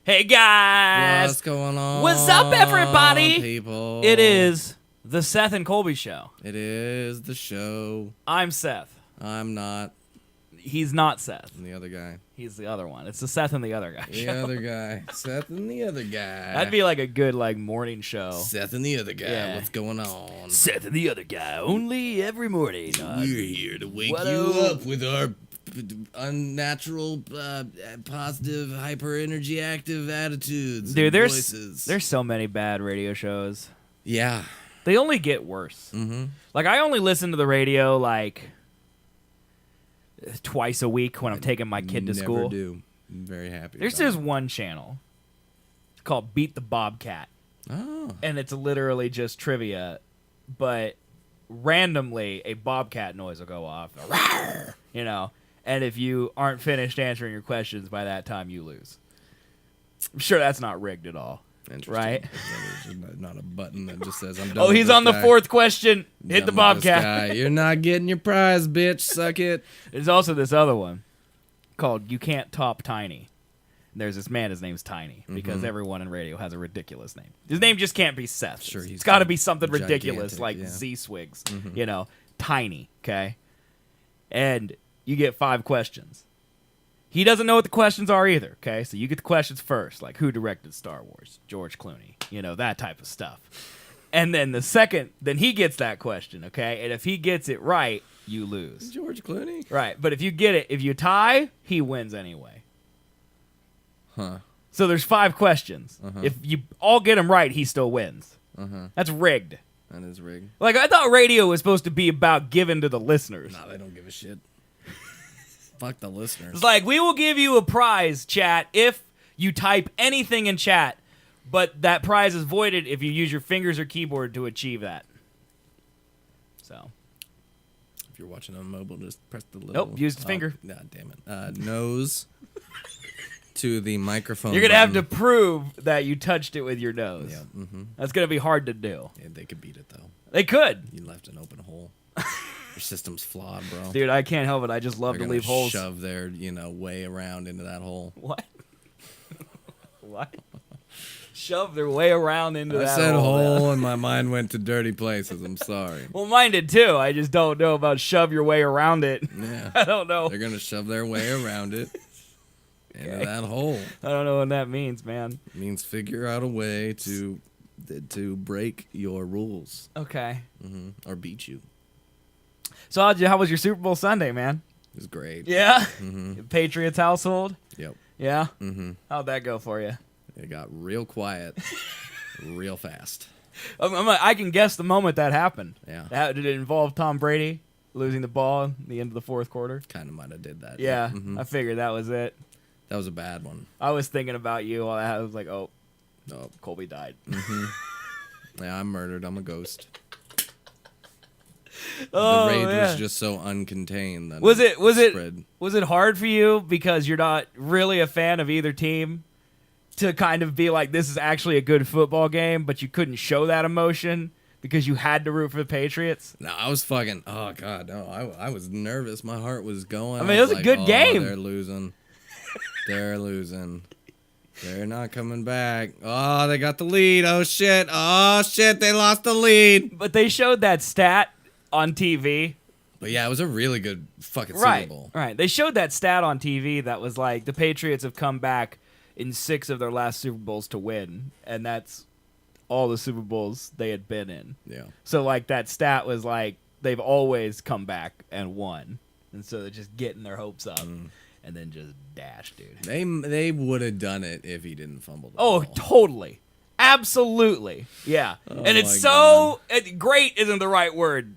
Hey guys! What's going on? What's up, everybody? People. It is the Seth and Colby show. It is the show. I'm Seth. I'm not. He's not Seth. I'm the other guy. He's the other one. It's the Seth and the other guy The show. other guy. Seth and the other guy. That'd be like a good morning show. Seth and the other guy. Yeah. What's going on? Seth and the other guy. Only every morning. We're here to wake What you up? up with our unnatural, positive, hyper energy active attitudes. Dude, and voices. there's so many bad radio shows. Yeah. They only get worse. Mm-hmm. Like, I only listen to the radio like twice a week when I'm taking my kid to Never school. do. I'm very happy. There's about this one channel called Beat the Bobcat. it. Oh. And it's literally just trivia, but randomly a bobcat noise will go off, you know, and if you aren't finished answering your questions by that time, you lose. I'm sure that's not rigged at all, right? There's not a button that just says I'm done. Oh, with he's this on the guy. fourth question. Hit the Done with this bobcat. guy. You're not getting your prize, bitch. Suck it. There's also this other one called You Can't Top Tiny. There's this man, his name's Tiny, because everyone in radio has a ridiculous name. His name just can't be Seth. Sure, It's he's got to be something gigantic, ridiculous like yeah. Z-Swigs, you know, Tiny, okay? And you get 5 questions. He doesn't know what the questions are either, okay? So you get the questions first, like who directed Star Wars? George Clooney, you know, that type of stuff. And then then he gets that question, okay? And if he gets it right, you lose. George Clooney? Right, but if you tie, he wins anyway. Huh. So there's 5 questions. If you all get them right, he still wins. That's rigged. That is rigged. Like, I thought radio was supposed to be about giving to the listeners. Nah, they don't give a shit. Fuck the listeners. It's like, we will give you a prize, chat, if you type anything in chat, but that prize is voided if you use your fingers or keyboard to achieve that. So. If you're watching on mobile, just press the little... Nope, use the finger. God damn it. Nose to the microphone You're going to have to button. prove that you touched it with your nose. Yeah, That's going to be hard to do. yeah, they could beat it, though. They could. You left an open hole. Your system's flawed, bro. Dude, I can't help it. I just love They're to gonna leave holes. shove their, way around into that hole. What? What? Shove their way around into I that said hole. hole and my mind went to dirty places. I'm sorry. Well, mine did too. I just don't know about shove your way around it. Yeah. I don't know. They're going to shove their way around it into that hole. I don't know what that means, man. It means figure out a way to break your rules Okay. or beat you. So how was your Super Bowl Sunday, man? It was great. Yeah? Patriots household? Yep. Yeah? Mm-hmm. How'd that go for you? It got real quiet real fast. I can guess the moment that happened. Yeah. Did it involve Tom Brady losing the ball at the end of the fourth quarter? Kind of might have did that. Yeah. Mhm. I figured that was it. That was a bad one. I was thinking about you while I was like, oh, Oh, Colby died. yeah, I'm murdered. I'm a ghost. Oh, the rage yeah. was just so uncontained that Was spread. it hard for you because you're not really a fan of either team to kind of be like, this is actually a good football game, but you couldn't show that emotion because you had to root for the Patriots? No, I was fucking. Oh god, no. I was nervous. My heart was going. I mean, it was a good game. They're losing. They're losing. They're not coming back. Oh, they got the lead. Oh shit. Oh shit. They lost the lead. But they showed that stat on TV. But yeah, it was a really good fucking Super Bowl. Right. They showed that stat on TV that was like the Patriots have come back in 6 of their last Super Bowls to win, and that's all the Super Bowls they had been in. Yeah. So like that stat was like they've always come back and won, and so they're just getting their hopes up and then just dash, dude. They would have done it if he didn't fumble the Oh, ball. totally. Absolutely. Yeah. And it's my so great isn't the right word.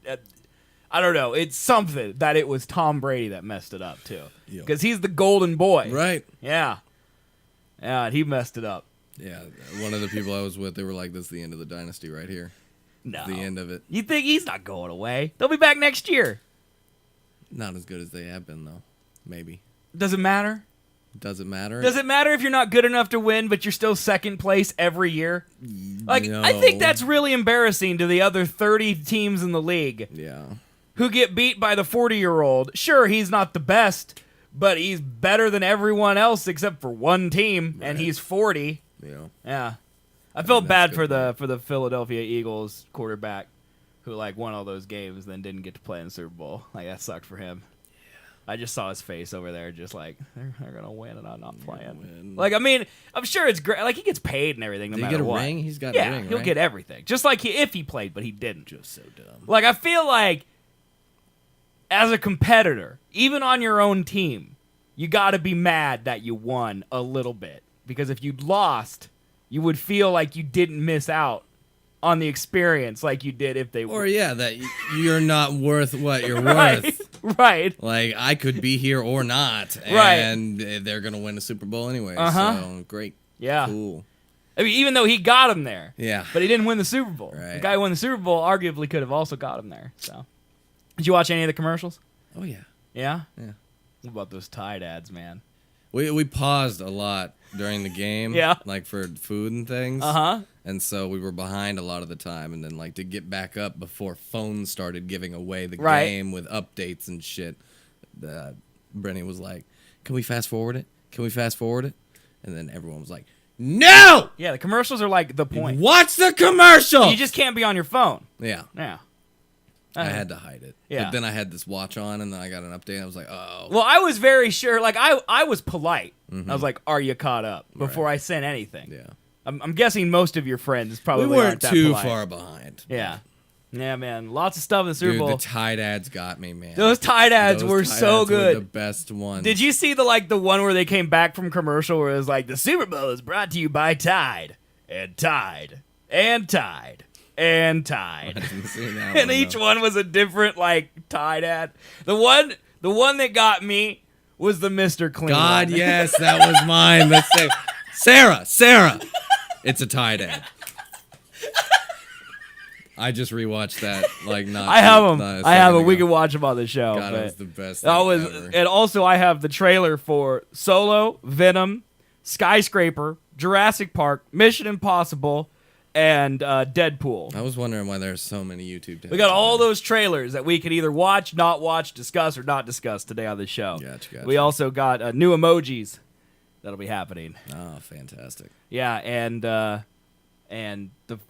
I don't know. It's something that it was Tom Brady that messed it up too. Yeah. Because he's the golden boy. Right. Yeah. Yeah, and he messed it up. Yeah. One of the people I was with, they were like, "This is the end of the dynasty right here. No. The end of it." You think he's not going away? They'll be back next year. Not as good as they have been though. Maybe. Does it matter? Does it matter? Does it matter if you're not good enough to win, but you're still second place every year? Like, No. I think that's really embarrassing to the other 30 teams in the league Yeah. who get beat by the 40-year-old. Sure, he's not the best, but he's better than everyone else except for one team, and he's 40. Yeah. I felt bad for the Philadelphia Eagles quarterback who like won all those games, then didn't get to play in the Super Bowl. Like that sucked for him. I just saw his face over there, just like they're gonna win, and I'm not playing. Like, I mean, I'm sure it's great. Like, he gets paid and everything, no matter what. Ring? He's got a ring, right? He'll get everything, just like if he played, but he didn't. Just so dumb. Like, I feel like as a competitor, even on your own team, you got to be mad that you won a little bit, because if you'd lost, you would feel like you didn't miss out on the experience like you did if they were. Or that you're not worth what you're right, worth. Right. Like, I could be here or not, and they're gonna win a Super Bowl anyway. So great. Yeah. Cool. I mean, even though he got him there. Yeah. But he didn't win the Super Bowl. Right. The guy who won the Super Bowl arguably could have also got him there. So, did you watch any of the commercials? Oh yeah. Yeah. Yeah. What about those Tide ads, man? We paused a lot during the game. Yeah. Like for food and things. And so we were behind a lot of the time, and then like to get back up before phones started giving away the game with updates and shit. Brenny was like, "Can we fast forward it? Can we fast forward it?" And then everyone was like, "No!" Yeah, the commercials are like the point. Watch the commercial. You just can't be on your phone. Yeah. Yeah. I had to hide it. Yeah. But then I had this watch on, and then I got an update, and I was like, oh. Well, I was very sure. Like, I was polite. I was like, are you caught up? Before I sent anything. Yeah. I'm guessing most of your friends probably we weren't aren't that too polite. far behind. Yeah. Yeah, man. Lots of stuff in the Super Bowl. Dude, the Tide ads got me, man. Those Tide ads were so good. Were the best ones. Did you see the one where they came back from commercial where it was like, the Super Bowl is brought to you by Tide and Tide and Tide and Tide. I didn't see that And one, each no. one was a different like Tide ad. The one that got me was the Mr. Clean God, one. yes, that was mine. Let's say, Sarah. It's a Tide ad. I just rewatched that. Like, not. I have them. not a I have second them. We ago. can watch them on the show. God, but it was the best. that thing was, ever. and also I have the trailer for Solo, Venom, Skyscraper, Jurassic Park, Mission Impossible, and Deadpool. I was wondering why there's so many YouTube. We got all those trailers that we could either watch, not watch, discuss, or not discuss today on the show. Gotcha. We also got new emojis that'll be happening. Oh, fantastic. Yeah, and the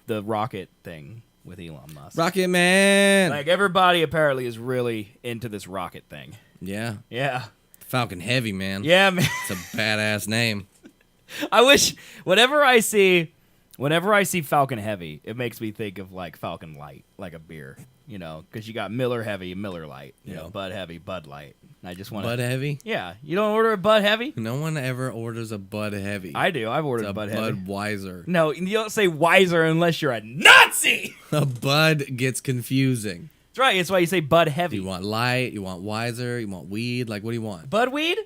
rocket thing with Elon Musk. Rocket Man. Like, everybody apparently is really into this rocket thing. Yeah. Yeah. Falcon Heavy, man. Yeah, man. It's a badass name. I wish whenever I see Falcon Heavy, it makes me think of like Falcon Light, like a beer, because you got Miller Heavy, Miller Light, Bud Heavy, Bud Light. I just want Bud Heavy? Yeah, you don't order a Bud Heavy? No one ever orders a Bud Heavy. I do. I've ordered It's a Bud Heavy. Budweiser. No, you don't say wiser unless you're a Nazi. A Bud gets confusing. That's right. That's why you say Bud Heavy. You want light, you want wiser, you want weed. Like, what do you want? Bud weed?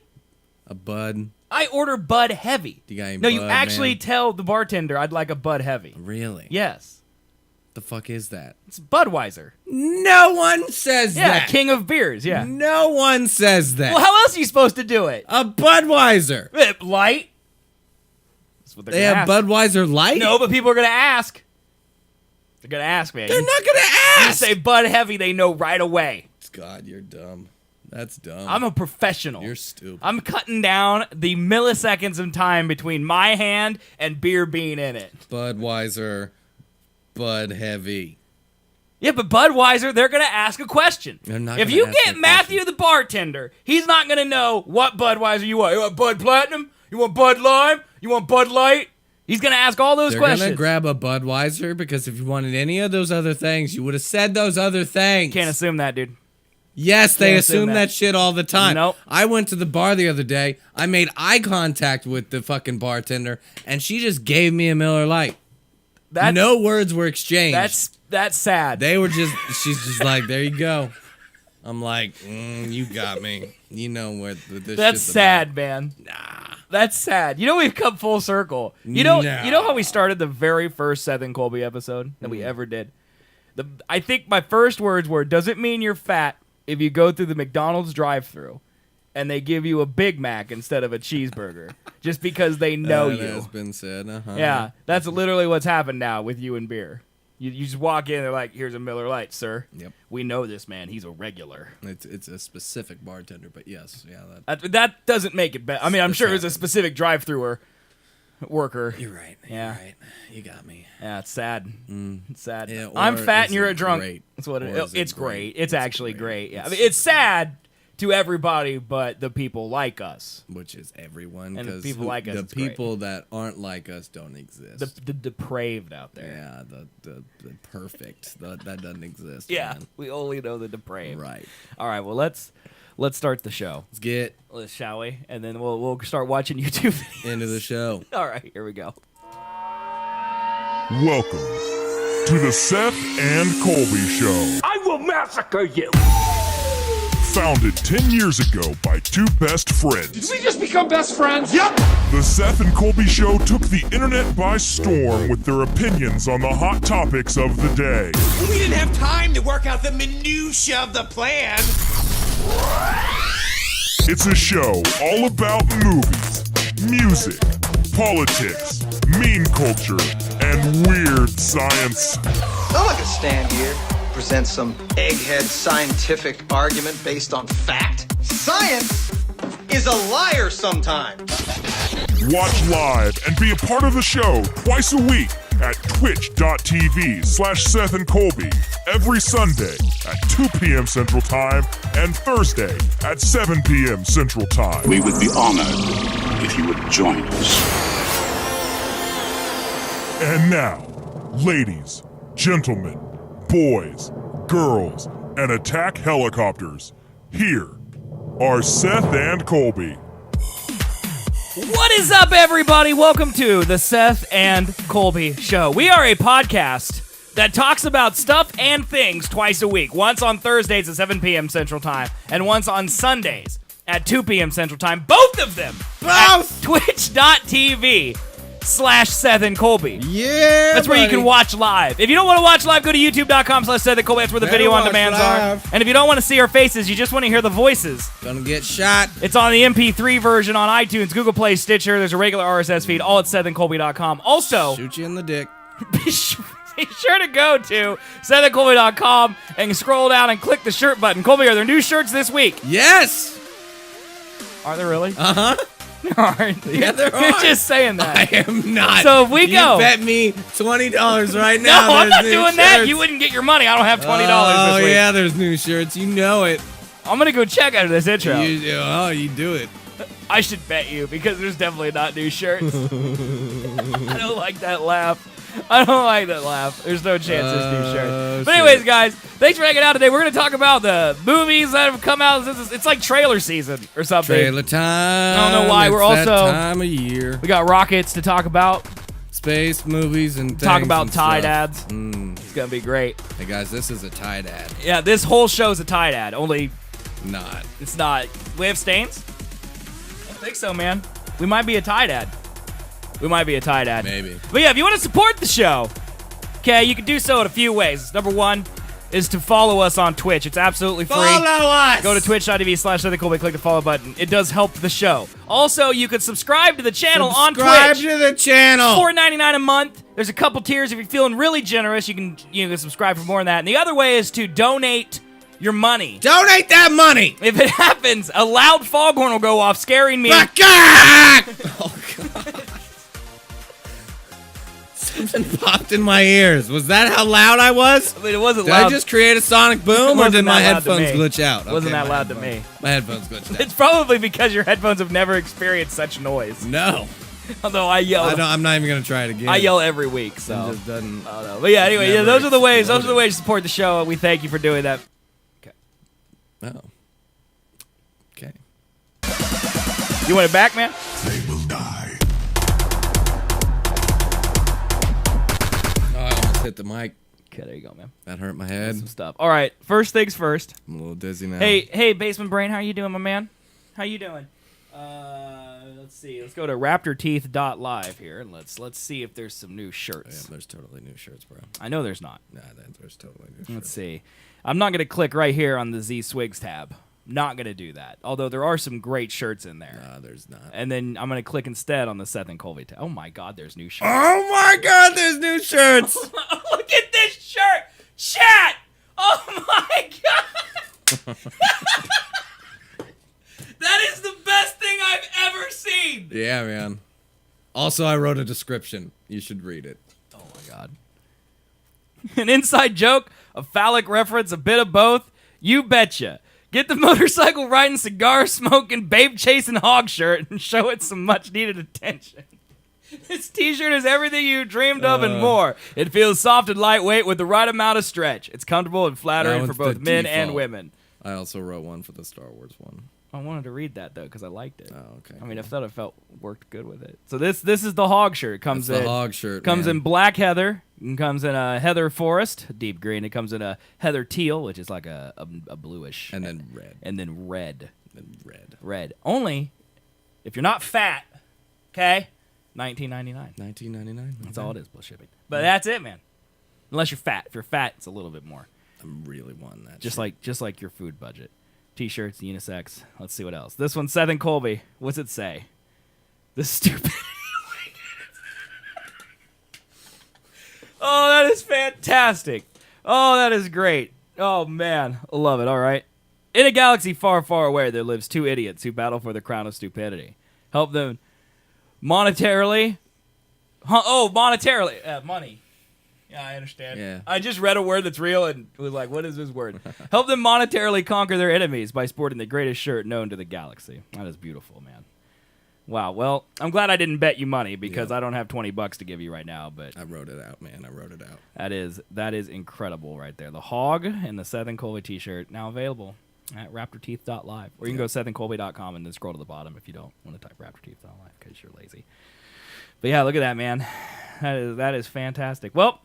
A Bud. I order Bud Heavy. Do you got any No, you Bud, actually man? tell the bartender I'd like a Bud Heavy. Really? Yes. The fuck is that? It's Budweiser. No one says Yeah, that. king of beers, yeah. No one says that. Well, how else are you supposed to do it? A Budweiser. Light? That's what they're They gonna have ask. Budweiser Light? No, but people are going to ask. They're going to ask, man. They're not going to You ask. say Bud Heavy, they know right away. God, you're dumb. That's dumb. I'm a professional. You're stupid. I'm cutting down the milliseconds of time between my hand and beer being in it. Budweiser, Bud Heavy. Yeah, but Budweiser, they're going to ask a question. They're not If gonna you ask get a Matthew question. the bartender, he's not going to know what Budweiser you want. You want Bud Platinum? You want Bud Lime? You want Bud Light? He's going to ask all those They're questions. gonna grab a Budweiser because if you wanted any of those other things, you would have said those other things. Can't assume that, dude. Yes, they Can't assume assume that. that shit all the time. Nope. I went to the bar the other day. I made eye contact with the fucking bartender, and she just gave me a Miller Lite. No words were exchanged. That's sad. They were just. She's just like, there you go. I'm like, you got me. You know what this. That's shit's sad, about. man. Nah. That's sad. We've come full circle. You know how we started the very first Seth and Colby episode that we ever did? I think my first words were, does it mean you're fat if you go through the McDonald's drive-thru and they give you a Big Mac instead of a cheeseburger just because they know That you? has been said. Yeah, that's literally what's happened now with you and beer. You just walk in, they're like, here's a Miller Lite, sir. Yep. We know this man. He's a regular. It's a specific bartender, but yes, yeah. That doesn't make it better. I mean, I'm sure it's a specific drive-thru worker. You're right. Yeah. You're right. You got me. Yeah, it's sad. It's sad. Yeah, I'm fat and you're a drunk. Great? That's what it is. It's great. It's It's actually great. great. Yeah. I mean, it's sad to everybody but the people like us. Which is everyone. And the Because people like us, the it's great. people that aren't like us don't exist. The depraved out there. Yeah, the perfect. That doesn't exist. Yeah, man. we only know the depraved. Right. All right, well, let's start the show. Shall we? And then we'll start watching YouTube videos. Into the show. All right, here we go. Welcome to the Seth and Colby Show. I will massacre you! Founded 10 years ago by two best friends. Did we just become best friends? Yep! The Seth and Colby Show took the internet by storm with their opinions on the hot topics of the day. We didn't have time to work out the minutia of the plan. It's a show all about movies, music, politics, meme culture, and weird science. I'm not gonna stand here, present some egghead scientific argument based on fact. Science is a liar sometimes. Watch live and be a part of the show twice a week at twitch.tv/Seth and Colby every Sunday at 2 p.m. Central Time and Thursday at 7 p.m. Central Time. We would be honored if you would join us. And now, ladies, gentlemen, boys, girls, and attack helicopters, here are Seth and Colby. What is up, everybody? Welcome to the Seth and Colby Show. We are a podcast that talks about stuff and things twice a week. Once on Thursdays at 7 p.m. Central Time, and once on Sundays at 2 p.m. Central Time. Both of them at twitch.tv/Seth and Colby. Yeah, That's where you can watch live. If you don't want to watch live, go to youtube.com/Seth and Colby. That's where the video on demands are. And if you don't want to see our faces, you just want to hear the voices, Gonna get shot. it's on the MP3 version on iTunes, Google Play, Stitcher. There's a regular RSS feed, all at SethandColby.com. Also, Shoot you in the dick. be sure to go to SethandColby.com and scroll down and click the shirt button. Colby, are there new shirts this week? Yes. Are there really? Uh-huh. There aren't. Yeah, there You're are. just saying that. I am not. So if we you go. bet me $20 right No, now. I'm not there's new doing that. shirts. You wouldn't get your money. I don't have $20 Oh, this week. yeah, there's new shirts. You know it. I'm going to go check out this intro. You do it. I should bet you because there's definitely not new shirts. I don't like that laugh. There's no chance there's new shirts. But anyways, guys, thanks for hanging out today. We're going to talk about the movies that have come out. It's like trailer season or something. Trailer time. I don't know why. It's We're that also- time of year. We got rockets to talk about. Space movies and things Talk about and Tide stuff. ads. It's going to be great. Hey guys, this is a Tide ad. Yeah, this whole show's a Tide ad. Only Not. it's not. We have stains? I don't think so, man. We might be a Tide ad. Maybe. But yeah, if you want to support the show, okay, you can do so in a few ways. Number one is to follow us on Twitch. It's absolutely free. Follow us! Go to twitch.tv/Seth and Colby, click the follow button. It does help the show. Also, you can subscribe to the channel on Subscribe Twitch. to the channel. $4.99 a month. There's a couple tiers. If you're feeling really generous, you can subscribe for more than that. And the other way is to donate your money. Donate that money. If it happens, a loud foghorn will go off, scaring me. Oh, God. Something popped in my ears. Was that how loud I was? I mean, it wasn't Did loud. I just create a sonic boom, or wasn't did my that loud to headphones me. glitch out? It wasn't Okay, that my loud to headphones- me. My headphones glitched out. It's probably because your headphones have never experienced such noise. No. Although I yell, I'm not even going to try it again. I yell every week. So. It just doesn't. I don't know. But yeah, anyway, Never those are the ways. Those are the exploded. ways to support the show. We thank you for doing that. Oh. Okay. You want it back, man? They will die. Oh, I almost hit the mic. Okay, there you go, man. That hurt my head. Some stuff. All right, first things first. I'm a little dizzy now. Hey, Basement Brain, how you doing, my man? How you doing? Let's see. Let's go to raptorteeth.live here and let's see if there's some new Yeah, shirts. there's totally new shirts, bro. I know there's not. Nah, there's totally new shirts. Let's see. I'm not gonna click right here on the Z Swigs tab. Not gonna do that. Although there are some great shirts in there. Nah, there's not. And then I'm gonna click instead on the Seth and Colby tab. Oh my God, there's new shirts. Oh my God, there's new shirts. Look at this chat! Oh my god! That is the best thing I've ever seen! Yeah, man. Also, I wrote a description. You should read it. Oh my god. An inside joke, a phallic reference, a bit of both. You betcha. Get the motorcycle riding, cigar smoking, babe chasing hog shirt and show it some much needed attention. This t-shirt is everything you dreamed of and more. It feels soft and lightweight with the right amount of stretch. It's comfortable and flattering for both men and women. I also wrote one for the Star Wars one. I wanted to read that though because I liked it. Oh, okay. I mean, I thought it worked good with it. So this is the hog shirt. It comes That's in the hog shirt. Comes man. in black heather. It comes in a heather forest, deep green. It comes in a heather teal, which is like a bluish, and then red, and then red, red. Only if you're not fat. Okay, $19.99. $19.99. That's all it is plus shipping. But that's it, man. Unless you're fat. If you're fat, it's a little bit more. I'm really wanting that. Just like your food budget. T-shirts, unisex. Let's see what else. This one's Seth and Colby. What's it say? The stupidity. Oh, that is fantastic. Oh, that is great. Oh, man. I love it. All right. In a galaxy far, far away, there lives two idiots who battle for the crown of stupidity. Help them monetarily. Monetarily. Money. Yeah, I understand. Yeah. I just read a word that's real and was like, what is this word? Help them monetarily conquer their enemies by sporting the greatest shirt known to the galaxy. That is beautiful, man. Wow. Well, I'm glad I didn't bet you money because I don't have $20 to give you right now. But I wrote it out, man. I wrote it out. That is incredible right there. The hog and the Seth and Colby t-shirt now available at raptorteeth.live. Or you can go sethandcolby.com and then scroll to the bottom if you don't want to type raptorteeth.live because you're lazy. But yeah, look at that, man. That is fantastic. Well,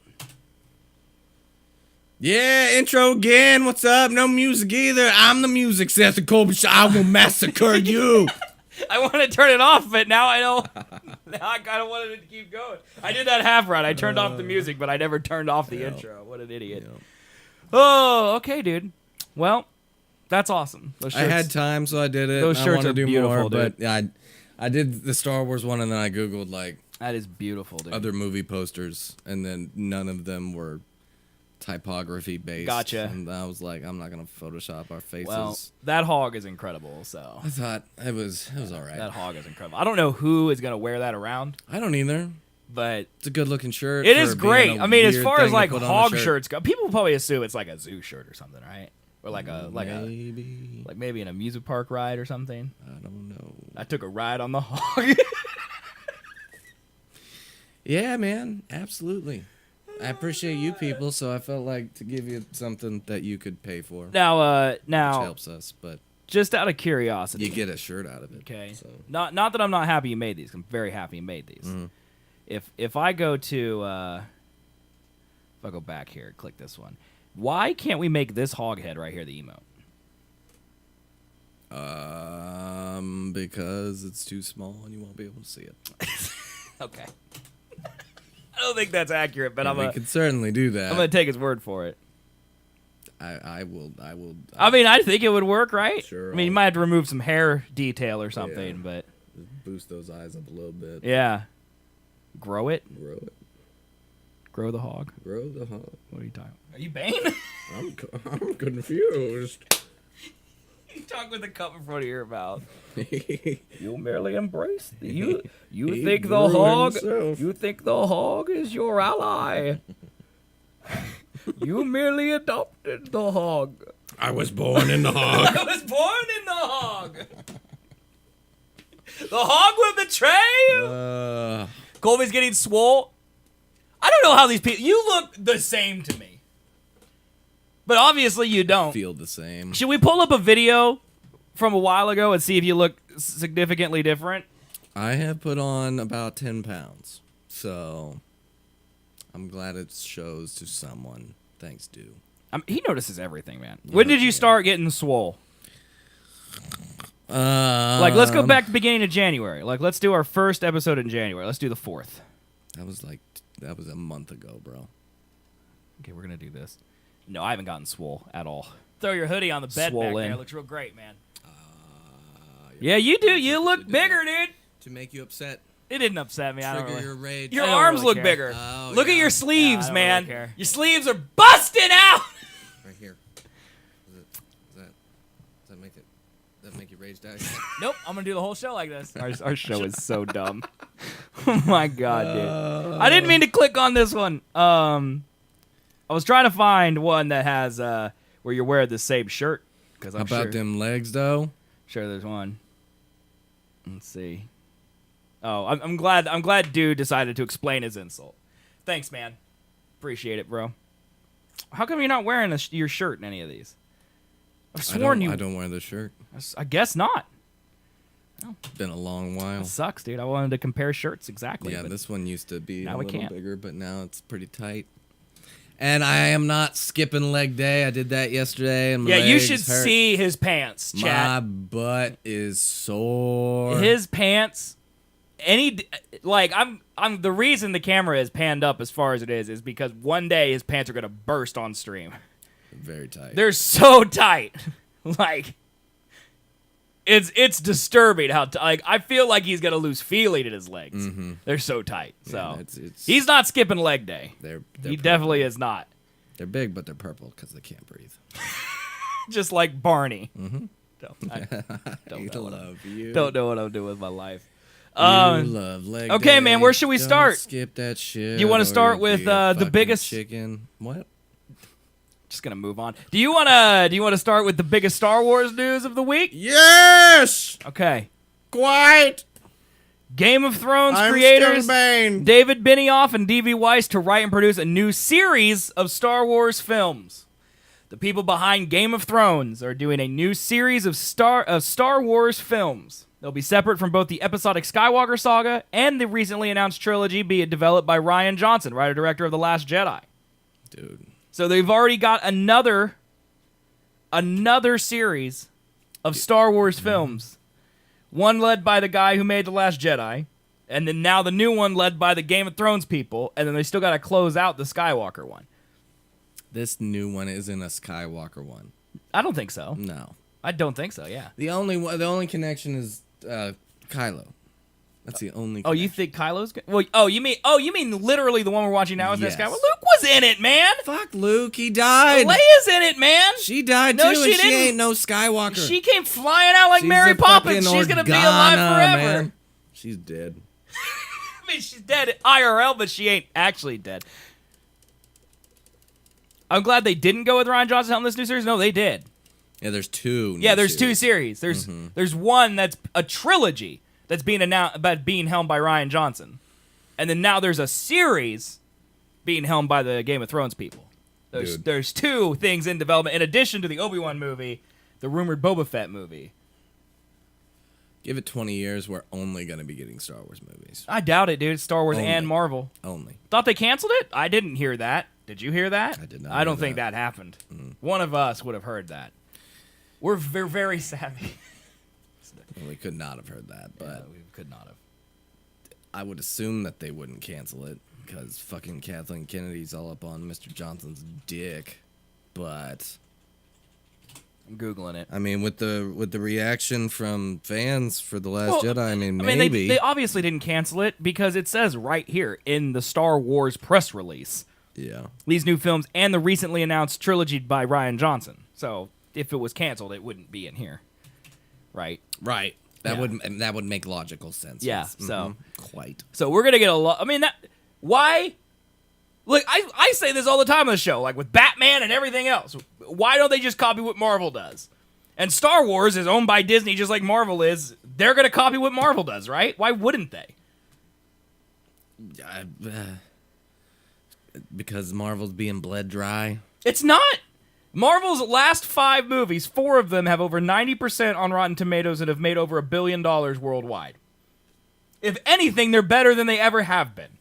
yeah, intro again. What's up? No music either. I'm the music, Seth and Colby. I will massacre you. I want to turn it off, but now I don't. Now I kind of wanted it to keep going. I did that half right. I turned off the music, but I never turned off the intro. What an idiot. Yeah. Oh, okay, dude. Well, that's awesome. I had time, so I did it. Those shirts I are do beautiful, more, dude. but I did the Star Wars one, and then I Googled, like, that is beautiful, dude. Other movie posters, and then none of them were typography based. Gotcha. And I was like, I'm not gonna Photoshop our faces. Well, that hog is incredible. So I thought it was all right. That hog is incredible. I don't know who is gonna wear that around. I don't either. But it's a good looking shirt. It is great. I mean, as far as like hog shirts go, people probably assume it's like a zoo shirt or something, right? Or like maybe an amusement park ride or something. I don't know. I took a ride on the hog. Yeah, man, absolutely. I appreciate you people, so I felt like to give you something that you could pay for. Now, which helps us, but just out of curiosity, you get a shirt out of it. Okay, so. Not that I'm not happy you made these. I'm very happy you made these. Mm-hmm. If I go to if I go back here, click this one. Why can't we make this hog head right here the emote? Because it's too small and you won't be able to see it. Okay. I don't think that's accurate, but we could certainly do that. I'm gonna take his word for it. I will. I mean, I think it would work, right? Sure. I mean, you might have to remove some hair detail or something, but just boost those eyes up a little bit. Yeah. Grow it. Grow the hog. Grow the hog. What are you talking about? Are you Bane? I'm confused. You talk with a cup in front of your mouth. You merely embrace you think the hog himself. You think the hog is your ally. You merely adopted the hog. I was born in the hog. I was born in the hog. The hog will betray you. Colby's getting swole. I don't know how these people. You look the same to me. But obviously you don't. Feel the same. Should we pull up a video from a while ago and see if you look significantly different? I have put on about 10 pounds. So I'm glad it shows to someone. Thanks, dude. He notices everything, man. When did you start getting swole? Like, let's go back to the beginning of January. Like, let's do our first episode in January. Let's do the 4th. That was a month ago, bro. Okay, we're going to do this. No, I haven't gotten swole at all. Throw your hoodie on the bed back there. It looks real great, man. Yeah, you do. You look bigger, dude. To make you upset. It didn't upset me. I don't Trigger really. your rage. Your I don't arms really look care. bigger. Oh, Look at yeah. your sleeves, Yeah, I don't man. really care. Your sleeves are busting out. Right here. Does that make it? Does that make you rage die? Nope, I'm gonna do the whole show like this. Our show is so dumb. Oh my god, dude! I didn't mean to click on this one. I was trying to find one that has where you're wearing the same shirt. Cause How I'm about sure, them legs though? Sure, there's one. Let's see. Oh, I'm glad dude decided to explain his insult. Thanks, man. Appreciate it, bro. How come you're not wearing your shirt in any of these? I've sworn I don't wear the shirt. I guess not. Been a long while. It sucks, dude. I wanted to compare shirts exactly. Yeah, this one used to be now a we little can't. bigger, but now it's pretty tight. And I am not skipping leg day. I did that yesterday, and my Yeah, you legs should hurt. see his pants, My chat. butt is sore. His pants. I'm the reason the camera is panned up as far as it is because one day his pants are gonna burst on stream. Very tight. They're so tight, like it's disturbing how I feel like he's gonna lose feeling in his legs. Mm-hmm. They're so tight. So Yeah, it's he's not skipping leg day. They're He purple. definitely is not. They're big, but they're purple because they can't breathe. Just like Barney. Mm-hmm. Don't know what I'm doing with my life. You love leg okay, day. man, where should we Don't start? Skip that shit. You wanna or start you'll with, be a the fucking biggest- chicken? What? Just gonna move on. Do you wanna start with the biggest Star Wars news of the week? Yes. Okay. Quite. Game of Thrones I'm creators still Bane. David Benioff and D.B. Weiss to write and produce a new series of Star Wars films. The people behind Game of Thrones are doing a new series of Star Wars films. They'll be separate from both the episodic Skywalker saga and the recently announced trilogy being developed by Rian Johnson, writer-director of The Last Jedi. Dude. So they've already got another series of Star Wars films. One led by the guy who made The Last Jedi, and then now the new one led by the Game of Thrones people, and then they still got to close out the Skywalker one. This new one isn't a Skywalker one. I don't think so. No. I don't think so, yeah. The only connection is Kylo. That's the only. Oh, you think Kylo's good? Well, you mean literally the one we're watching now is Yes. that Skywalker? Luke was in it, man. Fuck Luke, he died. Leia's in it, man. She died No, too, she and she didn't. ain't no Skywalker. She came flying out like She's Mary a Poppins. fucking She's gonna be Organa, alive forever. man. She's dead. I mean, she's dead IRL, but she ain't actually dead. I'm glad they didn't go with Rian Johnson on this new series. No, they did. Yeah, there's two. Yeah, there's two series. There's one that's a trilogy that's being announced, but being helmed by Rian Johnson, and then now there's a series being helmed by the Game of Thrones people. There's two things in development in addition to the Obi-Wan movie, the rumored Boba Fett movie. Give it 20 years, we're only gonna be getting Star Wars movies. I doubt it, dude. It's Star Wars Only. and Marvel. Only. Thought they canceled it? I didn't hear that. Did you hear that? I did not I don't hear think that. that happened. One of us would have heard that. We're very savvy. Well, we could not have heard that, but we could not have. I would assume that they wouldn't cancel it because fucking Kathleen Kennedy's all up on Mr. Johnson's dick. But I'm Googling it. I mean, with the reaction from fans for The Last Jedi, I mean, maybe. They obviously didn't cancel it because it says right here in the Star Wars press release. Yeah. These new films and the recently announced trilogy by Rian Johnson. So if it was canceled, it wouldn't be in here. Right? Right. That Yeah. that would make logical sense. Yeah, yes. so- Quite. So we're gonna get a lot. I mean, why? Look, I say this all the time on the show, like with Batman and everything else. Why don't they just copy what Marvel does? And Star Wars is owned by Disney, just like Marvel is. They're gonna copy what Marvel does, right? Why wouldn't they? Because Marvel's being bled dry. It's not. Marvel's last 5 movies, 4 of them have over 90% on Rotten Tomatoes and have made over $1 billion worldwide. If anything, they're better than they ever have been.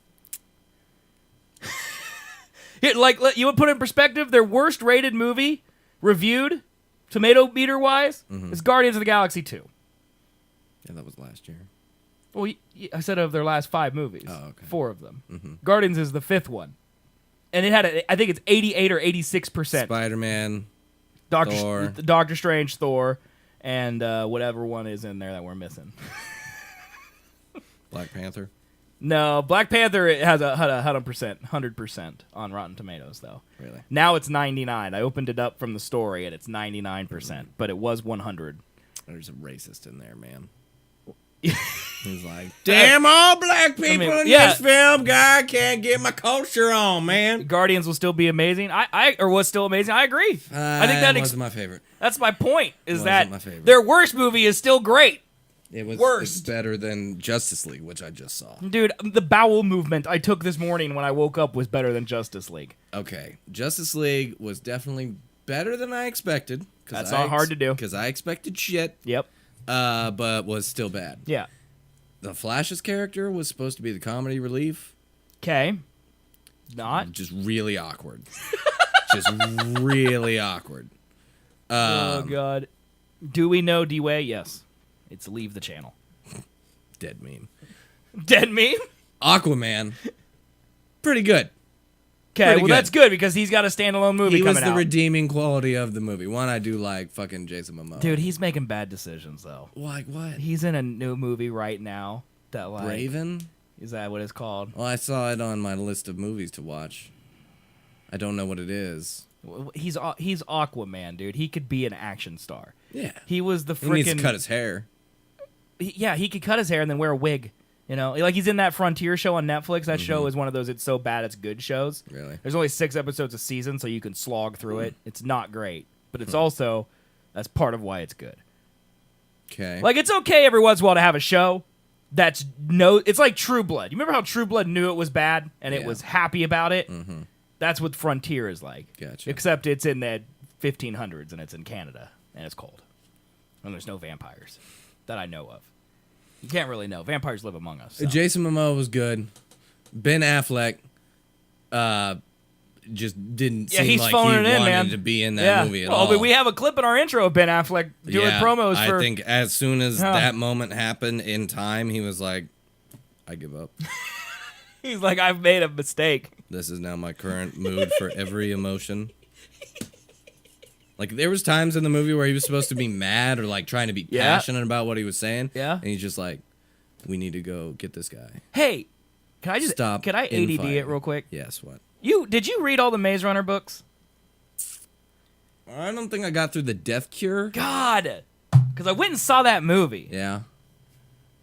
You would put it in perspective, their worst rated movie, reviewed, tomato meter wise, is Guardians of the Galaxy 2. Yeah, that was last year. Well, I said of their last 5 movies. Oh, okay. 4 of them. Guardians is the 5th one. And it had, I think it's 88 or 86%. Spider-Man, Thor. Thor. Doctor Strange, Thor, and whatever one is in there that we're missing. Black Panther? No, Black Panther had a 100% on Rotten Tomatoes, though. Really? Now it's 99. I opened it up from the story, and it's 99%, but it was 100. There's a racist in there, man. He's like, damn all black people in this film, guy can't get my culture on, man. Guardians will still be amazing. Or was still amazing. I agree. I think that wasn't my favorite. That's my point. Is that my favorite. Their worst movie is still great. It was worst. Better than Justice League, which I just saw. Dude, the bowel movement I took this morning when I woke up was better than Justice League. Okay, Justice League was definitely better than I expected. That's not hard to do. Because I expected shit. Yep. But was still bad. Yeah. The Flash's character was supposed to be the comedy relief. Okay. Not. Just really awkward. Just really awkward. Oh, God. Do we know D-Way? Yes. It's leave the channel. Dead meme. Dead meme? Aquaman. Pretty good. Okay, well, that's good because he's got a standalone movie coming out. He was the redeeming quality of the movie. One, I do like fucking Jason Momoa. Dude, he's making bad decisions, though. Like what? He's in a new movie right now that, like... Raven? Is that what it's called? Well, I saw it on my list of movies to watch. I don't know what it is. He's Aquaman, dude. He could be an action star. Yeah. He was the freaking... He needs to cut his hair. He could cut his hair and then wear a wig. You know, like he's in that Frontier show on Netflix. That show is one of those it's so bad it's good shows. Really? There's only 6 episodes a season, so you can slog through it. It's not great, but it's also, that's part of why it's good. Okay. Like, it's okay every once in a while to have a show that's it's like True Blood. You remember how True Blood knew it was bad and it was happy about it? Mm-hmm. That's what Frontier is like. Gotcha. Except it's in the 1500s and it's in Canada and it's cold. And there's no vampires that I know of. You can't really know. Vampires live among us. So. Jason Momoa was good. Ben Affleck just didn't seem like he wanted to be in that movie at all. But we have a clip in our intro of Ben Affleck doing promos for... I think as soon as that moment happened in time, he was like, I give up. He's like, I've made a mistake. This is now my current mood for every emotion. Like, there was times in the movie where he was supposed to be mad or, like, trying to be passionate about what he was saying. Yeah. And he's just like, we need to go get this guy. Hey, can I ADD infighting. it real quick? Yes, what? Did you read all the Maze Runner books? I don't think I got through the Death Cure. God. Because I went and saw that movie. Yeah.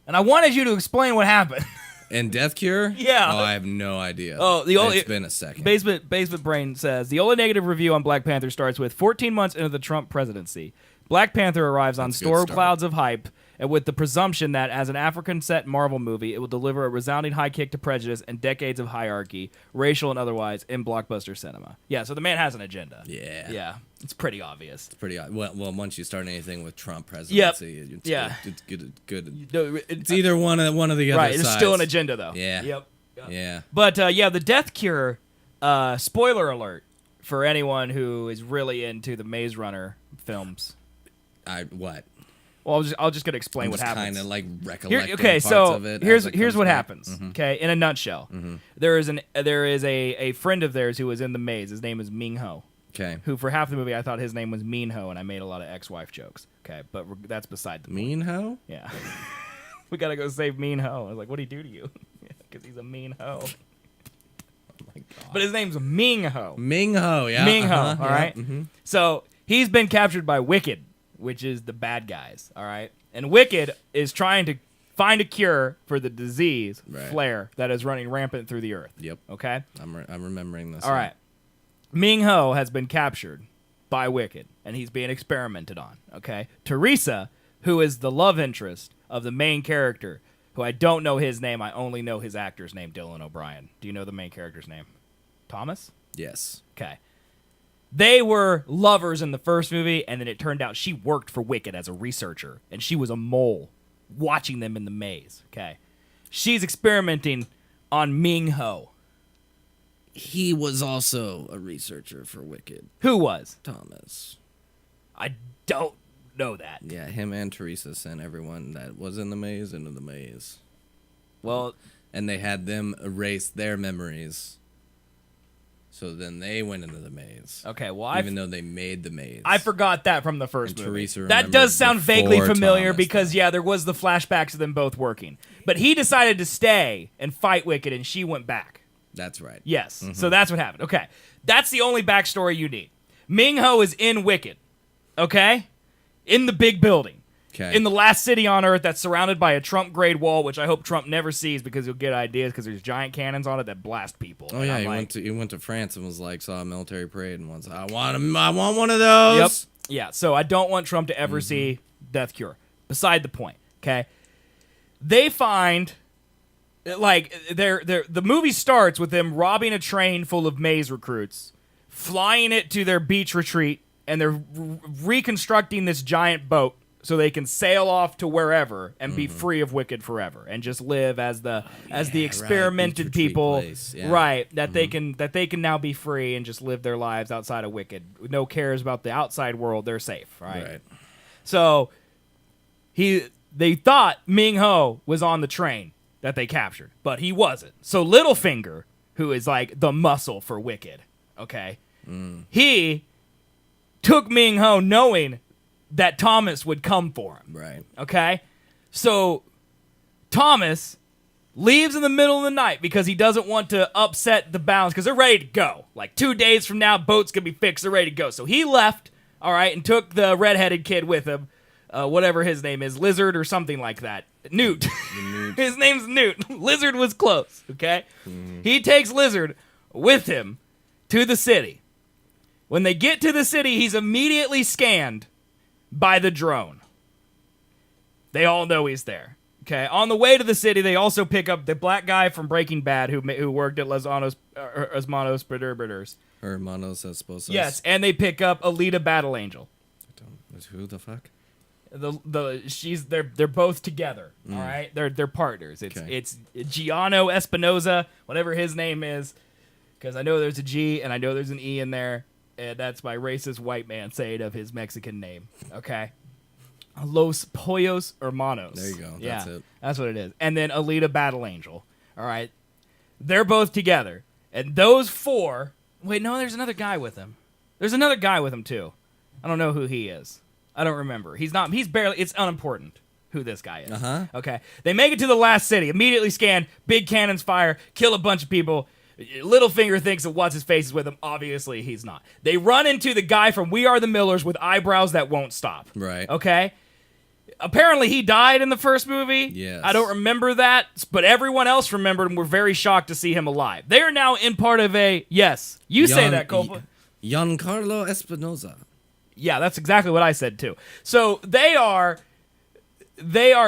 And I wanted you to explain what happened. And Death Cure? Yeah. Oh, I have no idea. Oh, it's been a second. Basement Brain says the only negative review on Black Panther starts with 14 months into the Trump presidency. Black Panther arrives on storm clouds of hype and with the presumption that as an African-set Marvel movie, it will deliver a resounding high kick to prejudice and decades of hierarchy, racial and otherwise, in blockbuster cinema. Yeah, so the man has an agenda. Yeah. Yeah, it's pretty obvious. It's pretty well, once you start anything with Trump presidency, it's good. It's either one of the other right, sides. It's still an agenda, though. Yeah. Yep. Yeah. But, the Death Cure, spoiler alert for anyone who is really into the Maze Runner films. What? Well, I'm just gonna explain what happens. Kind of like recollecting parts of it. Here's what happens. Mm-hmm. Okay, in a nutshell, there is a friend of theirs who was in the maze. His name is Ming Ho. Okay. Who for half the movie I thought his name was Mean Ho, and I made a lot of ex-wife jokes. Okay, but that's beside the point. Mean Ho? Yeah. We gotta go save Mean Ho. I was like, what did he do to you? Because he's a mean ho. Oh my God. But his name's Ming Ho. Ming Ho, yeah. Ming Ho. All right. Mm-hmm. So he's been captured by Wicked, which is the bad guys, all right? And Wicked is trying to find a cure for the disease, flare, that is running rampant through the earth. Yep. Okay? I'm remembering this. All right. Ming Ho has been captured by Wicked, and he's being experimented on, okay? Teresa, who is the love interest of the main character, who I don't know his name, I only know his actor's name, Dylan O'Brien. Do you know the main character's name? Thomas? Yes. Okay. They were lovers in the first movie, and then it turned out she worked for Wicked as a researcher, and she was a mole watching them in the maze, okay? She's experimenting on Ming Ho. He was also a researcher for Wicked. Who was? Thomas. I don't know that. Yeah, him and Teresa sent everyone that was in the maze into the maze. Well... And they had them erase their memories So then they went into the maze. Okay, well, even though they made the maze. I forgot that from the first movie. Teresa that does sound vaguely before familiar Thomas, because, though. yeah, there was the flashbacks of them both working. But he decided to stay and fight Wicked, and she went back. That's right. Yes, so that's what happened. Okay, that's the only backstory you need. Ming-Ho is in Wicked, okay? In the big building. Okay. In the last city on Earth that's surrounded by a Trump-grade wall, which I hope Trump never sees because he'll get ideas because there's giant cannons on it that blast people. Oh, And yeah, I'm he went to France and was like, saw a military parade and was, I want one of those. Yep. Yeah, so I don't want Trump to ever see Death Cure. Beside the point, okay? They find, like, the movie starts with them robbing a train full of maze recruits, flying it to their beach retreat, and they're reconstructing this giant boat so they can sail off to wherever and be free of Wicked forever and just live as the experimented beach retreat people, place, yeah. right? They can now be free and just live their lives outside of Wicked. No cares about the outside world; they're safe, right? So they thought Ming-Ho was on the train that they captured, but he wasn't. So Littlefinger, who is like the muscle for Wicked, okay, he took Ming-Ho knowing that Thomas would come for him. Right. Okay? So Thomas leaves in the middle of the night because he doesn't want to upset the balance because they're ready to go. Like 2 days from now, boat's going to be fixed. They're ready to go. So he left, all right, and took the redheaded kid with him, whatever his name is, Lizard or something like that. Newt. His name's Newt. Lizard was close, okay? He takes Lizard with him to the city. When they get to the city, he's immediately scanned by the drone. They all know he's there. Okay. On the way to the city, they also pick up the black guy from Breaking Bad who worked at Hermanos Perturbadores. Hermanos Esposos. Yes, and they pick up Alita Battle Angel. Who the fuck? They're both together. All right, they're partners. It's Okay. it's Giano Espinoza, whatever his name is, because I know there's a G and I know there's an E in there. And that's my racist white man saying of his Mexican name. Okay. Los Pollos Hermanos. There you go. Yeah, That's it. that's what it is. And then Alita Battle Angel. All right. They're both together. And those four. Wait, no, there's another guy with him. There's another guy with him, too. I don't know who he is. I don't remember. He's barely. It's unimportant who this guy is. Uh-huh. Okay. They make it to the last city. Immediately scan. Big cannons fire. Kill a bunch of people. Littlefinger thinks that what's-his-face is with him. Obviously, he's not. They run into the guy from We Are the Millers with eyebrows that won't stop. Right. Okay? Apparently, he died in the first movie. Yes. I don't remember that, but everyone else remembered and were very shocked to see him alive. They are now in part of a... Yes. You say that, Colby. Giancarlo Espinosa. Yeah, that's exactly what I said, too. So, they are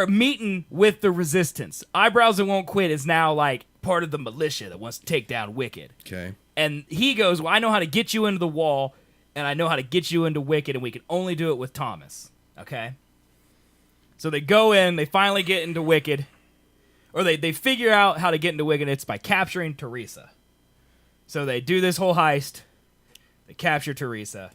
meeting with the resistance. Eyebrows That Won't Quit is now, like, part of the militia that wants to take down Wicked. Okay. And he goes, well, I know how to get you into the wall, and I know how to get you into Wicked, and we can only do it with Thomas. Okay? So they go in, they finally get into Wicked, or they figure out how to get into Wicked, it's by capturing Teresa. So they do this whole heist, they capture Teresa,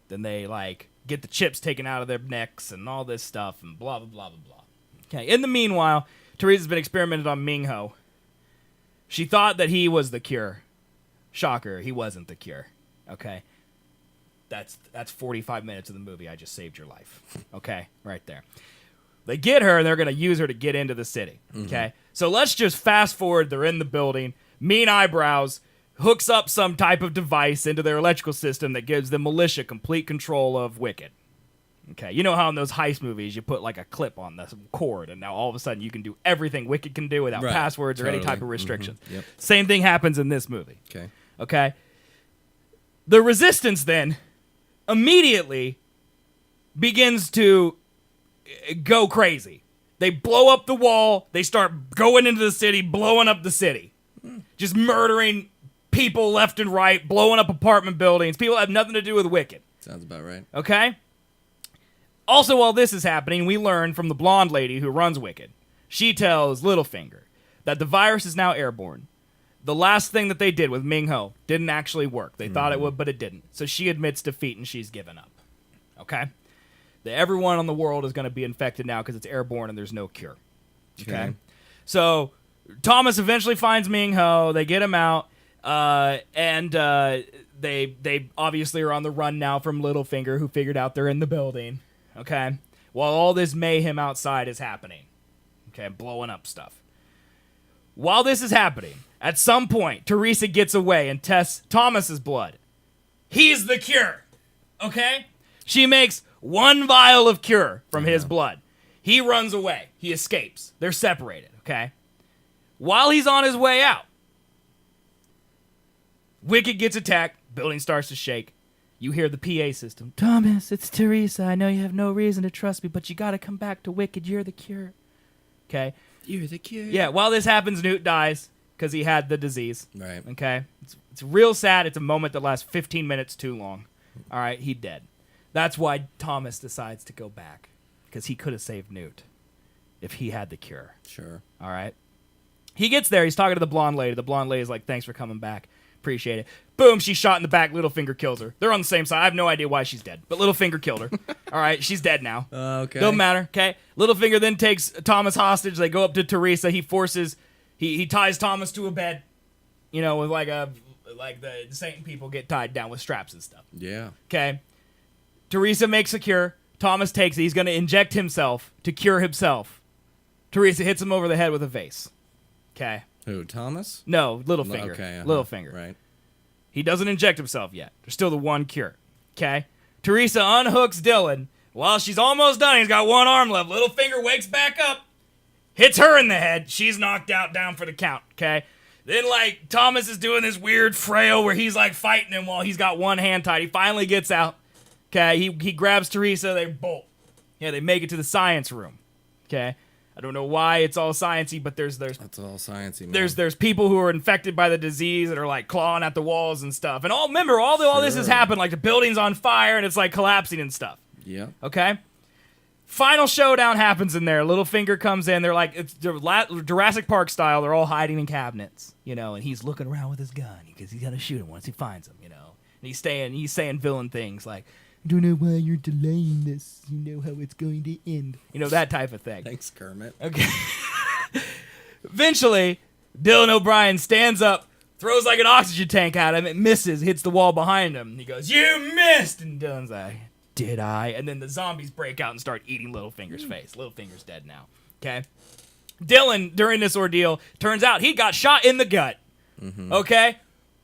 then they, like, get the chips taken out of their necks and all this stuff, and blah, blah, blah, blah, blah. Okay, in the meanwhile, Teresa's been experimented on Ming-Ho. She thought that he was the cure. Shocker, he wasn't the cure. Okay? That's 45 minutes of the movie. I just saved your life. Okay? Right there. They get her, and they're going to use her to get into the city. Okay? So let's just fast forward. They're in the building. Mean Eyebrows hooks up some type of device into their electrical system that gives the militia complete control of Wicked. Okay, you know how in those heist movies you put like a clip on the cord, and now all of a sudden you can do everything Wicked can do without passwords or any type of restrictions. Yep. Same thing happens in this movie. Okay. The resistance then immediately begins to go crazy. They blow up the wall. They start going into the city, blowing up the city. Just murdering people left and right, blowing up apartment buildings. People have nothing to do with Wicked. Sounds about right. Okay? Also, while this is happening, we learn from the blonde lady who runs Wicked. She tells Littlefinger that the virus is now airborne. The last thing that they did with Ming-Ho didn't actually work. They thought it would, but it didn't. So she admits defeat and she's given up. Okay? That everyone in the world is going to be infected now because it's airborne and there's no cure. Okay? So Thomas eventually finds Ming-Ho. They get him out. And they obviously are on the run now from Littlefinger, who figured out they're in the building. Okay, while all this mayhem outside is happening. Okay, blowing up stuff. While this is happening, at some point, Teresa gets away and tests Thomas's blood. He's the cure. Okay, she makes 1 vial of cure from his blood. He runs away. He escapes. They're separated. Okay, while he's on his way out, Wicked gets attacked. Building starts to shake. You hear the PA system. Thomas, it's Teresa. I know you have no reason to trust me, but you got to come back to Wicked. You're the cure. Okay? You're the cure. Yeah, while this happens, Newt dies because he had the disease. Right. Okay? It's real sad. It's a moment that lasts 15 minutes too long. All right? He's dead. That's why Thomas decides to go back, because he could have saved Newt if he had the cure. Sure. All right? He gets there. He's talking to the blonde lady. The blonde lady's like, thanks for coming back. Appreciate it. Boom, she's shot in the back. Littlefinger kills her. They're on the same side. I have no idea why she's dead, but Littlefinger killed her. All right, she's dead now. Okay. Don't matter, okay? Littlefinger then takes Thomas hostage. They go up to Teresa. He forces, he ties Thomas to a bed, you know, with like the Satan people get tied down with straps and stuff. Yeah. Okay? Teresa makes a cure. Thomas takes it. He's going to inject himself to cure himself. Teresa hits him over the head with a vase. Okay? Who, Thomas? No, Littlefinger. Okay. Littlefinger. Right. He doesn't inject himself yet. There's still the one cure. Okay? Teresa unhooks Dylan. While she's almost done, he's got one arm left. Littlefinger wakes back up, hits her in the head. She's knocked out, down for the count. Okay? Then, like, Thomas is doing this weird frail where he's, like, fighting him while he's got one hand tied. He finally gets out. Okay? He grabs Teresa. They bolt. Yeah, they make it to the science room. Okay? I don't know why it's all sciencey, but there's that's all sciencey, man. There's people who are infected by the disease that are like clawing at the walls and stuff. And all this has happened, like the building's on fire and it's like collapsing and stuff. Yeah. Okay. Final showdown happens in there. Littlefinger comes in. They're like, it's Jurassic Park style. They're all hiding in cabinets, you know. And he's looking around with his gun because he's gonna shoot him once he finds him, you know. And he's saying villain things like, I don't know why you're delaying this. You know how it's going to end. You know, that type of thing. Thanks, Kermit. Okay. Eventually, Dylan O'Brien stands up, throws like an oxygen tank at him. It misses, hits the wall behind him. He goes, you missed! And Dylan's like, did I? And then the zombies break out and start eating Littlefinger's face. Littlefinger's dead now. Okay? Dylan, during this ordeal, turns out he got shot in the gut. Mm-hmm. Okay?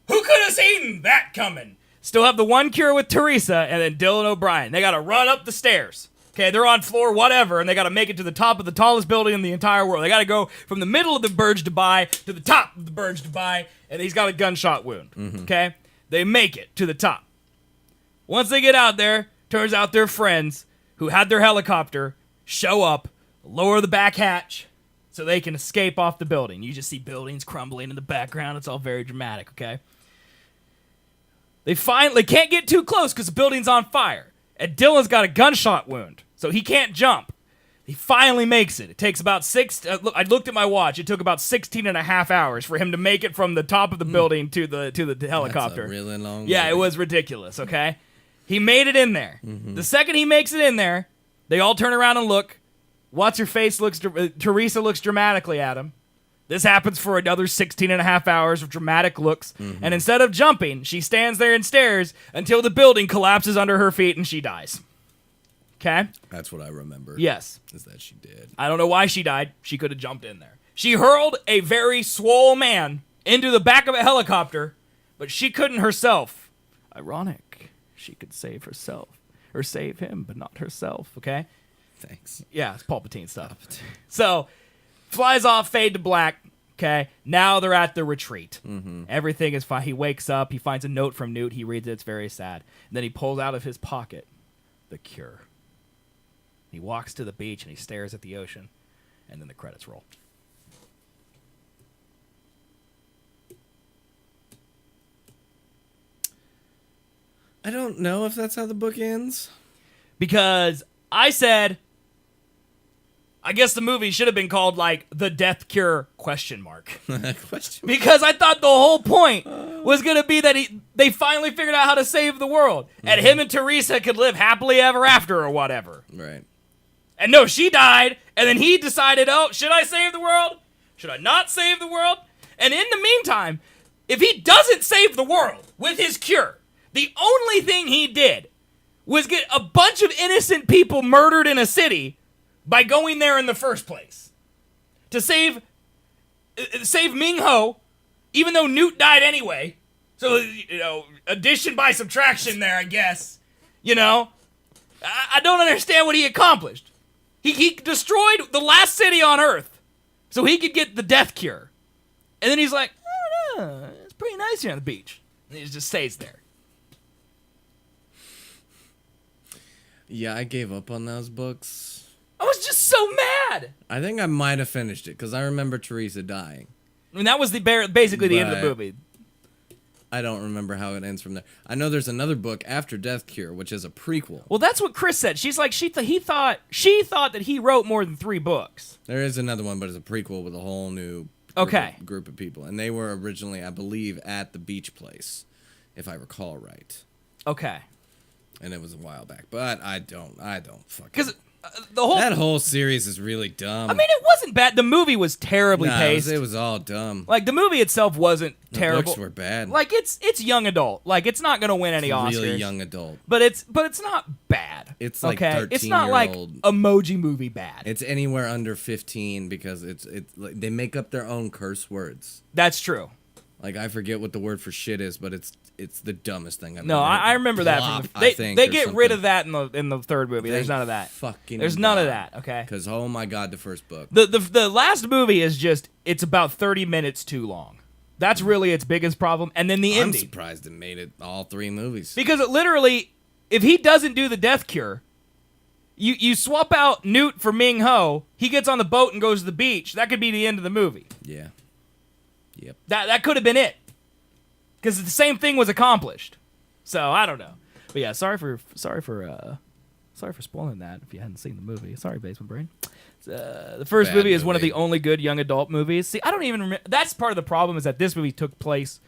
Who could have seen that coming? Still have the one cure with Teresa and then Dylan O'Brien. They got to run up the stairs. Okay, they're on floor whatever, and they got to make it to the top of the tallest building in the entire world. They got to go from the middle of the Burj Dubai to the top of the Burj Dubai, and he's got a gunshot wound. Mm-hmm. Okay? They make it to the top. Once they get out there, turns out their friends who had their helicopter show up, lower the back hatch so they can escape off the building. You just see buildings crumbling in the background. It's all very dramatic, okay? They can't get too close because the building's on fire. And Dylan's got a gunshot wound, so he can't jump. He finally makes it. It takes about I looked at my watch. It took about 16 and a half hours for him to make it from the top of the building to the helicopter. That's a really long Yeah, movie. it was ridiculous, okay? He made it in there. Mm-hmm. The second he makes it in there, they all turn around and look. Teresa looks dramatically at him. This happens for another 16 and a half hours of dramatic looks. Mm-hmm. And instead of jumping, she stands there and stares until the building collapses under her feet and she dies. Okay? That's what I remember. Yes. Is that she did. I don't know why she died. She could have jumped in there. She hurled a very swole man into the back of a helicopter, but she couldn't herself. Ironic. She could save herself. Or save him, but not herself. Okay? Thanks. Yeah, it's Palpatine stuff. So, flies off, fade to black. Okay, now they're at the retreat. Mm-hmm. Everything is fine. He wakes up. He finds a note from Newt. He reads it. It's very sad. And then he pulls out of his pocket the cure. He walks to the beach and he stares at the ocean. And then the credits roll. I don't know if that's how the book ends. Because I said, I guess the movie should have been called, like, The Death Cure, ? Question mark. Because I thought the whole point was going to be that they finally figured out how to save the world. Mm-hmm. And him and Teresa could live happily ever after or whatever. Right. And no, she died. And then he decided, oh, should I save the world? Should I not save the world? And in the meantime, if he doesn't save the world with his cure, the only thing he did was get a bunch of innocent people murdered in a city by going there in the first place. To save Ming-Ho, even though Newt died anyway. So, addition by subtraction there, I guess. I don't understand what he accomplished. He destroyed the last city on Earth so he could get the death cure. And then he's like, I don't know, it's pretty nice here on the beach. And he just stays there. Yeah, I gave up on those books. I was just so mad. I think I might have finished it because I remember Teresa dying. I mean, that was basically the end of the movie. I don't remember how it ends from there. I know there's another book after Death Cure, which is a prequel. Well, that's what Chris said. She's like, she thought that he wrote more than 3 books. There is another one, but it's a prequel with a whole new group of people. And they were originally, I believe, at the beach place, if I recall right. Okay. And it was a while back, but I don't fucking... Because that whole series is really dumb. I mean, it wasn't bad. The movie was terribly paced. It was all dumb. Like, the movie itself wasn't terrible. The books were bad. Like, it's young adult. Like, it's not gonna win any Oscars. Really young adult. But it's not bad. It's like okay? 13-year-old. It's not like Emoji Movie bad. It's anywhere under 15 because it's like they make up their own curse words. That's true. Like, I forget what the word for shit is, but it's the dumbest thing I've ever heard. I remember that. They get rid of that in the third movie. There's none of that. There's none of that, okay? Because, oh my God, the first book. The last movie is just, it's about 30 minutes too long. That's really its biggest problem. And then the ending. I'm surprised it made it all 3 movies. Because it literally, if he doesn't do the death cure, you swap out Newt for Ming-Ho, he gets on the boat and goes to the beach. That could be the end of the movie. Yeah. Yep. That could have been it. Because the same thing was accomplished. So I don't know. But yeah, sorry for spoiling that if you hadn't seen the movie. Sorry, Basement Brain. The first movie is one of the only good young adult movies. See, I don't even remember. That's part of the problem is that this movie took place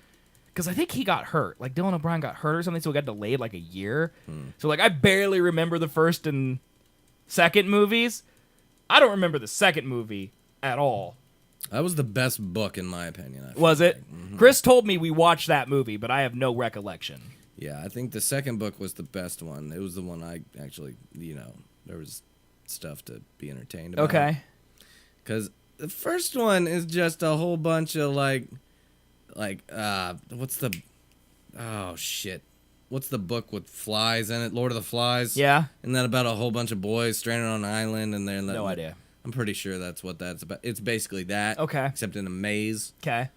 because I think he got hurt. Like Dylan O'Brien got hurt or something, so it got delayed like a year. So like I barely remember the first and second movies. I don't remember the second movie at all. That was the best book, in my opinion. Was it? Mm-hmm. Chris told me we watched that movie, but I have no recollection. Yeah, I think the second book was the best one. It was the one I actually, there was stuff to be entertained about. Okay. Because the first one is just a whole bunch of, what's the book with flies in it? Lord of the Flies? Yeah. And then about a whole bunch of boys stranded on an island, and they're... No idea. I'm pretty sure that's what that's about. It's basically that. Okay. Except in a maze. Okay.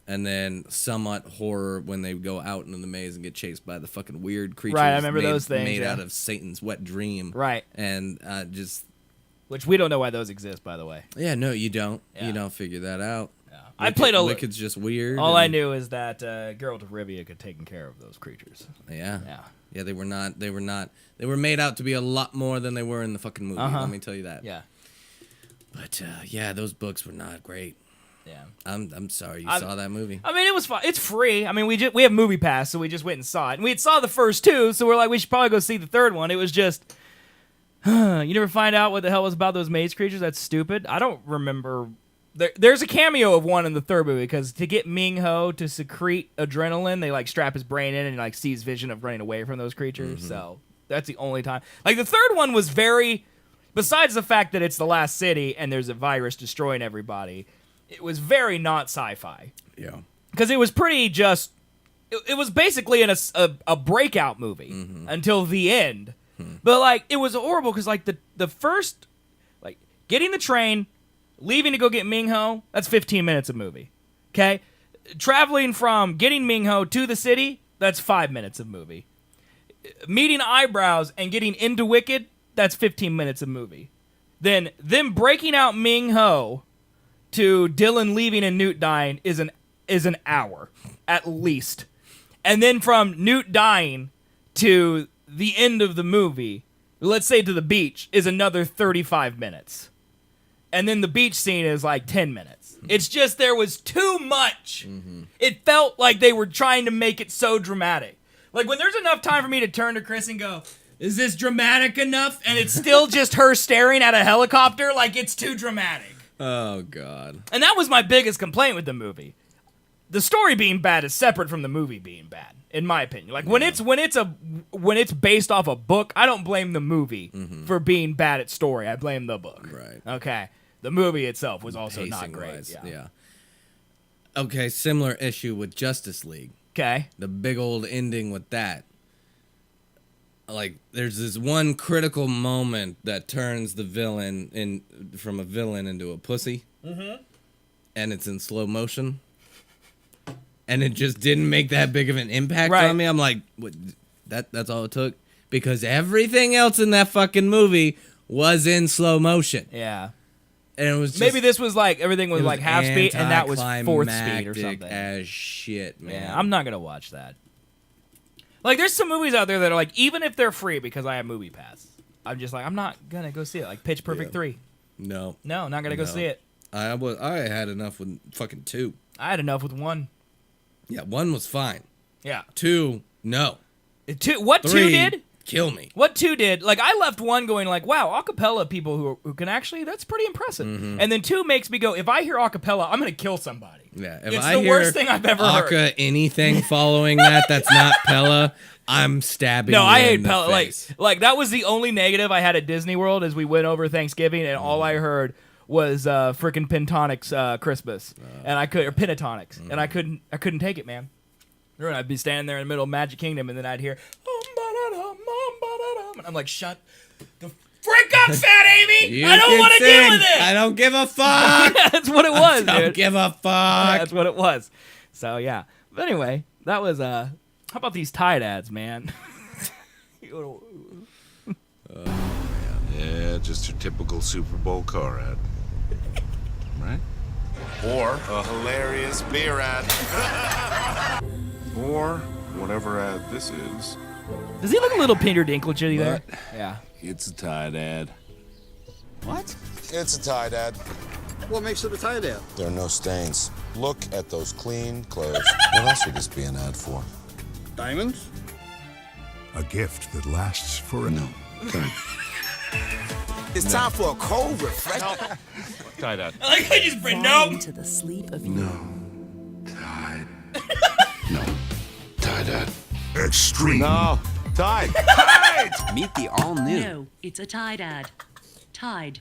And then somewhat horror when they go out into the maze and get chased by the fucking weird creatures. Right, I remember those things. Made out of Satan's wet dream. Right. And which we don't know why those exist, by the way. Yeah, no, you don't. Yeah. You don't figure that out. Yeah. I played Wicked's just weird. All I knew is that Geralt of Rivia could take care of those creatures. Yeah. Yeah. Yeah, they were made out to be a lot more than they were in the fucking movie. Let me tell you that. Yeah. But yeah, those books were not great. Yeah. I'm sorry you saw that movie. I mean, it was fun. It's free. I mean, we have Movie Pass, so we just went and saw it. And we saw the first 2, so we're like, we should probably go see the third one. It was just, you never find out what the hell was about those maze creatures? That's stupid. I don't remember. There's a cameo of one in the third movie, because to get Ming-Ho to secrete adrenaline, they strap his brain in and sees vision of running away from those creatures. Mm-hmm. So that's the only time. The third one was very... Besides the fact that it's the last city and there's a virus destroying everybody, it was very not sci-fi. Yeah. Because it was pretty just... It was basically a breakout movie until the end. But, it was horrible because, the first... getting the train, leaving to go get Ming-Ho, that's 15 minutes of movie. Okay? Traveling from getting Ming-Ho to the city, that's 5 minutes of movie. Meeting Eyebrows and getting into Wicked... That's 15 minutes of movie. Then them breaking out Ming-Ho to Dylan leaving and Newt dying is an hour, at least. And then from Newt dying to the end of the movie, let's say to the beach, is another 35 minutes. And then the beach scene is 10 minutes. It's just there was too much. It felt like they were trying to make it so dramatic. When there's enough time for me to turn to Chris and go... Is this dramatic enough? And it's still just her staring at a helicopter? It's too dramatic. Oh, God. And that was my biggest complaint with the movie. the story being bad is separate from the movie being bad, in my opinion. Like when it's based off a book, I don't blame the movie for being bad at story. I blame the book. Right. Okay. The movie itself was also not great. Wise, yeah. Okay, similar issue with Justice League. Okay. The big old ending with that. Like, there's this one critical moment that turns the villain from a villain into a pussy. Mm-hmm. And it's in slow motion. And it just didn't make that big of an impact on me. I'm like, what, that's all it took? Because everything else in that fucking movie was in slow motion. Yeah. And it was just, maybe this was like everything was like half speed and that was fourth speed or something. As shit, man. Yeah, I'm not gonna watch that. Like, there's some movies out there that are like, even if they're free because I have Movie Pass, I'm just like, I'm not gonna go see it. Like Pitch Perfect 3. No, not gonna go see it. I had enough with fucking 2. I had enough with 1. Yeah, 1 was fine. Yeah. 2, no. 2, what 3, 2 did? Kill me. What 2 did, like, I left 1 going like, wow, acapella people who can actually, that's pretty impressive. Mm-hmm. And then 2 makes me go, if I hear acapella, I'm going to kill somebody. Yeah, if it's I the hear worst thing I've ever heard. Anything following that's not Pella, I'm stabbing. No, you I in hate the Pella. face. Like that was the only negative I had at Disney World as we went over Thanksgiving, and all I heard was freaking Pentatonics Christmas, and I could or Pentatonics, and I couldn't take it, man. And I'd be standing there in the middle of Magic Kingdom, and then I'd hear, and I'm like, shut the frick up, Fat Amy! I don't want to deal with it! I don't give a fuck! That's what it was, dude. I don't give a fuck! That's what it was. So, yeah. But anyway, that was, how about these Tide ads, man? Yeah, just your typical Super Bowl car ad. Right? Or a hilarious beer ad. Or whatever ad this is. Does he look a little Peter Dinklage there? Yeah. It's a Tide ad. What? It's a Tide ad. What makes it a Tide ad? There are no stains. Look at those clean clothes. What else would this be an ad for? Diamonds? A gift that lasts for No. It's time for a cold refreshment. Tide ad. I like how you just bring no. Into the sleep of No. Tide. No. Tide ad. extreme. No. Tide. Tide! Meet the all-new. No, it's a Tide ad. Tide.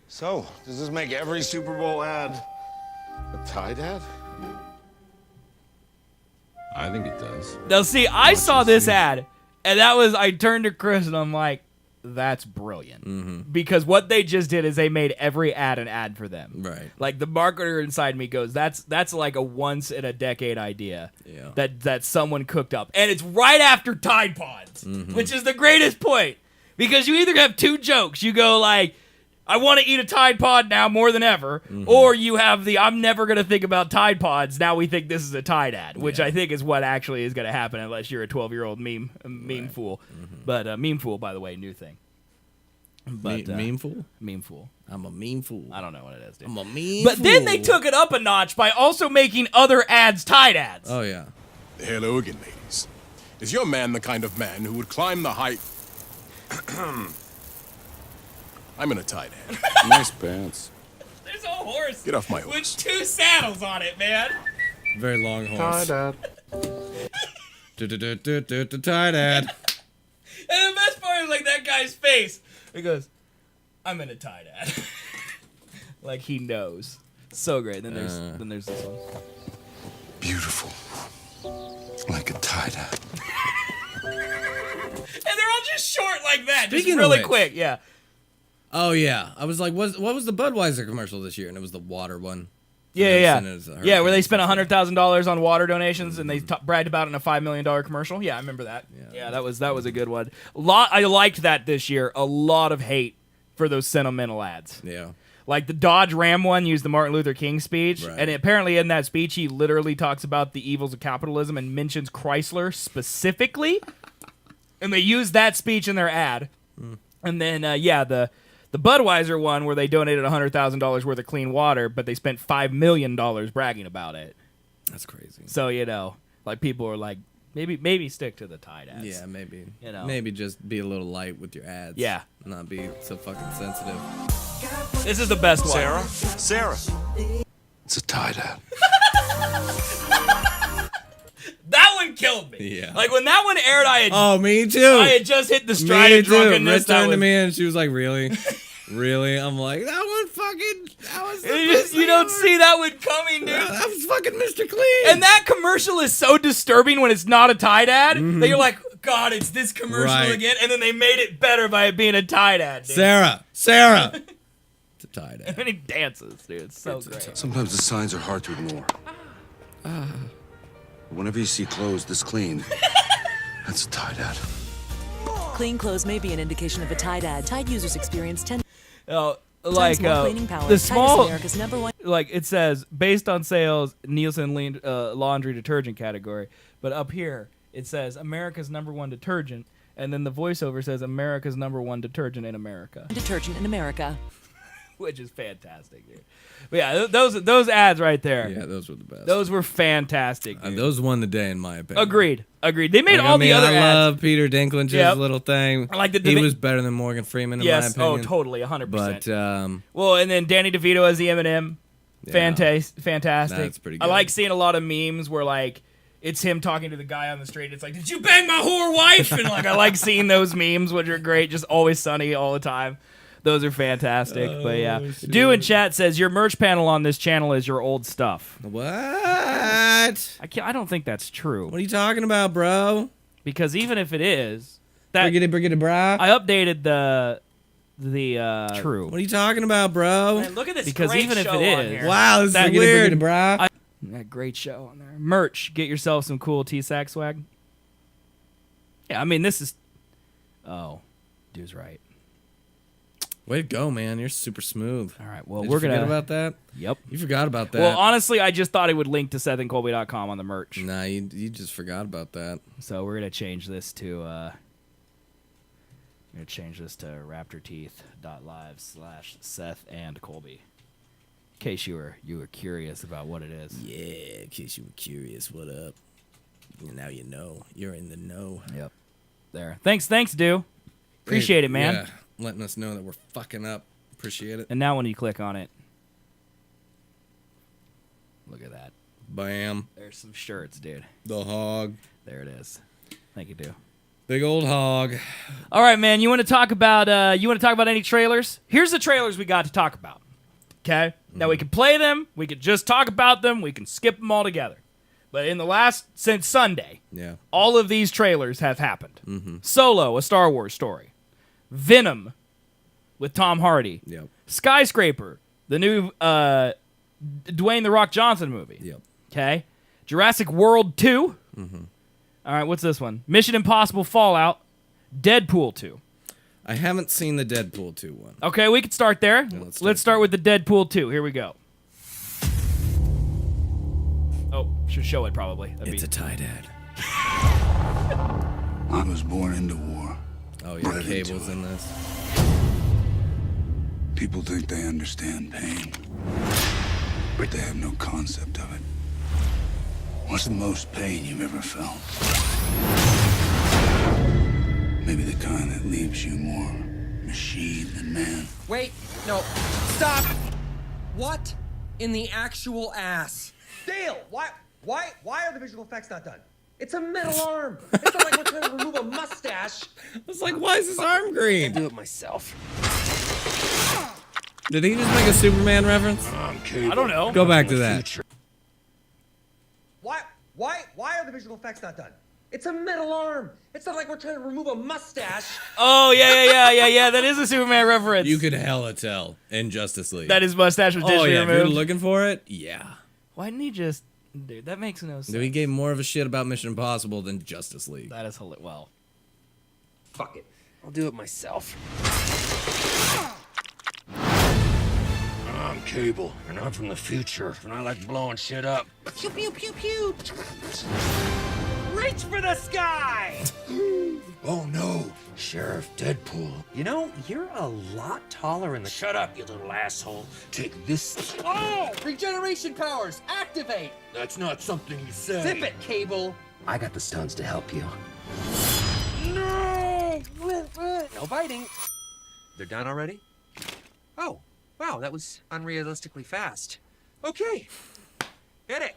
So, does this make every Super Bowl ad a Tide ad? I think it does. Now, see, I saw this ad, and I turned to Chris, and I'm like, that's brilliant. Mm-hmm. Because what they just did is they made every ad an ad for them. Right. Like, the marketer inside me goes, that's like a once-in-a-decade idea that someone cooked up. And it's right after Tide Pods, which is the greatest point. Because you either have two jokes. You go like, I want to eat a Tide Pod now more than ever. Or you have the, I'm never going to think about Tide Pods. Now we think this is a Tide ad, which I think is what actually is going to happen unless you're a 12-year-old meme fool. But meme fool, by the way, new thing. But meme fool? Meme fool. I'm a meme fool. I don't know what it is, dude. I'm a meme But fool. then they took it up a notch by also making other ads Tide ads. Oh, yeah. Hello again, ladies. Is your man the kind of man who would climb the height... I'm in a Tide ad. Nice pants. There's a horse. Get off my horse. With 2 saddles on it, man. Very long horse. Tide ad. Tide ad. And the best part is like that guy's face. He goes, I'm in a Tide ad. Like he knows. So great. Then there's this one. Beautiful. Like a Tide ad. And they're all just short like that. Speaking just really of which, quick, yeah. Oh, yeah. I was like, what was the Budweiser commercial this year? And it was the water one. Yeah. Yeah, where they spent $100,000 on water donations and they bragged about it in a $5 million commercial. Yeah, I remember that. Yeah, that was a good one. I liked that this year. A lot of hate for those sentimental ads. Yeah. Like the Dodge Ram one used the Martin Luther King speech. Right. And apparently in that speech, he literally talks about the evils of capitalism and mentions Chrysler specifically. And they used that speech in their ad. And then, the Budweiser one where they donated $100,000 worth of clean water, but they spent $5 million bragging about it. That's crazy. So, like people are like, maybe stick to the Tide ads. Yeah, maybe. Maybe just be a little light with your ads. Yeah. Not be so fucking sensitive. This is the best one. Sarah? It's a Tide ad. That one killed me. Yeah. Like when that one aired, me too. I had just hit the stride me of drunkenness. Rich turned to me and she was like, "Really, really?" I'm like, "That was the best you don't see that one coming, dude. That was fucking Mr. Clean." And that commercial is so disturbing when it's not a tie dad that you're like, God, it's this commercial again. And then they made it better by it being a tie dad, dude. Sarah. It's a tie dad. And then he dances, dude. It's so great. Sometimes the signs are hard to ignore. Whenever you see clothes this clean, that's a tie dad. Clean clothes may be an indication of a tie dad. Tide users experience 10 like more cleaning power. the small, America's #1. like it says, based on sales, Nielsen laundry detergent category. But up here, it says America's #1 detergent. And then the voiceover says America's #1 detergent in America. Detergent in America. Which is fantastic, dude. But yeah, those ads right there. Yeah, those were the best. Those were fantastic, dude. Those won the day in my opinion. Agreed. They made all the other ads. I love Peter Dinklage's little thing. I like he was better than Morgan Freeman in my opinion. Oh, totally, 100%. But well, and then Danny DeVito as the Eminem. Fantastic. That's pretty good. I like seeing a lot of memes where like it's him talking to the guy on the street. It's like, "Did you bang my whore wife?" And like I like seeing those memes, which are great. Just always sunny all the time. Those are fantastic. But yeah, Do in chat says your merch panel on this channel is your old stuff. What? I don't think that's true. What are you talking about, bro? Because even if it is, that Brigitte, brah. I updated the true. What are you talking about, bro? Man, look at this because great even if it is, wow, this is weird, brah. That great show on there. Merch. Get yourself some cool T-Sack swag. Yeah, I mean this is. Oh, dude's right. Way to go, man. You're super smooth. All right, well, Did we're you forget gonna about that? Yep. You forgot about that. Well, honestly, I just thought it would link to SethandColby.com on the merch. Nah, you just forgot about that. So we're gonna change this to raptorteeth.live/Seth and Colby. In case you were curious about what it is. Yeah, in case you were curious, what up? Now you know. You're in the know. Yep. There. Thanks, Du. Appreciate it, man. Yeah, letting us know that we're fucking up. Appreciate it. And now when you click on it, look at that. Bam. There's some shirts, dude. The hog. There it is. Thank you, Du. Big old hog. All right, man. You want to talk about any trailers? Here's the trailers we got to talk about. Okay? Now we can play them, we can just talk about them, we can skip them all together. But since Sunday, all of these trailers have happened. Mm-hmm. Solo, a Star Wars story. Venom with Tom Hardy. Yep. Skyscraper, the new Dwayne The Rock Johnson movie. Yep. Okay? Jurassic World 2. Mm-hmm. All right, what's this one? Mission Impossible Fallout. Deadpool 2. I haven't seen the Deadpool 2 one. Okay, we can start there. Yeah, let's start with the Deadpool 2. Here we go. Oh, should show it probably. It's a tie dad. I was born into war. Oh, yeah, Cable's in this. People think they understand pain, but they have no concept of it. What's the most pain you've ever felt? Maybe the kind that leaves you more machine than man. Wait, no, stop! What in the actual ass? Dale, why are the visual effects not done? It's a metal arm. It's not like we're trying to remove a mustache. It's like, why is his arm green? I'll do it myself. Did he just make a Superman reference? I don't know. Go back to that. Why are the visual effects not done? It's a metal arm. It's not like we're trying to remove a mustache. Oh, yeah. That is a Superman reference. You could hella tell in Justice League. That his mustache was digitally removed. If you're looking for it, yeah. Why didn't he just... Dude, that makes no sense. He gave more of a shit about Mission Impossible than Justice League. That is hilarious. Well. Fuck it. I'll do it myself. I'm Cable, and I'm from the future, and I like blowing shit up. Pew, pew, pew, pew. Reach for the sky! Oh no, Sheriff Deadpool. You know, you're a lot taller in the... Shut up, you little asshole. Take this. Oh! Regeneration powers, activate! That's not something you say. Zip it, Cable! I got the stones to help you. No! No biting. They're done already? Oh, wow, that was unrealistically fast. Okay, get it.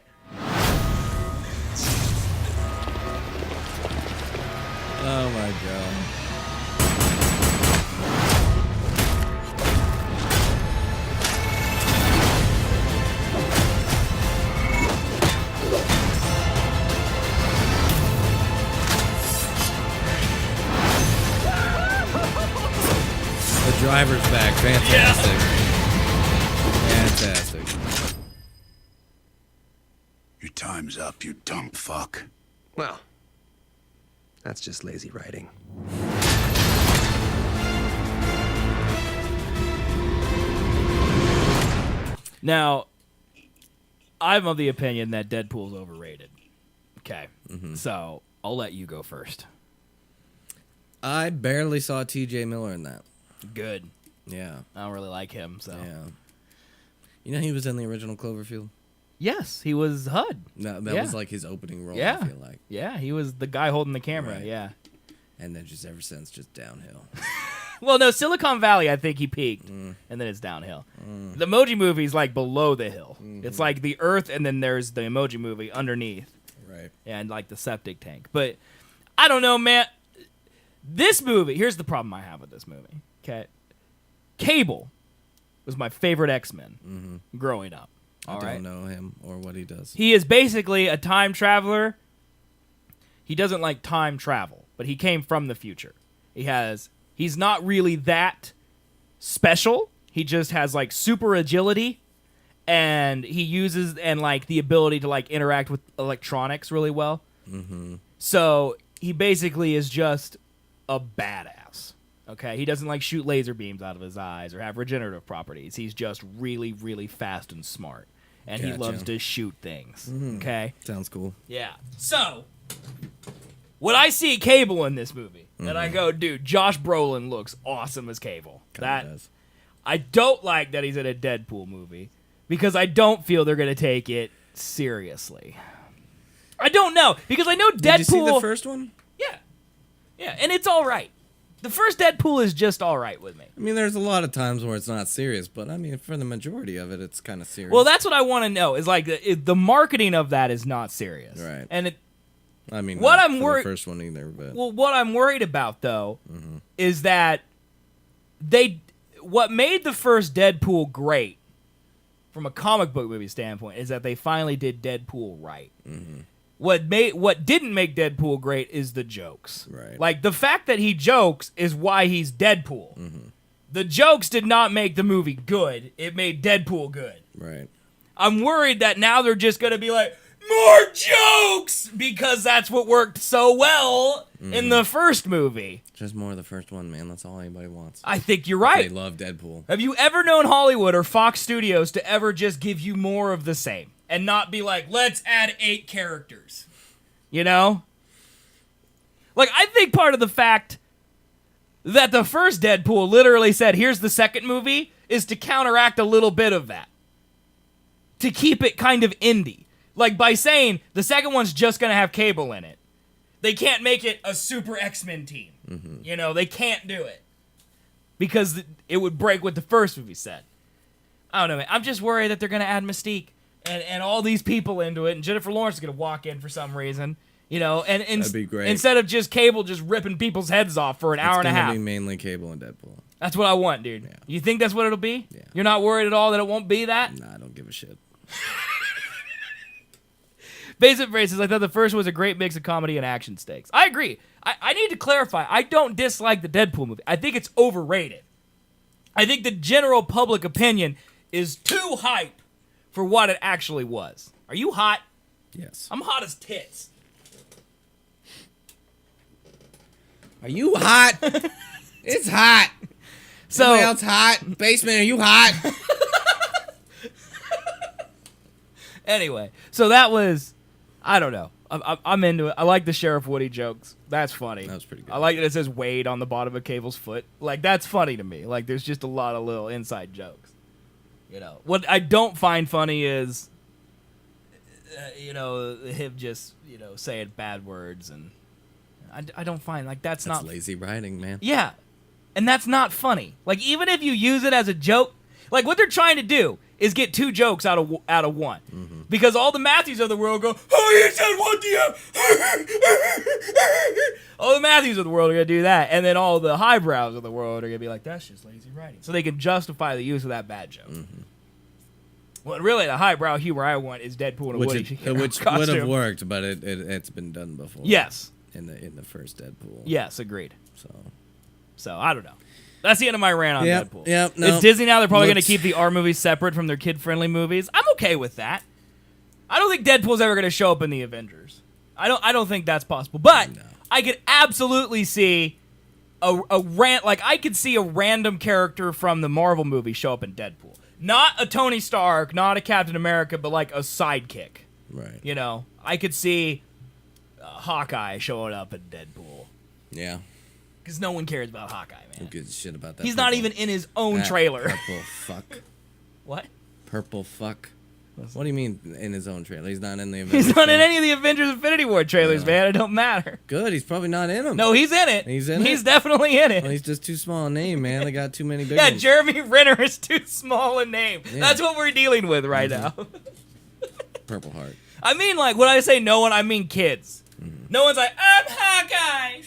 Oh my god. The driver's back. Fantastic. Fantastic. Your time's up, you dumb fuck. Well, that's just lazy writing. Now, I'm of the opinion that Deadpool's overrated. Okay. So, I'll let you go first. I barely saw T.J. Miller in that. Good. Yeah. I don't really like him, so. Yeah. You know he was in the original Cloverfield? Yes, he was HUD. No, that was like his opening role, yeah. I feel like. Yeah, he was the guy holding the camera, Right. yeah. And then just ever since, just downhill. Well, no, Silicon Valley, I think he peaked, and then it's downhill. The Emoji Movie's like below the hill. It's like the Earth, and then there's the Emoji Movie underneath. Right. And like the septic tank. But I don't know, man. This movie, here's the problem I have with this movie. Okay. Cable was my favorite X-Men growing up. I don't know him or what he does. He is basically a time traveler. He doesn't like time travel, but he came from the future. He's not really that special. He just has like super agility, and he uses like the ability to like interact with electronics really well. So he basically is just a badass. Okay, he doesn't like shoot laser beams out of his eyes or have regenerative properties. He's just really, really fast and smart, and he loves to shoot things. Okay, sounds cool. Yeah. So when I see Cable in this movie, and I go, dude, Josh Brolin looks awesome as Cable. Does. I don't like that he's in a Deadpool movie because I don't feel they're gonna take it seriously. I don't know because I know Deadpool. Did you see the first one? Yeah, and it's all right. The first Deadpool is just all right with me. I mean, there's a lot of times where it's not serious, but I mean, for the majority of it, it's kind of serious. Well, that's what I want to know. Is like the marketing of that is not serious, Right. And I mean, what not I'm for worried the first one either, but well, what I'm worried about though is that what made the first Deadpool great from a comic book movie standpoint is that they finally did Deadpool right. What didn't make Deadpool great is the jokes. Right. Like the fact that he jokes is why he's Deadpool. The jokes did not make the movie good. It made Deadpool good. right. I'm worried that now they're just going to be like, more jokes! Because that's what worked so well in the first movie. Just more of the first one, man. That's all anybody wants. I think you're right. They love Deadpool. Have you ever known Hollywood or Fox Studios to ever just give you more of the same? And not be like, let's add 8 characters. You know? Like, I think part of the fact that the first Deadpool literally said, here's the second movie, is to counteract a little bit of that. To keep it kind of indie. Like, by saying, the second one's just going to have Cable in it. They can't make it a super X-Men team. You know, they can't do it. Because it would break what the first movie said. I don't know, man. I'm just worried that they're going to add Mystique. And all these people into it, and Jennifer Lawrence is going to walk in for some reason, you know, and That'd be great. Instead of just Cable just ripping people's heads off for an hour and a half. It's going to be mainly Cable and Deadpool. That's what I want, dude. Yeah. You think that's what it'll be? Yeah. You're not worried at all that it won't be that? Nah, I don't give a shit. Basic Braces, I thought the first was a great mix of comedy and action stakes. I agree. I need to clarify. I don't dislike the Deadpool movie. I think it's overrated. I think the general public opinion is too hype for what it actually was. Are you hot? Yes. I'm hot as tits. Are you hot? It's hot. So, Somebody else hot? Basement, are you hot? Anyway, so that was, I don't know. I'm into it. I like the Sheriff Woody jokes. That's funny. That was pretty good. I like that it says Wade on the bottom of Cable's foot. Like, that's funny to me. Like, there's just a lot of little inside jokes. You know, what I don't find funny is, you know, him just, you know, saying bad words, and I don't find, like, that's not lazy writing, man. Yeah, and that's not funny. Like, even if you use it as a joke, like, what they're trying to do is get 2 jokes out of 1. Mm-hmm. Because all the Matthews of the world go, oh, you said what the all the Matthews of the world are going to do that. And then all the highbrows of the world are going to be like, that's just lazy writing. So they can justify the use of that bad joke. Mm-hmm. Well, really, the highbrow humor I want is Deadpool in a Woody which would have worked, but it's been done before. Yes. In the first Deadpool. Yes, agreed. So I don't know. That's the end of my rant on Deadpool. Yep, no. It's Disney now. They're probably going to keep the R movies separate from their kid-friendly movies. I'm okay with that. I don't think Deadpool's ever going to show up in the Avengers. I don't think that's possible. But I could absolutely see I could see a random character from the Marvel movie show up in Deadpool. Not a Tony Stark, not a Captain America, but like a sidekick. Right. You know, I could see Hawkeye showing up in Deadpool. Yeah. Because no one cares about Hawkeye, man. Who gives a shit about that? He's not even in his own trailer. Purple fuck. What? Purple fuck. What do you mean in his own trailer? He's not in the Avengers. He's not in any of the Avengers Infinity War trailers, man. It don't matter. Good. He's probably not in them. No, he's in it. He's definitely in it. Well, he's just too small a name, man. They got too many big Yeah, ones. Jeremy Renner is too small a name. Yeah. That's what we're dealing with right now. Purple Heart. I mean, like, when I say no one, I mean kids. Mm-hmm. No one's like, I'm Hawkeye.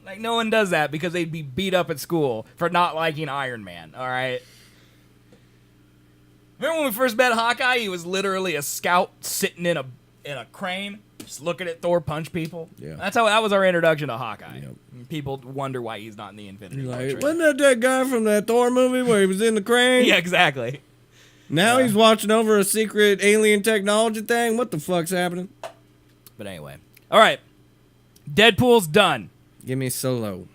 Like, no one does that because they'd be beat up at school for not liking Iron Man, all right? Remember when we first met Hawkeye? He was literally a scout sitting in a crane, just looking at Thor punch people. Yeah. That was our introduction to Hawkeye. Yep. People wonder why he's not in the Infinity War. Wasn't that guy from that Thor movie where he was in the crane? Yeah, exactly. Now he's watching over a secret alien technology thing? What the fuck's happening? But anyway. All right. Deadpool's done. Give me Solo.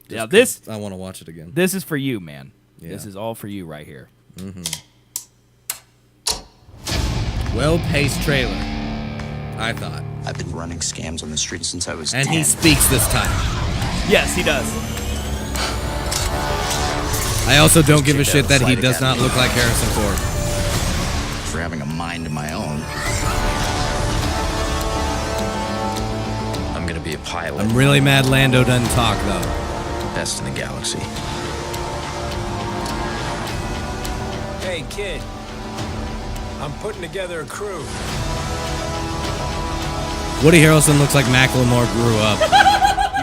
Now this... I want to watch it again. This is for you, man. Yeah. This is all for you right here. Mm-hmm. Well-paced trailer, I thought. I've been running scams on the street since I was 10. And he speaks this time. Yes, he does. I also don't give a shit that he does not look like Harrison Ford. For having a mind of my own. I'm gonna be a pilot. I'm really mad Lando doesn't talk, though. Best in the galaxy. Hey, kid. I'm putting together a crew. Woody Harrelson looks like Macklemore grew up.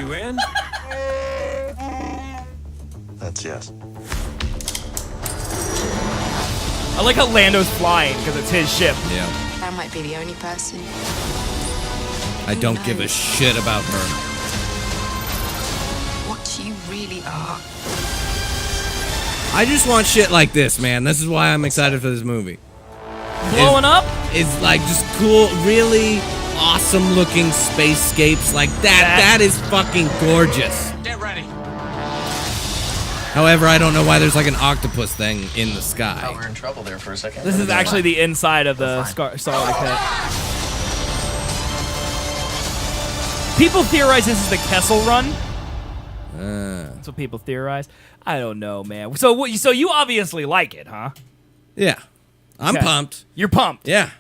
You in? That's yes. I like how Lando's flying because it's his ship. Yeah. I might be the only person. I don't give a shit about her. What you really are. I just want shit like this, man. This is why I'm excited for this movie. Blowing up? It's like just cool, really awesome looking spacescapes like that. That is fucking gorgeous. Get ready. However, I don't know why there's like an octopus thing in the sky. Oh, we're in trouble there for a second. This is actually the inside of the Starlight Pit. People theorize this is the Kessel Run. That's what people theorize. I don't know, man. So you obviously like it, huh? Yeah. I'm pumped. You're pumped? Yeah.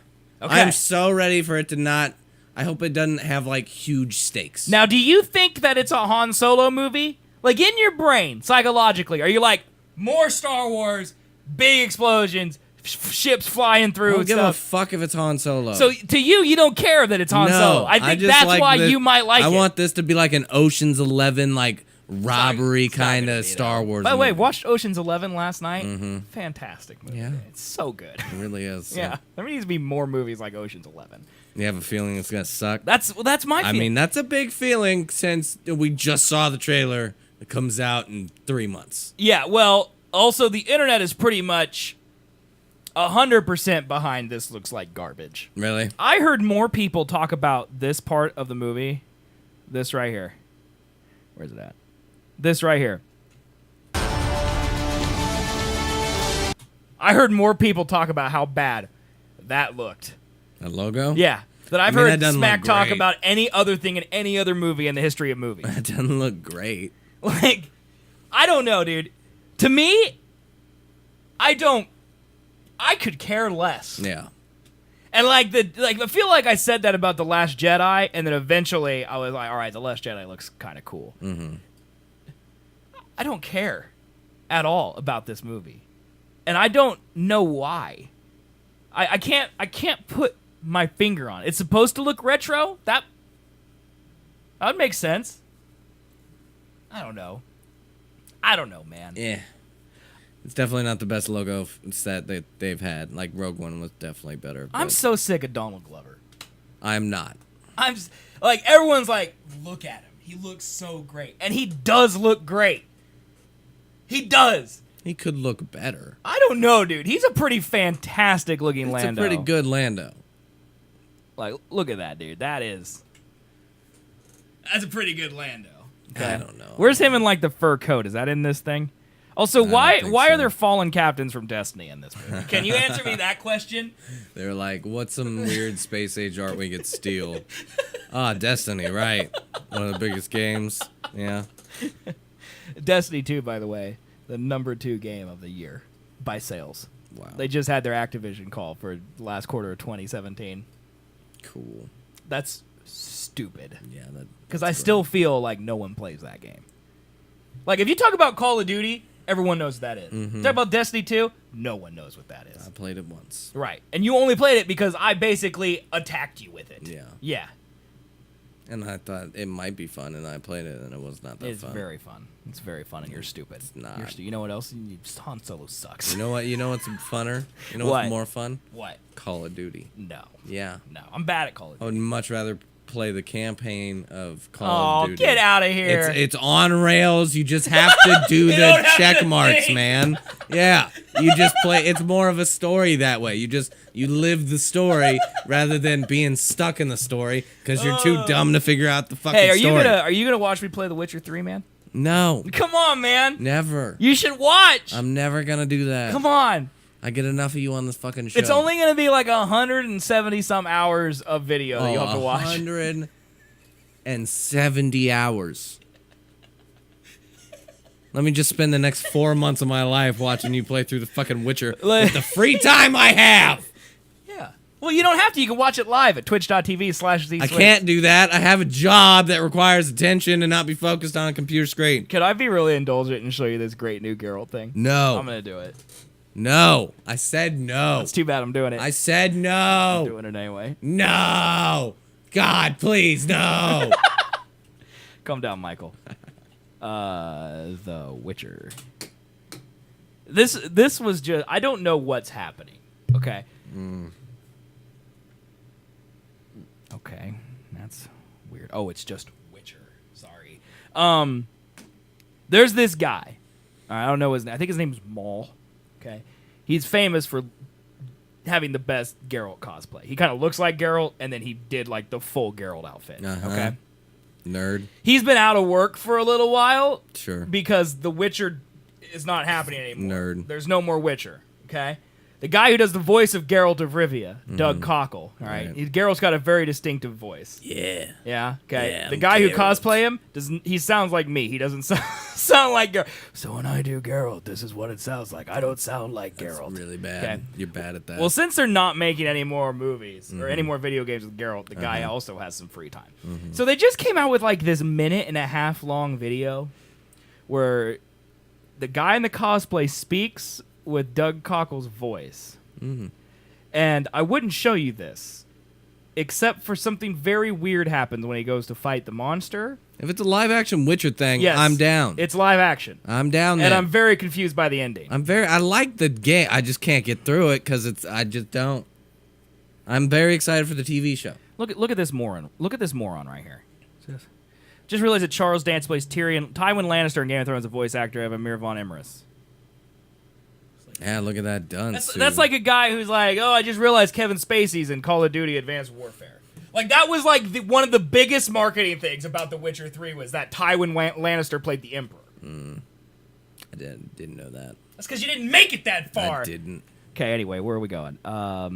Okay. I'm so ready for it to not... I hope it doesn't have, like, huge stakes. Now, do you think that it's a Han Solo movie? Like, in your brain, psychologically, are you like, more Star Wars, big explosions, ships flying through I don't and give stuff? a fuck if it's Han Solo. So, to you don't care that it's Han Solo. I think that's like why you might like it. I want this to be like an Ocean's 11, like, robbery kind of Star Wars By the way, movie. watched Ocean's 11 last night. Mm-hmm. Fantastic movie. Yeah. It's so good. It really is. Yeah. There needs to be more movies like Ocean's 11. You have a feeling it's going to suck? That's my feeling. I mean, that's a big feeling since we just saw the trailer. It comes out in 3 months. Yeah, well, also the internet is pretty much 100% behind this looks like garbage. Really? I heard more people talk about this part of the movie. This right here. Where's it at? This right here. I heard more people talk about how bad that looked. That logo? Yeah. That I've heard that smack talk great. about any other thing in any other movie in the history of movies. That doesn't look great. Like, I don't know, dude. To me, I could care less. Yeah. And I feel like I said that about The Last Jedi, and then eventually I was like, all right, The Last Jedi looks kind of cool. Mm-hmm. I don't care at all about this movie. And I don't know why. I can't put my finger on it. It's supposed to look retro? That would make sense. I don't know, man. Yeah. It's definitely not the best logo set that they've had. Like, Rogue One was definitely better. I'm so sick of Donald Glover. I'm not. I'm just, like, everyone's like, look at him. He looks so great. And he does look great. He does. He could look better. I don't know, dude. He's a pretty fantastic looking Lando. It's a pretty good Lando. Like, look at that, dude. That's a pretty good Lando. Okay. I don't know. Where's him in, like, the fur coat? Is that in this thing? Also, why are there fallen captains from Destiny in this movie? Can you answer me that question? They're like, what's some weird space age art we could steal? Destiny, right. One of the biggest games. Yeah. Destiny 2, by the way, the number 2 game of the year by sales. Wow. They just had their Activision call for the last quarter of 2017. Cool. That's stupid. Yeah. Because I still feel like no one plays that game. Like, if you talk about Call of Duty, everyone knows what that is. Mm-hmm. Talk about Destiny 2, no one knows what that is. I played it once. Right. And you only played it because I basically attacked you with it. Yeah. Yeah. And I thought it might be fun, and I played it, and it was not that fun. It's very fun. It's very fun, and you're stupid. It's not. You know what else? Han Solo sucks. You know what? You know what's funner? You know What? what's more fun? What? Call of Duty. No. Yeah. No. I'm bad at Call of I Duty. would much rather play the campaign of Call of Duty. Get out of here. It's on rails. You just have to do the check marks, man. Yeah. You just play. It's more of a story that way. You live the story rather than being stuck in the story because you're too dumb to figure out the fucking story. Are you gonna watch me play The Witcher 3, man? No. Come on, man. Never. You should watch. I'm never gonna do that. Come on. I get enough of you on this fucking show. It's only gonna be like 170 some hours of video that you'll have to watch. 170 hours. Let me just spend the next 4 months of my life watching you play through the fucking Witcher with the free time I have. Yeah. Well, you don't have to. You can watch it live at twitch.tv/ZSwitch. I can't do that. I have a job that requires attention and not be focused on a computer screen. Could I be really indulgent and show you this great new Geralt thing? No. I'm gonna do it. No. I said no. It's too bad I'm doing it. I said no. I'm doing it anyway. No. God, please, no. Calm down, Michael. The Witcher. This was just... I don't know what's happening. Okay. Okay. That's weird. Oh, it's just Witcher. Sorry. There's this guy. I don't know his name. I think his name's Maul. Okay. He's famous for having the best Geralt cosplay. He kind of looks like Geralt, and then he did like the full Geralt outfit. Okay. Nerd. He's been out of work for a little while. Sure. Because The Witcher is not happening anymore. Nerd. There's no more Witcher. Okay. The guy who does the voice of Geralt of Rivia, Doug Cockle. All right. Geralt's got a very distinctive voice. Yeah. Yeah. Okay. Yeah, the guy who Geralt. cosplay him he sounds like me. He doesn't sound like Geralt. So when I do Geralt, this is what it sounds like. I don't sound like Geralt. That's really bad. Okay. You're bad at that. Well, since they're not making any more movies or any more video games with Geralt, the guy also has some free time. So they just came out with like this 1.5-minute long video where the guy in the cosplay speaks with Doug Cockle's voice. And I wouldn't show you this, except for something very weird happens when he goes to fight the monster. If it's a live-action Witcher thing, Yes, I'm down. It's live action. I'm down there. And I'm very confused by the ending. I like the game. I just can't get through it because I just don't. I'm very excited for the TV show. Look at this moron. Look at this moron right here. Just realized that Charles Dance plays Tywin Lannister in Game of Thrones, a voice actor of Amir Von Emrys. Yeah, look at that dunce. That's like a guy who's like, oh, I just realized Kevin Spacey's in Call of Duty Advanced Warfare. Like, that was like one of the biggest marketing things about The Witcher 3 was that Tywin Lannister played the Emperor. I didn't know that. That's because you didn't make it that far. I didn't. Okay, anyway, where are we going? All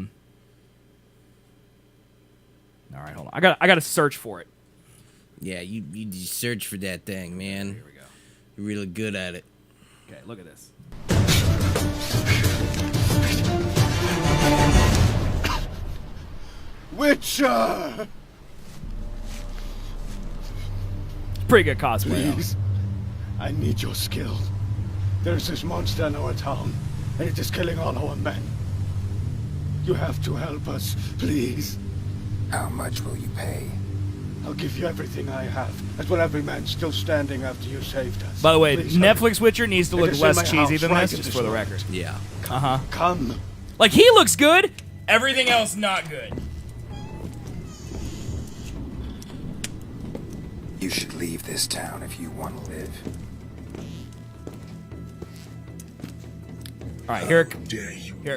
right, hold on. I got to search for it. Yeah, you search for that thing, man. Here we go. You're really good at it. Okay, look at this. Witcher! Pretty good cosplay. Please, I need your skill. There's this monster in our town. and it is killing all our men. You have to help us, please. How much will you pay? I'll give you everything I have, as well every man still standing after you saved us. By the way, Please, Netflix Witcher needs to It look is in less my cheesy house, than right this, in just this for the moment. record. Yeah. Come. Like, he looks good. Everything else not good. You should leave this town if you want to live. All right, here it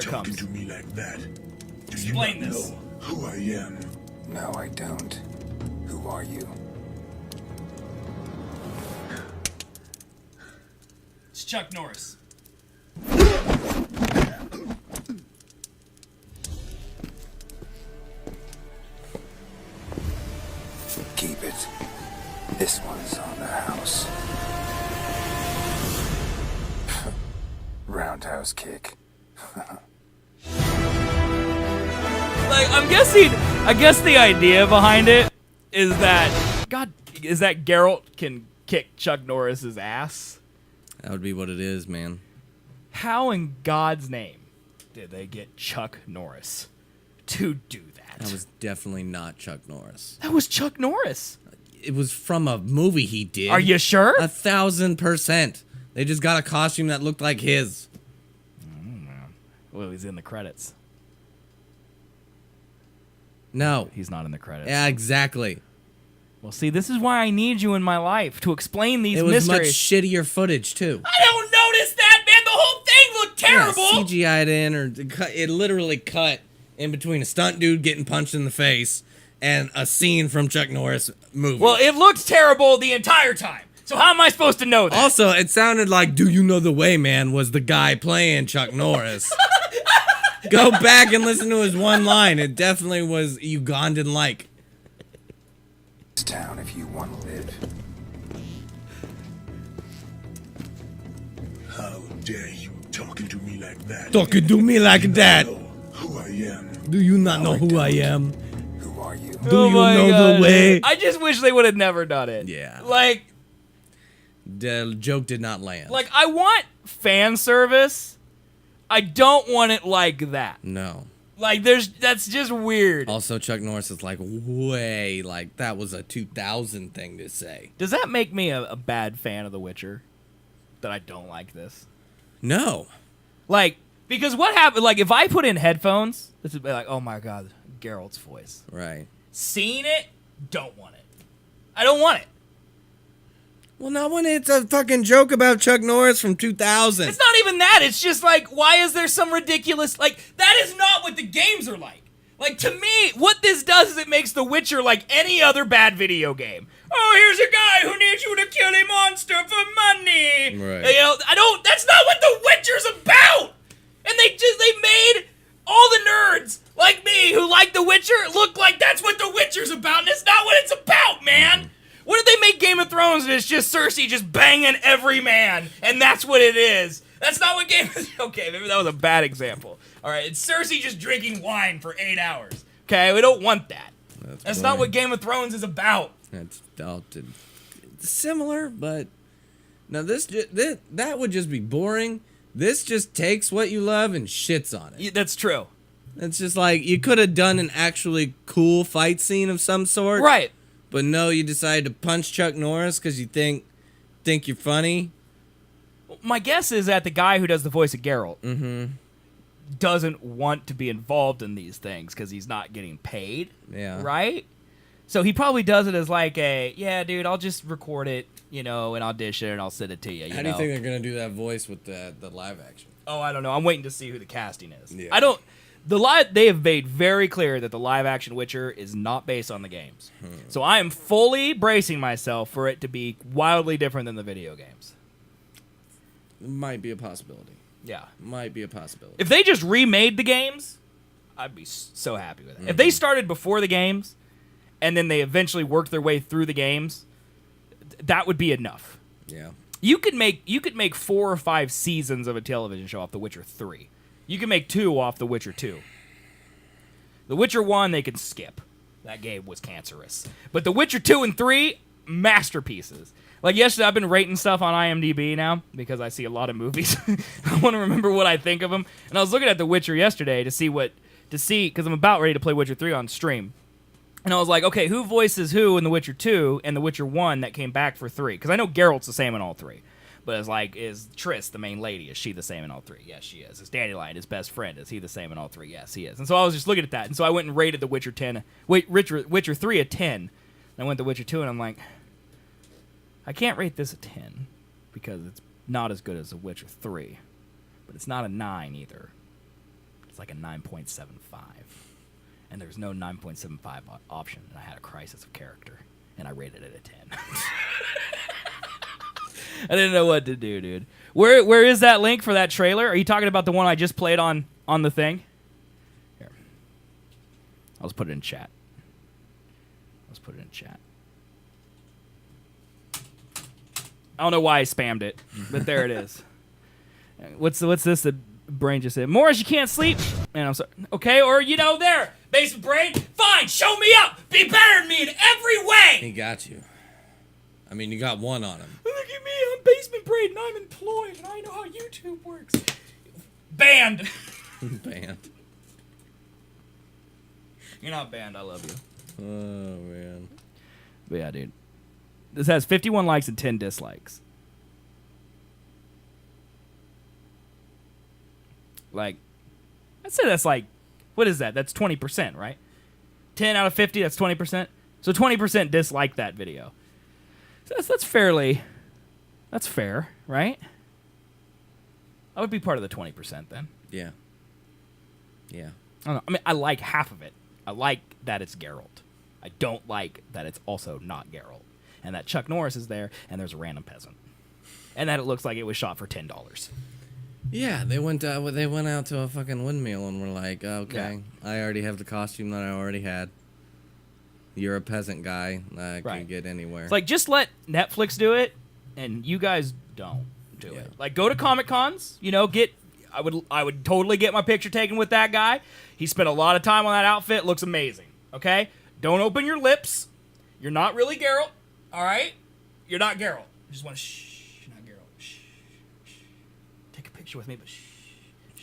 talking comes. to me like that? Do Explain you not this. know who I am? No, I don't. Who are you? It's Chuck Norris. Keep it. This one's on the house. Roundhouse kick. Like, I guess the idea behind it is that Geralt can kick Chuck Norris's ass. That would be what it is, man. How in God's name did they get Chuck Norris to do that? That was definitely not Chuck Norris. That was Chuck Norris. It was from a movie he did. Are you sure? 1,000%. They just got a costume that looked like his. Well, he's in the credits. No. He's not in the credits. Yeah, exactly. Well, see, this is why I need you in my life to explain these It was mysteries. much shittier footage, too. I don't notice that, man. The whole thing looked terrible. Yeah, CGI'd in, or it literally cut in between a stunt dude getting punched in the face and a scene from Chuck Norris movie. Well, it looked terrible the entire time. So how am I supposed to know that? Also, it sounded like "Do You Know the Way, Man" was the guy playing Chuck Norris. Go back and listen to his one line. It definitely was Ugandan-like. This town if you want to live. How dare you talking to me like that? Talking to me like that. Who I am? Do you not know who I am? Who are you? Do you know the way? I just wish they would have never done it. Yeah. Like, The joke did not land. Like, I want fan service. I don't want it like that. No. Like, that's just weird. Also, Chuck Norris is like way, like, that was a 2000 thing to say. Does that make me a bad fan of The Witcher? That I don't like this? No. Like, because what happened, like, if I put in headphones, this would be like, oh my god, Geralt's voice. Right. Seeing it, don't want it. I don't want it. Well, not when it's a fucking joke about Chuck Norris from 2000. It's not even that. It's just like, why is there some ridiculous... Like, that is not what the games are like. Like, to me, what this does is it makes The Witcher like any other bad video game. Oh, here's a guy who needs you to kill a monster for money. Right. You know, that's not what The Witcher's about. And they made all the nerds like me who like The Witcher look like that's what The Witcher's about, and it's not what it's about, man. Mm-hmm. What if they make Game of Thrones and it's just Cersei just banging every man, and that's what it is? That's not what Game of... Okay, maybe that was a bad example. All right, it's Cersei just drinking wine for 8 hours. Okay, we don't want that. That's not what Game of Thrones is about. That's similar, but... No, that would just be boring. This just takes what you love and shits on it. That's true. It's just like, you could have done an actually cool fight scene of some sort. Right. But no, you decided to punch Chuck Norris because you think you're funny. My guess is that the guy who does the voice of Geralt doesn't want to be involved in these things because he's not getting paid. Yeah. Right? So he probably does it as like yeah, dude, I'll just record it, an audition, and I'll send it to you. How do you think they're going to do that voice with the live action? Oh, I don't know. I'm waiting to see who the casting is. Yeah. They have made very clear that the live action Witcher is not based on the games. So I am fully bracing myself for it to be wildly different than the video games. Might be a possibility. Yeah. Might be a possibility. If they just remade the games, I'd be so happy with it. If they started before the games and then they eventually worked their way through the games, that would be enough. Yeah. You could make 4 or 5 seasons of a television show off The Witcher 3. You can make 2 off The Witcher 2. The Witcher 1, they can skip. That game was cancerous. But The Witcher 2 and 3, masterpieces. Like yesterday, I've been rating stuff on IMDb now because I see a lot of movies. I want to remember what I think of them. And I was looking at The Witcher yesterday to see because I'm about ready to play Witcher 3 on stream. And I was like, okay, who voices who in The Witcher 2 and The Witcher 1 that came back for 3? Because I know Geralt's the same in all 3. But it's like, is Triss the main lady? Is she the same in all 3? Yes, she is. Is Dandelion his best friend? Is he the same in all 3? Yes, he is. And so I was just looking at that. And so I went and rated The Witcher 3 a 10. And I went to Witcher 2 and I'm like, I can't rate this a 10 because it's not as good as The Witcher 3, but it's not a 9 either. It's like a 9.75, and there's no 9.75 option, and I had a crisis of character, and I rated it a 10. I didn't know what to do, dude. Where is that link for that trailer? Are you talking about the one I just played on the thing? Here. I'll just put it in chat. I don't know why I spammed it, but there it is. What's this that Brain just said? Morris, you can't sleep? And I'm sorry. Okay, or, there. Basement Brain, fine, show me up. Be better than me in every way. He got you. I mean, you got one on him. Look at me, I'm Basement Brain, and I'm employed, and I know how YouTube works. Banned. Banned. You're not banned, I love you. Oh, man. But yeah, dude. This has 51 likes and 10 dislikes. Like, I'd say that's like, what is that? That's 20%, right? 10 out of 50, that's 20%. So 20% dislike that video. So that's fair, right? I would be part of the 20% then. Yeah. Yeah. I don't know. I mean, I like half of it. I like that it's Geralt. I don't like that it's also not Geralt. And that Chuck Norris is there, and there's a random peasant. And that it looks like it was shot for $10. Yeah, they went out to a fucking windmill and were like, okay, yeah. I already have the costume that I already had. You're a peasant guy. I can get anywhere. It's like, just let Netflix do it, and you guys don't do it. Like, go to Comic-Cons, I would totally get my picture taken with that guy. He spent a lot of time on that outfit. Looks amazing, okay? Don't open your lips. You're not really Geralt. All right? You're not Geralt. I just want to you're not Geralt. Shh. Take a picture with me, but shh.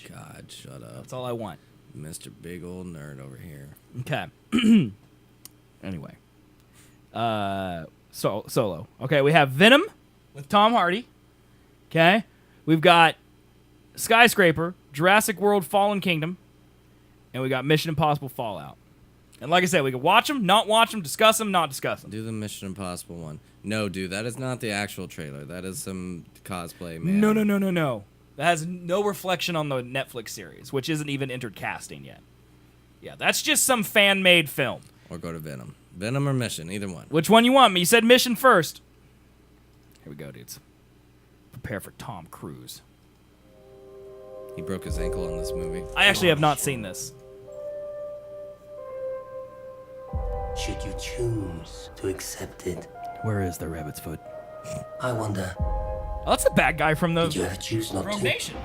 God, shut up. That's all I want. Mr. Big Old Nerd over here. Okay. Anyway. Solo. Okay, we have Venom with Tom Hardy. Okay? We've got Skyscraper, Jurassic World Fallen Kingdom, and we got Mission Impossible Fallout. And like I said, we can watch them, not watch them, discuss them, not discuss them. Do the Mission Impossible one. No, dude, that is not the actual trailer. That is some cosplay, man. No. That has no reflection on the Netflix series, which isn't even entered casting yet. Yeah, that's just some fan-made film. Or go to Venom. Venom or Mission, either one. Which one you want? You said Mission first. Here we go, dudes. Prepare for Tom Cruise. He broke his ankle in this movie. I actually have not seen this. Should you choose to accept it? Where is the rabbit's foot? I wonder. Oh, that's the bad guy from the Did you ever choose not Rogue to? Nation.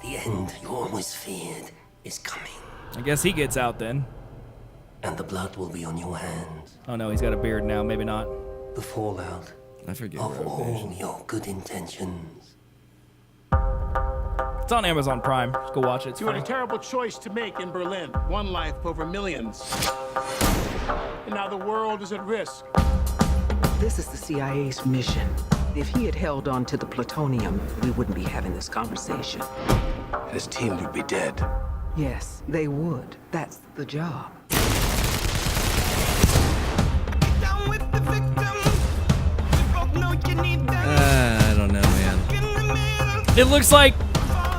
The end you always feared is coming. I guess he gets out then. And the blood will be on your hands. Oh no, he's got a beard now. Maybe not. The fallout I forget of Rogue all Nation. your good intentions. It's on Amazon Prime. Just go watch it. It's You had funny. a terrible choice to make in Berlin. One life over millions. And now the world is at risk. This is the CIA's mission. If he had held on to the plutonium, we wouldn't be having this conversation. His team would be dead. Yes, they would. That's the job. I don't know, man. It looks like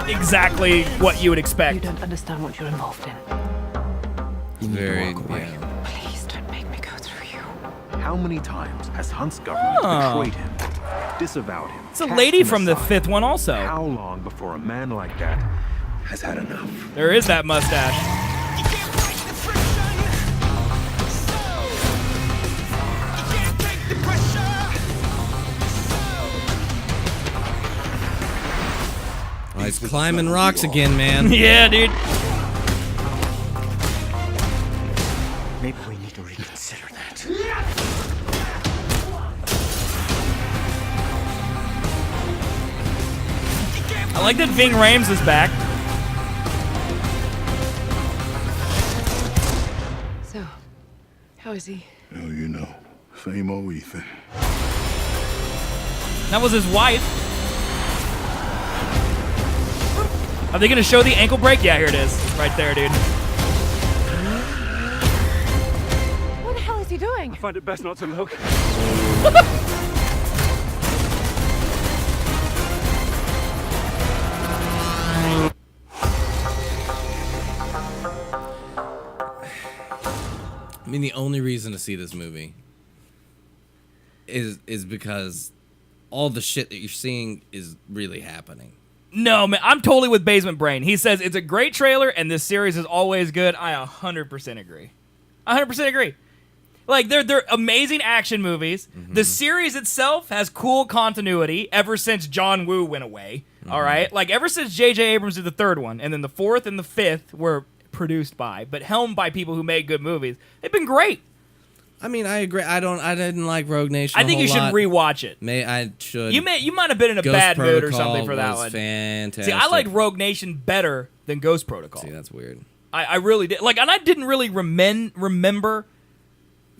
exactly what you would expect. You don't understand what you're involved in. Very, yeah. Please don't make me go through you. How many times has Hunt's government betrayed him, disavowed him? It's a lady from the fifth one also. How long before a man like that has had enough? There is that mustache. Oh, he's climbing rocks again, man. Yeah, dude. Maybe we need to reconsider that. like that Ving Rhames is back. So, how is he? Hell, you know. Same old Ethan. That was his wife. Are they going to show the ankle break? Yeah, here it is. Right there, dude. What the hell is he doing? I find it best not to look. I mean, the only reason to see this movie is because all the shit that you're seeing is really happening. No, man, I'm totally with Basement Brain. He says it's a great trailer and this series is always good. I 100% agree. 100% agree. Like, they're amazing action movies. Mm-hmm. The series itself has cool continuity ever since John Woo went away. Mm-hmm. All right? Like, ever since J.J. Abrams did the third one, and then the fourth and the fifth were produced by, but helmed by people who made good movies. They've been great. I mean, I agree. I didn't like Rogue Nation. I think you should rewatch it. I should. You might have been in a bad mood or something for that one. Fantastic. See, I like Rogue Nation better than Ghost Protocol. See, that's weird. I really did. Like, and I didn't really remember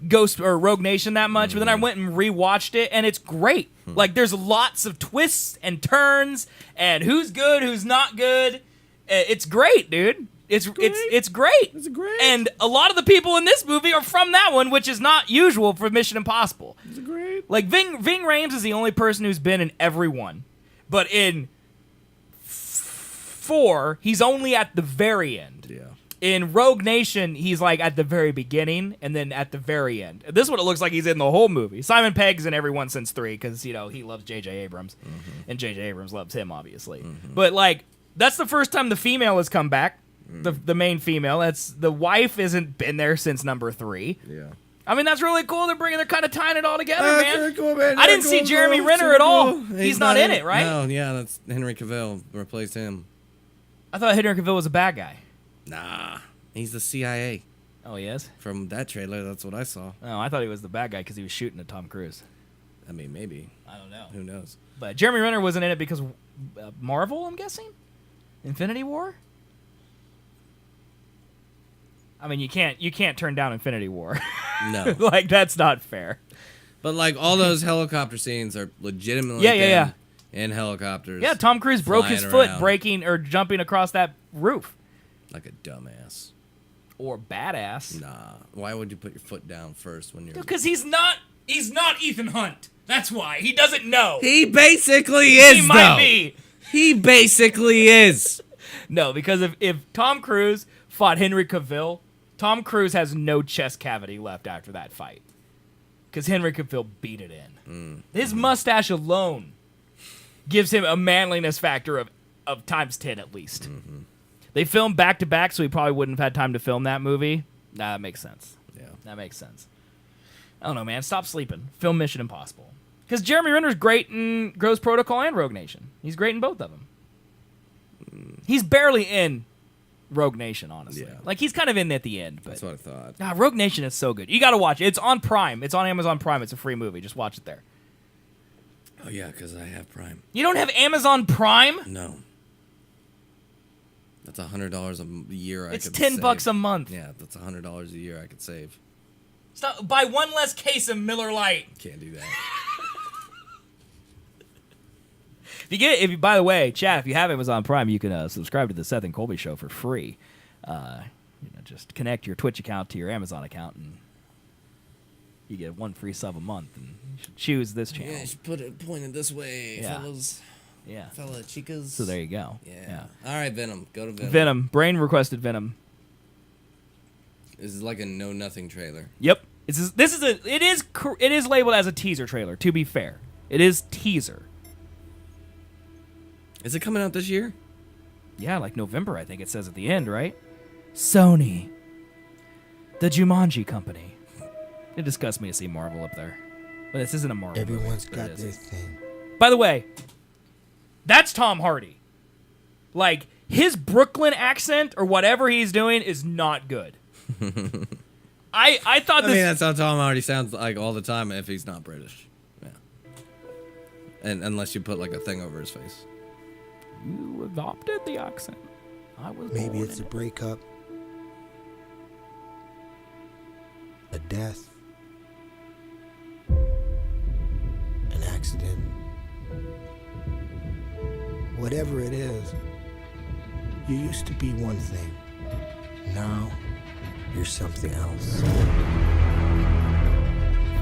Ghost or Rogue Nation that much, but then I went and rewatched it, and it's great. Like, there's lots of twists and turns, and who's good, who's not good. It's great, dude. It's great. It's great. And a lot of the people in this movie are from that one, which is not usual for Mission Impossible. It's great. Like, Ving Rhames is the only person who's been in every one. But in 4, he's only at the very end. Yeah. In Rogue Nation, he's like at the very beginning and then at the very end. This one, it looks like he's in the whole movie. Simon Pegg's in every one since 3 because, you know, he loves J.J. Abrams. Mm-hmm. And J.J. Abrams loves him, obviously. Mm-hmm. But, like, that's the first time the female has come back. The main female. That's the wife isn't been there since number 3. Yeah. I mean, that's really cool. They're kind of tying it all together, man. Very cool, man. I didn't see Jeremy Renner at all. He's not in it, right? No, yeah, that's Henry Cavill replaced him. I thought Henry Cavill was a bad guy. Nah, he's the CIA. Oh, he is? From that trailer, that's what I saw. Oh, I thought he was the bad guy because he was shooting at Tom Cruise. I mean, maybe. I don't know. Who knows? But Jeremy Renner wasn't in it because Marvel, I'm guessing? Infinity War? I mean, you can't turn down Infinity War. No. Like, that's not fair. But, like, all those helicopter scenes are legitimately in helicopters. Yeah, Tom Cruise broke his foot breaking or jumping across that roof. Like a dumbass. Or badass. Nah. Why would you put your foot down first when you're... Because he's not Ethan Hunt. That's why. He doesn't know. He basically is, He might be. He basically is. No, because if Tom Cruise fought Henry Cavill, Tom Cruise has no chest cavity left after that fight. Because Henry Cavill beat it in. His mustache alone gives him a manliness factor of times 10 at least. Mm-hmm. They filmed back-to-back, so he probably wouldn't have had time to film that movie. Nah, that makes sense. Yeah. That makes sense. I don't know, man. Stop sleeping. Film Mission Impossible. Because Jeremy Renner's great in Ghost Protocol and Rogue Nation. He's great in both of them. He's barely in Rogue Nation, honestly. Yeah. Like, he's kind of in at the end. But that's what I thought. Nah, Rogue Nation is so good. You got to watch it. It's on Prime. It's on Amazon Prime. It's a free movie. Just watch it there. Oh, yeah, because I have Prime. You don't have Amazon Prime? No. That's $100 a year I could save. It's $10 a month. Yeah, that's $100 a year I could save. Stop. Buy one less case of Miller Lite. Can't do that. By the way, chat, if you have Amazon Prime, you can subscribe to the Seth and Colby Show for free. Just connect your Twitch account to your Amazon account, and you get one free sub a month. And you should choose this channel. Yeah, you should put it pointed this way, fellas. Yeah. Fella chicas. So there you go. Yeah. All right, Venom. Go to Venom. Venom. Brain requested Venom. This is like a know-nothing trailer. Yep. It is labeled as a teaser trailer, to be fair. It is teaser. Is it coming out this year? Yeah, like November, I think it says at the end, right? Sony. The Jumanji company. It disgusts me to see Marvel up there. But this isn't a Marvel Everyone's movie, got their thing. By By the way, that's Tom Hardy. Like, his Brooklyn accent or whatever he's doing is not good. I thought this... I mean, that's how Tom Hardy sounds like all the time if he's not British. Yeah. And unless you put like a thing over his face. You adopted the accent. I was Maybe born it's a in it. breakup, a death, an accident. Whatever it is, you used to be one thing. Now, you're something else.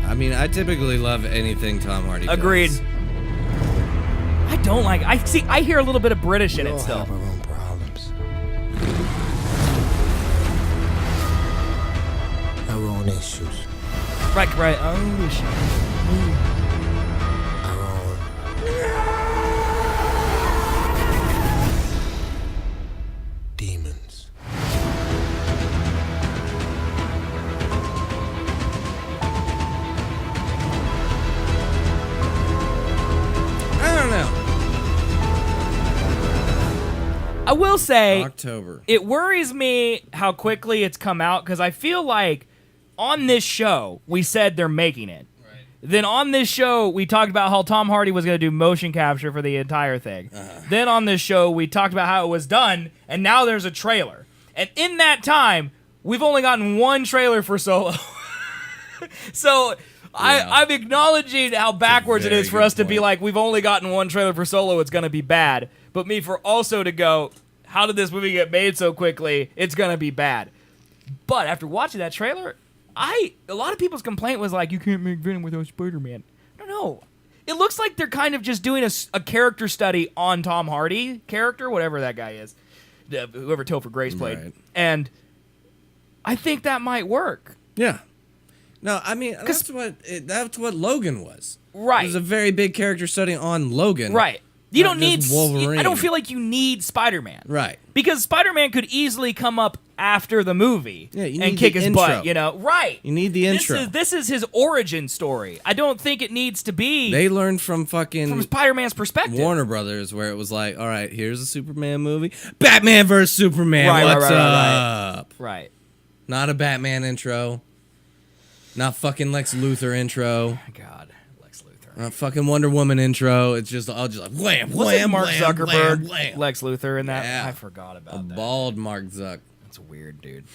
I mean, I typically love anything Tom Hardy does. Agreed. I don't like. I hear a little bit of British in We it all still. have our own problems. Our own issues. Right. Oh shit. Our own. Demons. I don't know. I will say, October. it worries me how quickly it's come out because I feel like on this show we said they're making it. Right. Then on this show we talked about how Tom Hardy was going to do motion capture for the entire thing. Then on this show we talked about how it was done, and now there's a trailer. And in that time, we've only gotten one trailer for Solo. So I'm acknowledging how backwards it is for us to be like, we've only gotten one trailer for Solo, it's going to be bad. But me for also to go, how did this movie get made so quickly? It's going to be bad. But after watching that trailer, a lot of people's complaint was like, you can't make Venom without Spider-Man. I don't know. It looks like they're kind of just doing a character study on Tom Hardy character, whatever that guy is, whoever Topher Grace played. Right. And I think that might work. Yeah. No, I mean, that's what Logan was. Right. It was a very big character study on Logan. Right. You don't need Wolverine. I don't feel like you need Spider-Man. Right. Because Spider-Man could easily come up after the movie and kick his butt, you know. Right. You need the intro. This is his origin story. I don't think it needs to be They learned from Spider-Man's perspective. Warner Brothers, where it was like, all right, here's a Superman movie. Batman vs. Superman. Right, What's right. up? Right. Not a Batman intro. Not fucking Lex Luthor intro. God, Lex Luthor. Not fucking Wonder Woman intro. It's just all just like wham, Wasn't wham, Mark wham, Zuckerberg, wham, wham. Lex Luthor in that? Yeah. I forgot about that. Bald Mark Zuck. That's weird, dude.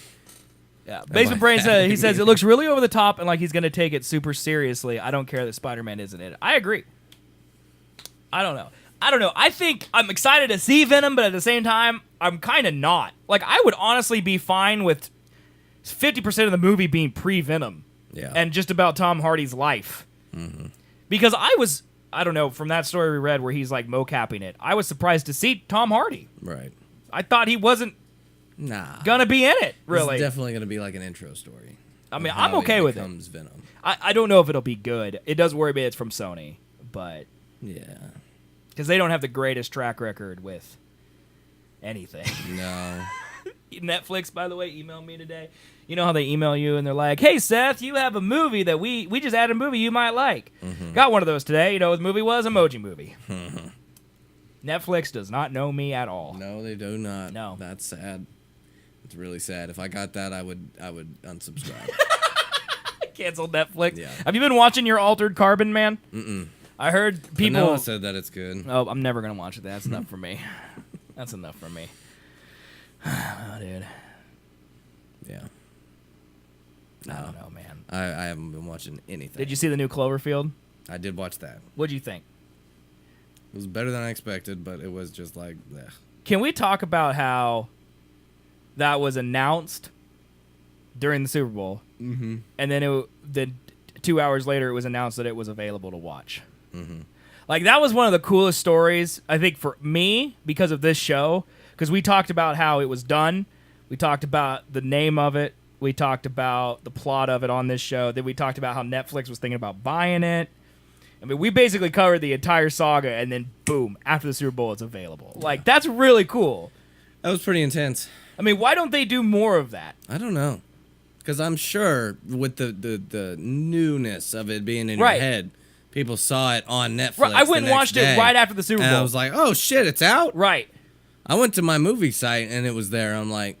Yeah, Basement Brain says, he says, it looks really over the top and like he's going to take it super seriously. I don't care that Spider-Man isn't it. I agree. I don't know. I think I'm excited to see Venom, but at the same time, I'm kind of not. Like, I would honestly be fine with 50% of the movie being pre-Venom. Yeah. And just about Tom Hardy's life. Mm-hmm. Because I don't know, from that story we read where he's like mocapping it, I was surprised to see Tom Hardy. Right. I thought he wasn't gonna be in it, really. It's definitely gonna be like an intro story. I mean, I'm okay with it. Venom. I don't know if it'll be good. It does worry me it's from Sony, but yeah, because they don't have the greatest track record with anything. No. Netflix, by the way, emailed me today. You know how they email you and they're like, "Hey Seth, you have a movie that we just added a movie you might like." Mm-hmm. Got one of those today. You know what the movie was? Emoji Movie. Netflix does not know me at all. No, they do not. No. That's sad. It's really sad. If I got that, I would unsubscribe. Cancel Netflix. Yeah. Have you been watching your Altered Carbon, man? Mm-mm. I heard people Vanilla said that it's good. Oh, I'm never gonna watch it. That's enough for me. That's enough for me. Oh, dude. Yeah. I don't know, man. I haven't been watching anything. Did you see the new Cloverfield? I did watch that. What'd you think? It was better than I expected, but it was just like, ugh. Can we talk about how that was announced during the Super Bowl, Mm-hmm. and then 2 hours later it was announced that it was available to watch? Mm-hmm. Like, that was one of the coolest stories, I think, for me, because of this show, because we talked about how it was done. We talked about the name of it. We talked about the plot of it on this show. Then we talked about how Netflix was thinking about buying it. I mean, we basically covered the entire saga, and then boom, after the Super Bowl, it's available. Like, that's really cool. That was pretty intense. I mean, why don't they do more of that? I don't know. Because I'm sure with the newness of it being in Right. your head, people saw it on Netflix. Right, I went and the next watched day, it right after the Super and Bowl. I was like, oh shit, it's out? Right. I went to my movie site and it was there. I'm like,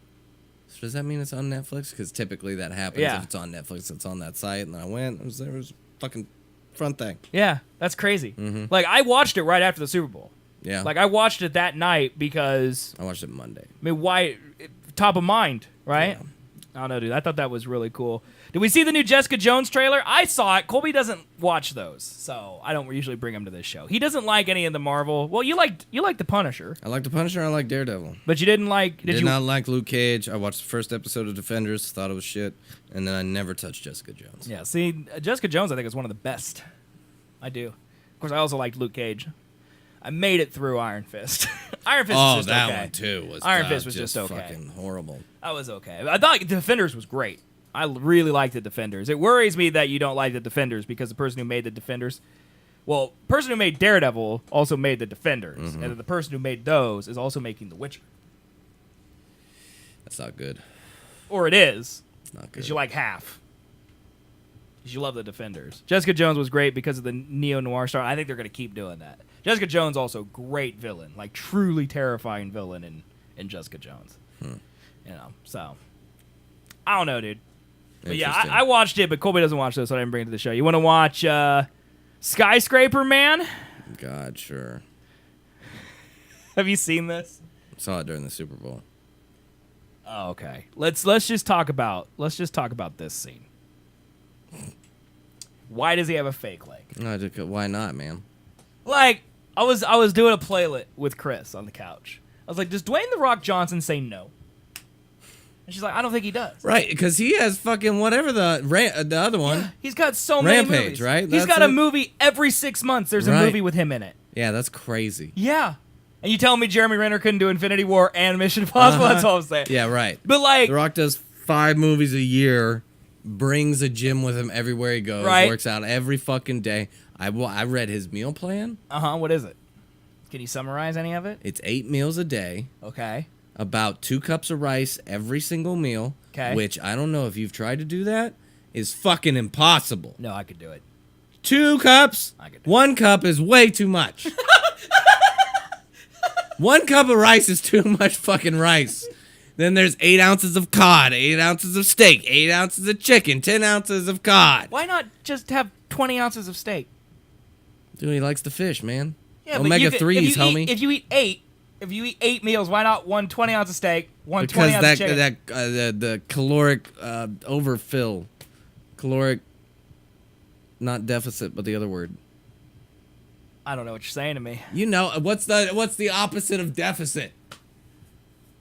so does that mean it's on Netflix? Because typically that happens. Yeah. If it's on Netflix, it's on that site. And then I went, there was fucking front thing. Yeah, that's crazy. Mm-hmm. Like, I watched it right after the Super Bowl. Yeah. Like, I watched it that night because... I watched it Monday. I mean, why... Top of mind, right? Yeah. I don't know, dude. I thought that was really cool. Did we see the new Jessica Jones trailer? I saw it. Colby doesn't watch those, so I don't usually bring him to this show. He doesn't like any of the Marvel. Well, you like The Punisher. I like The Punisher. I like Daredevil. But you didn't like... Did not like Luke Cage. I watched the first episode of Defenders, thought it was shit, and then I never touched Jessica Jones. Yeah, see, Jessica Jones I think is one of the best. I do. Of course, I also liked Luke Cage. I made it through Iron Fist. Iron Fist was just that okay. one too was Iron Fist was just okay. Fucking horrible. That was okay. I thought Defenders was great. I really liked the Defenders. It worries me that you don't like the Defenders because the person who made the Defenders, well, the person who made Daredevil also made the Defenders, and the person who made those is also making The Witcher. That's not good. Or it is. It's not good. Because you like half. Because you love the Defenders. Jessica Jones was great because of the neo-noir star. I think they're going to keep doing that. Jessica Jones also great villain, like truly terrifying villain in Jessica Jones. You know, so I don't know, dude. But yeah, I watched it, but Colby doesn't watch this, so I didn't bring it to the show. You want to watch Skyscraper, man? God, sure. Have you seen this? I saw it during the Super Bowl. Oh, okay. Let's just talk about this scene. Why does he have a fake leg? No, why not, man? Like, I was doing a playlist with Chris on the couch. I was like, does Dwayne The Rock Johnson say no? And she's like, I don't think he does. Right, because he has fucking whatever the other one. Yeah, he's got so many Rampage, movies. right? He's got a movie every 6 months. There's a movie with him in it. Yeah, that's crazy. Yeah. And you telling me Jeremy Renner couldn't do Infinity War and Mission Impossible? That's all I'm saying. Yeah, right. But like, The Rock does 5 movies a year, brings a gym with him everywhere he goes, works out every fucking day. I read his meal plan. What is it? Can you summarize any of it? It's 8 meals a day. Okay. About 2 cups of rice every single meal. Okay. Which, I don't know if you've tried to do that, is fucking impossible. No, I could do it. 2 cups? I could do 1 cup is way too much. 1 cup of rice is too much fucking rice. Then there's 8 ounces of cod, 8 ounces of steak, 8 ounces of chicken, 10 ounces of cod. Why not just have 20 ounces of steak? Dude, he likes the fish, man. Yeah, Omega-3s, homie. If you eat 8 meals, why not 1 20 ounce of steak, 1 20 ounce of chicken? The caloric overfill, caloric, not deficit, but the other word. I don't know what you're saying to me. You know what's the opposite of deficit?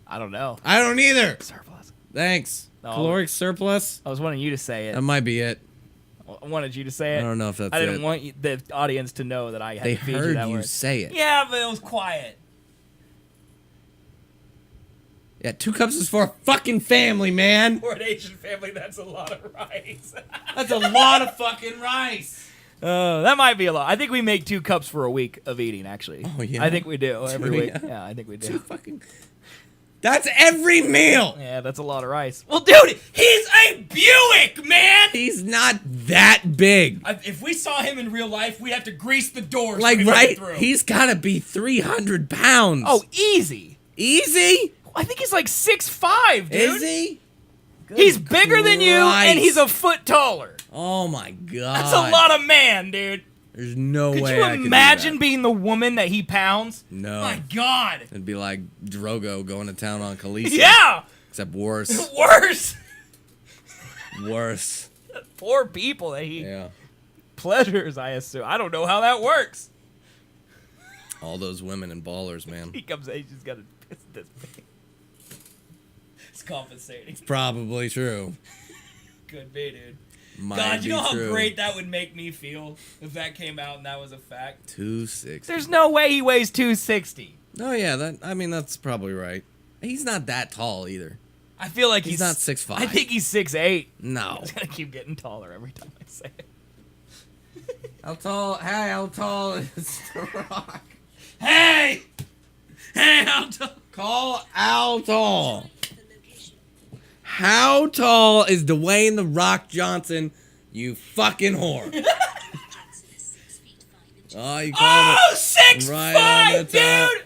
I don't know. I don't either. Surplus. Thanks. No, Caloric surplus. I was wanting you to say it. That might be it. I wanted you to say it. I don't know if that's it. I didn't want the audience to know that I had They to feed heard you that you word. say it. Yeah, but it was quiet. Yeah, 2 cups is for a fucking family, man. For an Asian family, that's a lot of rice. That's a lot of fucking rice. That might be a lot. I think we make 2 cups for a week of eating, actually. Oh, yeah? I think we do every week. Yeah. Yeah, I think we do. 2 fucking... That's every meal. Yeah, that's a lot of rice. Well, dude, he's a Buick, man. He's not that big. If we saw him in real life, we'd have to grease the doors. Like, for him to right? get through. He's got to be 300 pounds. Oh, easy. Easy? I think he's like 6'5", dude. Is he? He's bigger than you, and he's a foot taller. Oh, my God. That's a lot of man, dude. There's no way Could I you could imagine do that. being the woman that he pounds? No. My God. It'd be like Drogo going to town on Khaleesi. Yeah. Except worse. Worse. Worse. Poor people that he pleasures, I assume. I don't know how that works. All those women and ballers, man. He comes in, he's just got a piss this big. It's compensating. It's probably true. Could be, dude. Might God, you know how true. great that would make me feel if that came out and that was a fact? 260. There's no way he weighs 260. Oh, yeah. That's probably right. He's not that tall either. I feel like he's not 6'5". I think he's 6'8". No. He's going to keep getting taller every time I say it. How tall is The Rock? Hey! Hey, how tall? Call Al tall. How tall is Dwayne The Rock Johnson, you fucking whore? Oh, you called it 6'5", right on the top. dude!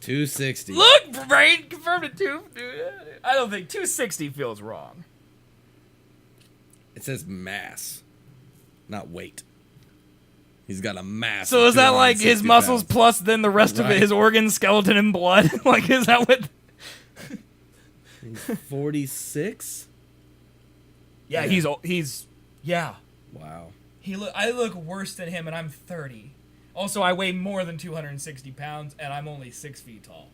260. Look, brain confirmed it too. I don't think 260 feels wrong. It says mass, not weight. He's got a massive. So is that like his 260 muscles pounds. plus then the rest of his organs, skeleton, and blood? Like, is that what? He's 46. Yeah, he's yeah. Wow. I look worse than him, and I'm 30. Also, I weigh more than 260 pounds, and I'm only 6 feet tall.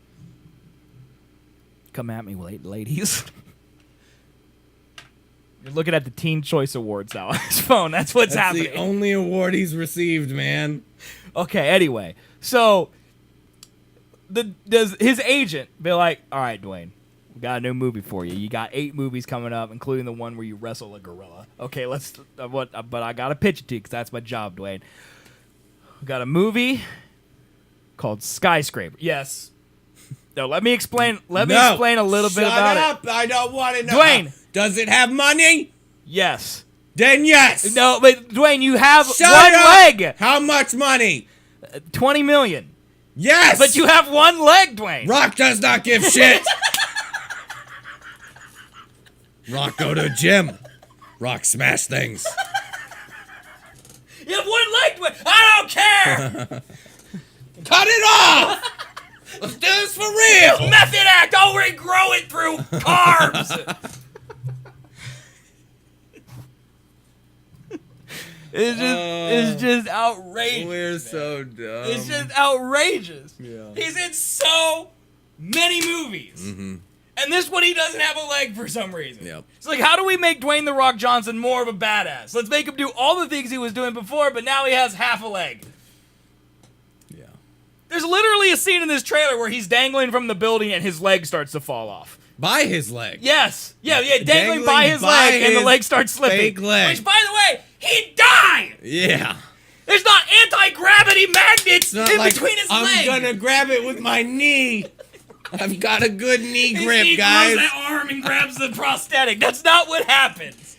Come at me, ladies. You're looking at the Teen Choice Awards now on his phone. That's what's happening. That's the only award he's received, man. Okay, anyway. So, does his agent be like, all right, Dwayne, we got a new movie for you. You got 8 movies coming up, including the one where you wrestle a gorilla. Okay, but I got to pitch it to you because that's my job, Dwayne. We got a movie called Skyscraper. Yes. No, let me explain. Let me explain a little bit about it. Shut up! I don't want to know. Dwayne, does it have money? Yes. Then yes. No, but Dwayne, you have Shut one up! leg. How much money? 20 million. Yes. But you have one leg, Dwayne. Rock does not give shit. Rock go to a gym. Rock smash things. You have one leg, Dwayne. I don't care. Cut it off. Let's do this for real. Method act. I'll regrow it through carbs. It's just outrageous. We're so dumb. It's just outrageous. Yeah. He's in so many movies. Mm-hmm. And this one, he doesn't have a leg for some reason. Yep. It's like, how do we make Dwayne The Rock Johnson more of a badass? Let's make him do all the things he was doing before, but now he has half a leg. Yeah. There's literally a scene in this trailer where he's dangling from the building and his leg starts to fall off. By his leg. Yes. Yeah, dangling by his leg and the leg starts slipping. Fake leg. Which, by the way, he died! Yeah. There's not anti-gravity magnets Not in like, between his I'm legs. gonna grab it with my knee. I've got a good knee grip, he guys. throws that arm and grabs the prosthetic. That's not what happens.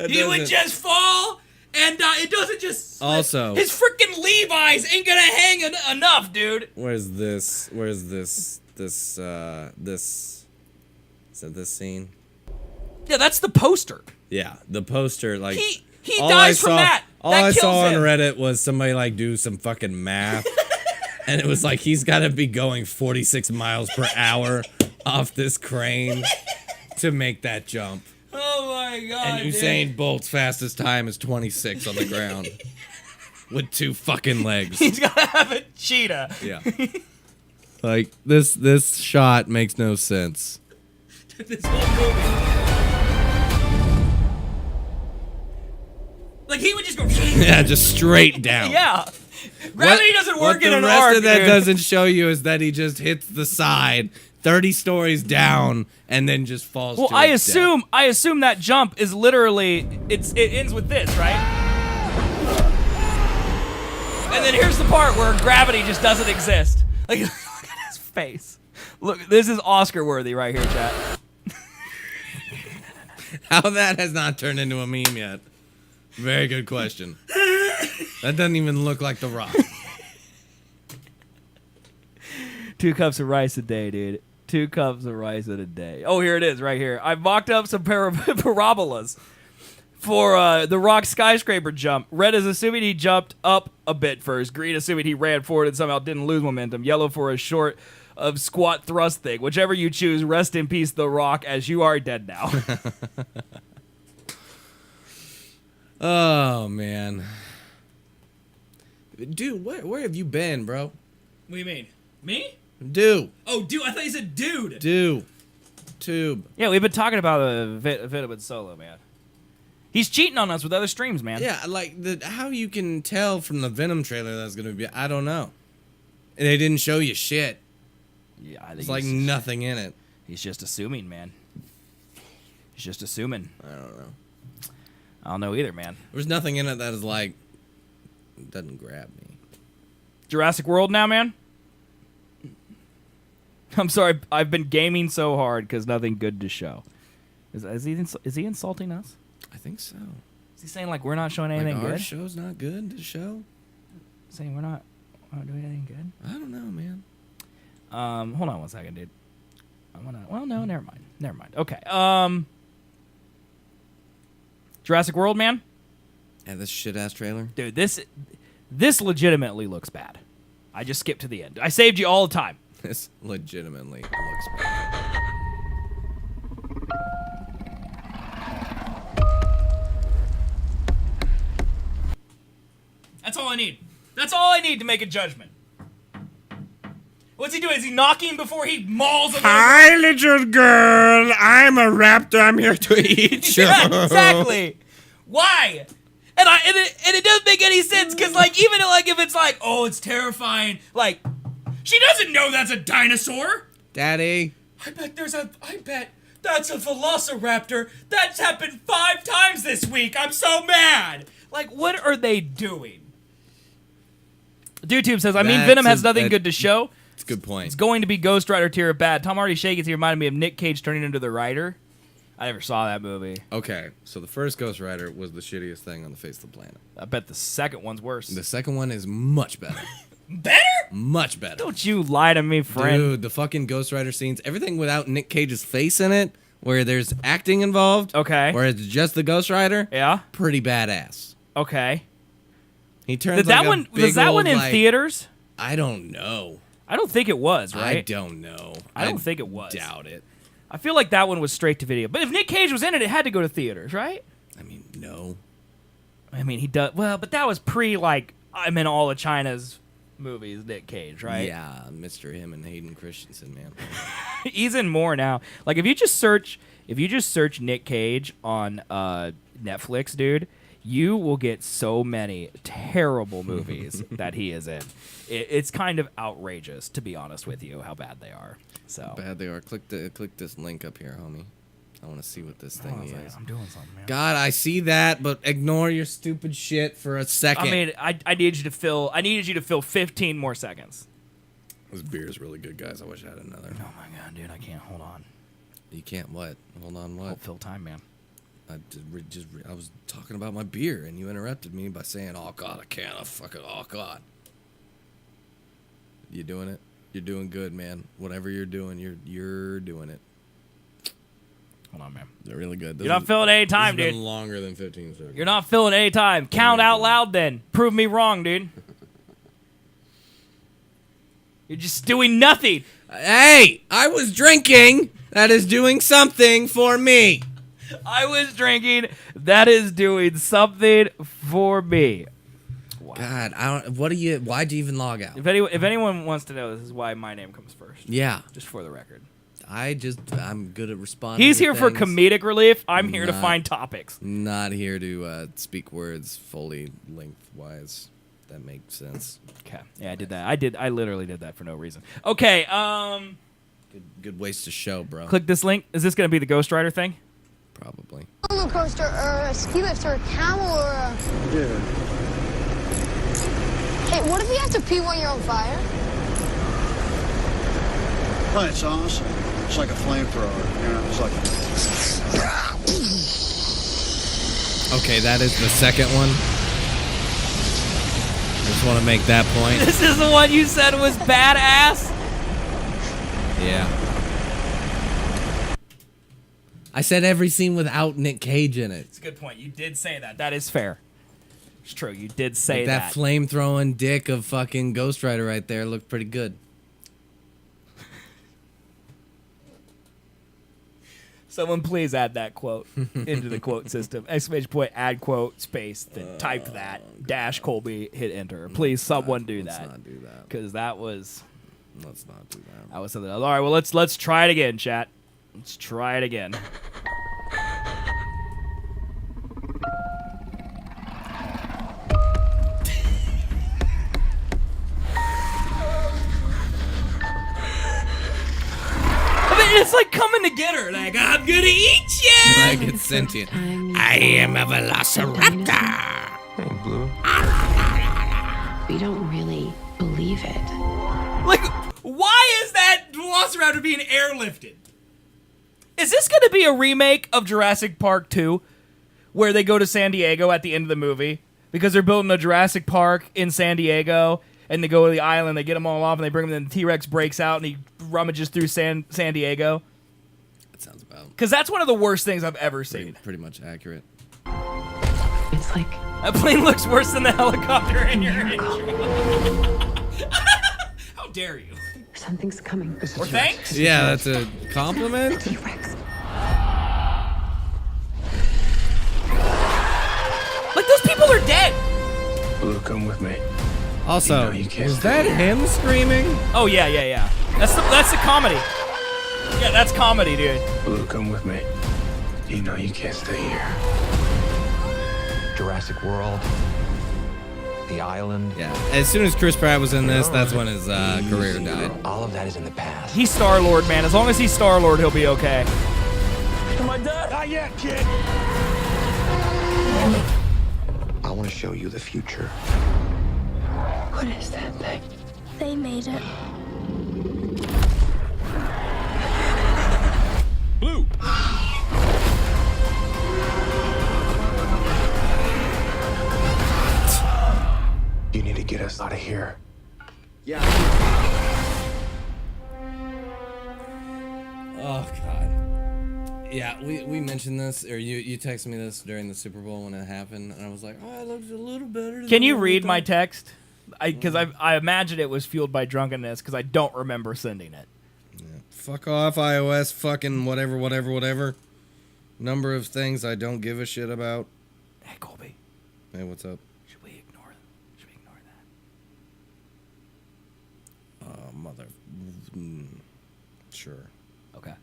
He would just fall and it doesn't just slip. Also, his freaking Levi's ain't gonna hang enough, dude. Where's this? Is that this scene? Yeah, that's the poster. Yeah, the poster, like he dies from that. All That I kills saw on him. Reddit was somebody like do some fucking math, and it was like he's got to be going 46 miles per hour off this crane to make that jump. Oh my god! And Usain Bolt's fastest time is 26 on the ground with 2 fucking legs. He's gotta have a cheetah. Yeah. Like this shot makes no sense. This whole movie. Like he would just go. Yeah, just straight down. Yeah. Gravity doesn't work in an arc. What the rest of that dude. doesn't show you is that he just hits the side 30 stories down and then just falls. Well, to I his assume that jump is literally it ends with this, right? And then here's the part where gravity just doesn't exist. Like look at his face. Look, this is Oscar worthy right here, chat. How that has not turned into a meme yet. Very good question. That doesn't even look like The Rock. 2 cups of rice a day, dude. 2 cups of rice in a day. Oh, here it is, right here. I mocked up some parabolas for the Rock skyscraper jump. Red is assuming he jumped up a bit first. Green assuming he ran forward and somehow didn't lose momentum. Yellow for a short of squat thrust thing. Whichever you choose, rest in peace, The Rock, as you are dead now. Oh, man. Dude, where have you been, bro? What do you mean? Me? Dude. Oh, dude. I thought you said dude. Dude. Tube. Yeah, we've been talking about Vitamin Solo, man. He's cheating on us with other streams, man. Yeah, like, how you can tell from the Venom trailer that's going to be, I don't know. And they didn't show you shit. Yeah, I think it's like nothing in it. He's just assuming, man. He's just assuming. I don't know. I don't know either, man. There's nothing in it that is like, doesn't grab me. Jurassic World now, man? I'm sorry, I've been gaming so hard because nothing good to show. Is he insulting us? I think so. Is he saying like we're not showing anything like our good? show's not good to show? Saying we're not doing anything good? I don't know, man. Hold on one second, dude. Well, no, never mind. Okay. Jurassic World, man? Yeah, this shit-ass trailer? Dude, this This legitimately looks bad. I just skipped to the end. I saved you all the time. This legitimately looks bad. That's all I need. That's all I need to make a judgment. What's he doing? Is he knocking before he mauls a Hi, little girl. I'm a raptor. I'm here to eat you. Yeah, exactly. Why? And it doesn't make any sense because even if it's oh, it's terrifying. She doesn't know that's a dinosaur. Daddy. I bet that's a velociraptor. That's happened 5 times this week. I'm so mad. What are they doing? DudeTube says, Venom has nothing good to show. It's a good point. It's going to be Ghost Rider tier of bad. Tom Hardy Shakes he reminded me of Nick Cage turning into the Rider. I never saw that movie. Okay, so the first Ghost Rider was the shittiest thing on the face of the planet. I bet the second one's worse. The second one is much better. Better? Much better. Don't you lie to me, friend. Dude, the fucking Ghost Rider scenes, everything without Nick Cage's face in it, where there's acting involved. Okay. Where it's just the Ghost Rider. Yeah. Pretty badass. Okay. He turns was that one in theaters? I don't know. I don't think it was, right? I don't know. I don't think it was. Doubt it. I feel like that one was straight to video. But if Nick Cage was in it, it had to go to theaters, right? No. He does. Well, but that was pre, I'm in all of China's movies, Nick Cage, right? Yeah, Mr. Him and Hayden Christensen, man. He's in more now. If you just search Nick Cage on Netflix, dude, you will get so many terrible movies that he is in. It's kind of outrageous, to be honest with you, how bad they are. So how bad they are. Click this link up here, homie. I want to see what this thing is. I'm doing something, man. God, I see that, but ignore your stupid shit for a second. I needed you to fill 15 more seconds. This beer is really good, guys. I wish I had another. Oh my god, dude, I can't. Hold on. You can't what? Hold on, what? Fill time, man. I was talking about my beer, and you interrupted me by saying, "Oh God, I can't. Oh God." You doing it? You're doing good, man. Whatever you're doing, you're doing it. Hold on, man. They're really good. You're not filling any time, dude. Longer than 15 seconds. You're not filling any time. Count out loud, then. Prove me wrong, dude. You're just doing nothing. Hey, I was drinking. That is doing something for me. I was drinking. That is doing something for me. Wow. God, why'd you even log out? If anyone wants to know, this is why my name comes first. Yeah. Just for the record. I'm good at responding. He's to here for things. comedic relief. I'm here to find topics. Not here to speak words fully lengthwise. That makes sense. Okay. Yeah, I did that. I literally did that for no reason. Okay. Good waste to show, bro. Click this link. Is this going to be the Ghost Rider thing? Probably. A roller coaster or a ski lift or a camel or a... Yeah. Hey, what if you have to pee while you're on fire? Oh, it's awesome. It's like a flamethrower. You know, it's like... Okay, that is the second one. I just want to make that point. This is the one you said was badass? Yeah. I said every scene without Nick Cage in it. It's a good point. You did say that. That is fair. It's true. You did say that flame-throwing dick of fucking Ghost Rider right there looked pretty good. Someone please add that quote into the quote system. Exclamation point, add quote, space, then type that, dash Colby, hit enter. Please, someone do that. Let's not do that. Because that was... Let's not do that. That was something else. All right, well, let's try it again, chat. Let's try it again. It's like coming to get her. Like, I'm gonna eat you. Like it's sentient. I am a velociraptor. Hey, Blue. We don't really believe it. Like, why is that velociraptor being airlifted? Is this gonna be a remake of Jurassic Park 2, where they go to San Diego at the end of the movie because they're building a Jurassic Park in San Diego? And they go to the island, they get them all off, and they bring them, and the T-Rex breaks out, and he rummages through San Diego. That sounds about... Because that's one of the worst things I've ever seen. Pretty much accurate. It's like that plane looks worse than the helicopter in your intro. How dare you? something's coming. Or thanks? Yeah, that's a compliment. T-Rex. Like, those people are dead. Blue, come with me. Also, is that him screaming? Oh, yeah. That's the comedy. Yeah, that's comedy, dude. Blue, come with me. You know you can't stay here. Jurassic World. The Island. Yeah. As soon as Chris Pratt was in this, that's when his career died. All of that is in the past. He's Star-Lord, man. As long as he's Star-Lord, he'll be okay. Am I dead? Not yet, kid. I want to show you the future. What is that thing? They made it. Blue. You need to get us out of here. Yeah. Oh, God. Yeah, we mentioned this, or you texted me this during the Super Bowl when it happened, and I was like, oh, it looks a little better. Can you read my text? Because I imagine it was fueled by drunkenness, because I don't remember sending it. Yeah. Fuck off, iOS, fucking whatever. Number of things I don't give a shit about. Hey, Colby. Hey, what's up? Should we ignore that? Mother. Sure. Okay.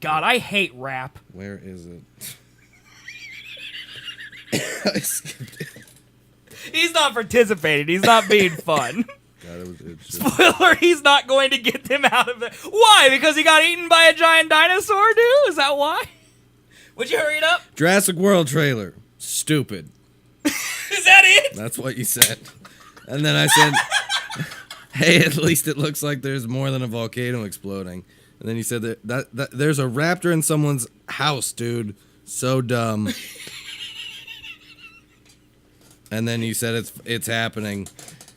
God, I hate rap. Where is it? I skipped it. He's not participating. He's not being fun. God, Spoiler, he's not going to get them out of it. Why? Because he got eaten by a giant dinosaur, dude? Is that why? Would you hurry it up? Jurassic World trailer. Stupid. Is that it? That's what you said. And then I said, hey, at least it looks like there's more than a volcano exploding. And then you said that there's a raptor in someone's house, dude. So dumb. And then you said it's happening.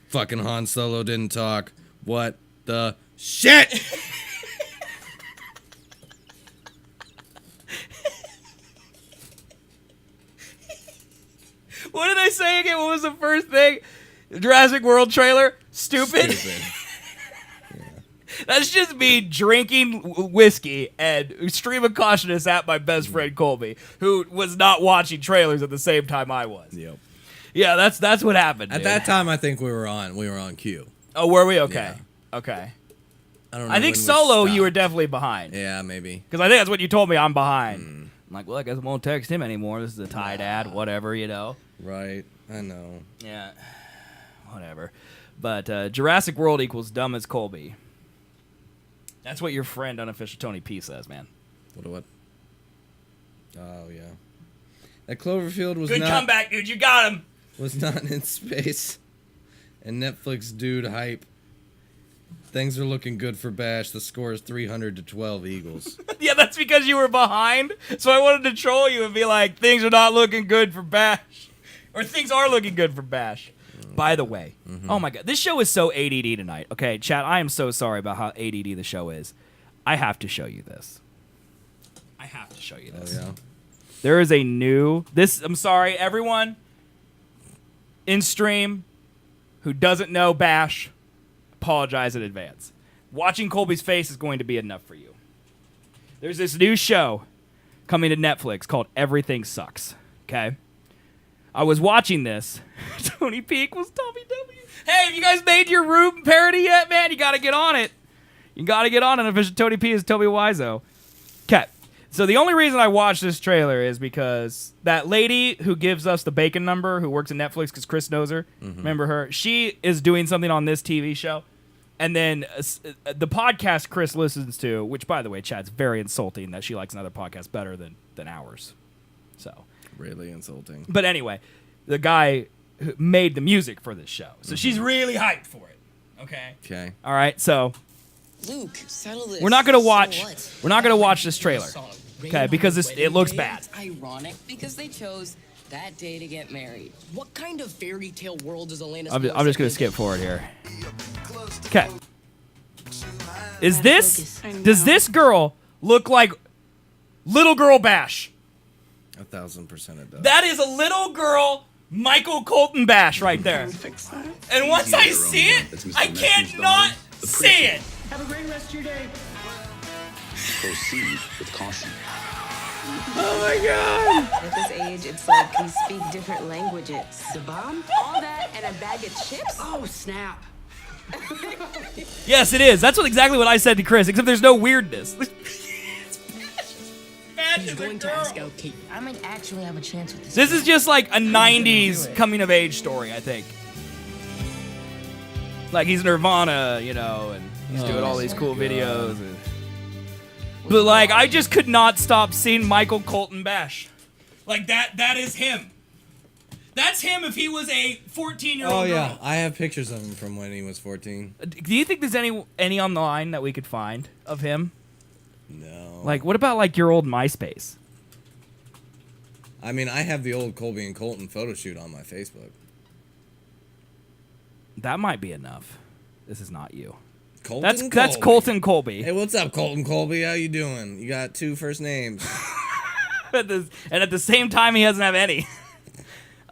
Fucking Han Solo didn't talk. What the shit? What did I say again? What was the first thing? Jurassic World trailer? Stupid? That's just me drinking whiskey and stream of consciousness at my best friend Colby, who was not watching trailers at the same time I was. Yep. Yeah, that's what happened. At that time, I think we were on cue. Oh, were we? Okay. Yeah. Okay. I don't know. I think Solo, you were definitely behind. Yeah, maybe. Because I think that's what you told me. I'm behind. I'm like, well, I guess I won't text him anymore. This is a tie dad, whatever, you know. Right. I know. Yeah. Whatever. But Jurassic World equals dumb as Colby. That's what your friend, unofficial Tony P, says, man. What? Oh, yeah. That Cloverfield was Good comeback, dude. You got him. Was not in space. And Netflix dude hype. Things are looking good for Bash. The score is 300-12 Eagles. Yeah, that's because you were behind. So I wanted to troll you and be like, things are not looking good for Bash. Or things are looking good for Bash. By the way, oh my God, this show is so ADD tonight. Okay, chat, I am so sorry about how ADD the show is. I have to show you this. Oh, yeah? There is a new... I'm sorry, everyone in stream who doesn't know Bash, apologize in advance. Watching Colby's face is going to be enough for you. There's this new show coming to Netflix called Everything Sucks, okay? I was watching this. Tony P equals Tommy W. Hey, have you guys made your room parody yet, man? You got to get on it. You got to get on it. Official Tony P is Toby Wiseau. Okay. So the only reason I watched this trailer is because that lady who gives us the bacon number, who works at Netflix because Chris knows her, remember her? She is doing something on this TV show. And then the podcast Chris listens to, which, by the way, Chad's very insulting that she likes another podcast better than ours. So... Really insulting. But anyway, the guy who made the music for this show. So she's really hyped for it. Okay. All right. So Luke, settle this. we're not gonna watch this trailer. Okay, because it looks bad. It's ironic because they chose that day to get married. What kind of fairy tale world does Elena? I'm just gonna skip forward here. Okay. Does this girl look like Little Girl Bash? 1,000% it does. That is a little girl Michael Colton bash right there. And once I see it, I can't not see it. Have a great rest of your day. Proceed with caution. Oh my god! At this age, it's like we speak different languages. The bomb? All that and a bag of chips? Oh, snap. Yes, it is. That's exactly what I said to Chris, except there's no weirdness. He's going to ask out Kate. I might actually have a chance with this. This is just like a 90s coming of age story, I think. Like he's Nirvana, you know, and he's doing all these cool videos. But like, I just could not stop seeing Michael Colton bash. Like that is him. That's him if he was a 14-year-old Oh yeah, girl. I have pictures of him from when he was 14. Do you think there's any on the line that we could find of him? No. Like, what about like your old MySpace? I mean, I have the old Colby and Colton photo shoot on my Facebook. That might be enough. This is not you. Colton That's Colton Colby. Hey, what's up, Colton Colby? How you doing? You got 2 first names. And at the same time, he doesn't have any.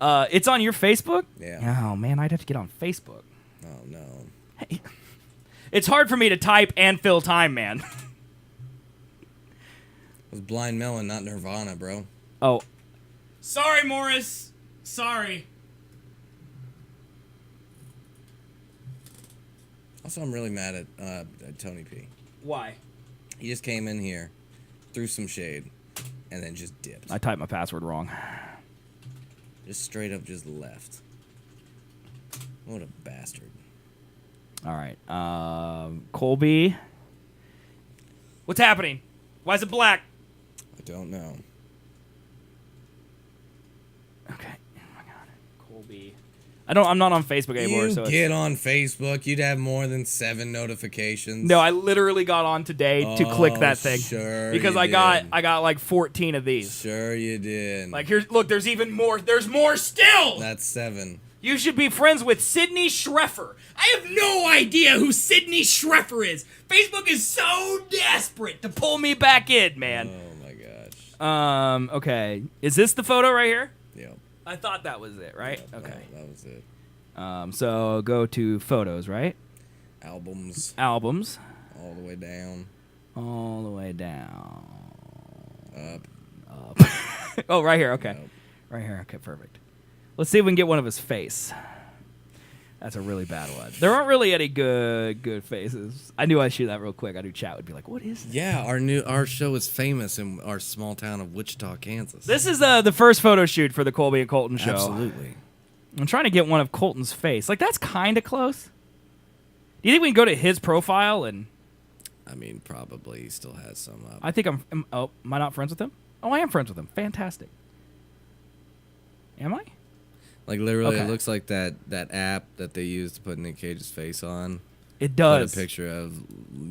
It's on your Facebook? Yeah. Oh, man, I'd have to get on Facebook. Oh, no. Hey. It's hard for me to type and fill time, man. It was Blind Melon, not Nirvana, bro. Oh. Sorry, Morris. Sorry. Also, I'm really mad at Tony P. Why? He just came in here, threw some shade, and then just dipped. I typed my password wrong. Just straight up just left. What a bastard. All right. Colby. What's happening? Why is it black? I don't know. Okay. Oh my god. Colby. I'm not on Facebook anymore. You so get on Facebook, you'd have more than 7 notifications. No, I literally got on today to click that thing. Sure. Because I got like 14 of these. Sure you did. Like look, there's even more. There's more still. That's 7. You should be friends with Sydney Schreffer. I have no idea who Sydney Schreffer is. Facebook is so desperate to pull me back in, man. Oh my gosh. Okay. Is this the photo right here? Yep. I thought that was it, right? Yep, okay. That was it. So go to photos, right? Albums. Albums. All the way down. All the way down. Up. Oh, right here. Okay. Nope. Right here. Okay, perfect. Let's see if we can get one of his face. That's a really bad one. There aren't really any good faces. I knew I'd shoot that real quick. I knew chat would be like, "What is this?" Yeah, our show is famous in our small town of Wichita, Kansas. This is the first photo shoot for the Colby and Colton show. Absolutely. I'm trying to get one of Colton's face. Like, that's kind of close. Do you think we can go to his profile and... I mean, probably he still has some up. I think am I not friends with him? Oh, I am friends with him. Fantastic. Am I? Like, literally, Okay. It looks like that app that they use to put Nick Cage's face on. It does. Put a picture of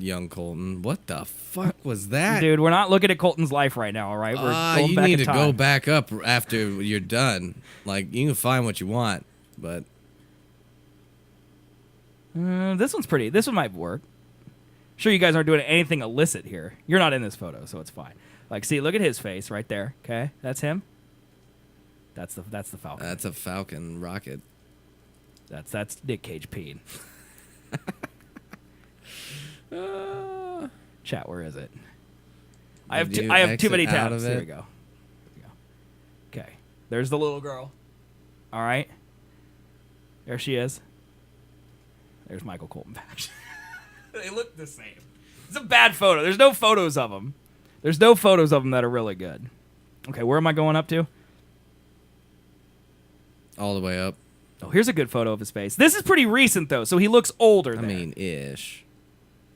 young Colton. What the fuck was that? Dude, we're not looking at Colton's life right now, all right? We're going you back need in to time. go back up after you're done. Like, you can find what you want, but... This one's pretty. This one might work. Sure, you guys aren't doing anything illicit here. You're not in this photo, so it's fine. Like, see, look at his face right there. Okay, that's him. That's the Falcon. That's a Falcon rocket. That's Nick Cage peeing. Chat, where is it? I have too many tabs. There we go. Okay, there's the little girl. All right, there she is. There's Michael Colton back. They look the same. It's a bad photo. There's no photos of them. There's no photos of them that are really good. Okay, where am I going up to? All the way up. Oh, here's a good photo of his face. This is pretty recent, though, so he looks older there. I mean, ish.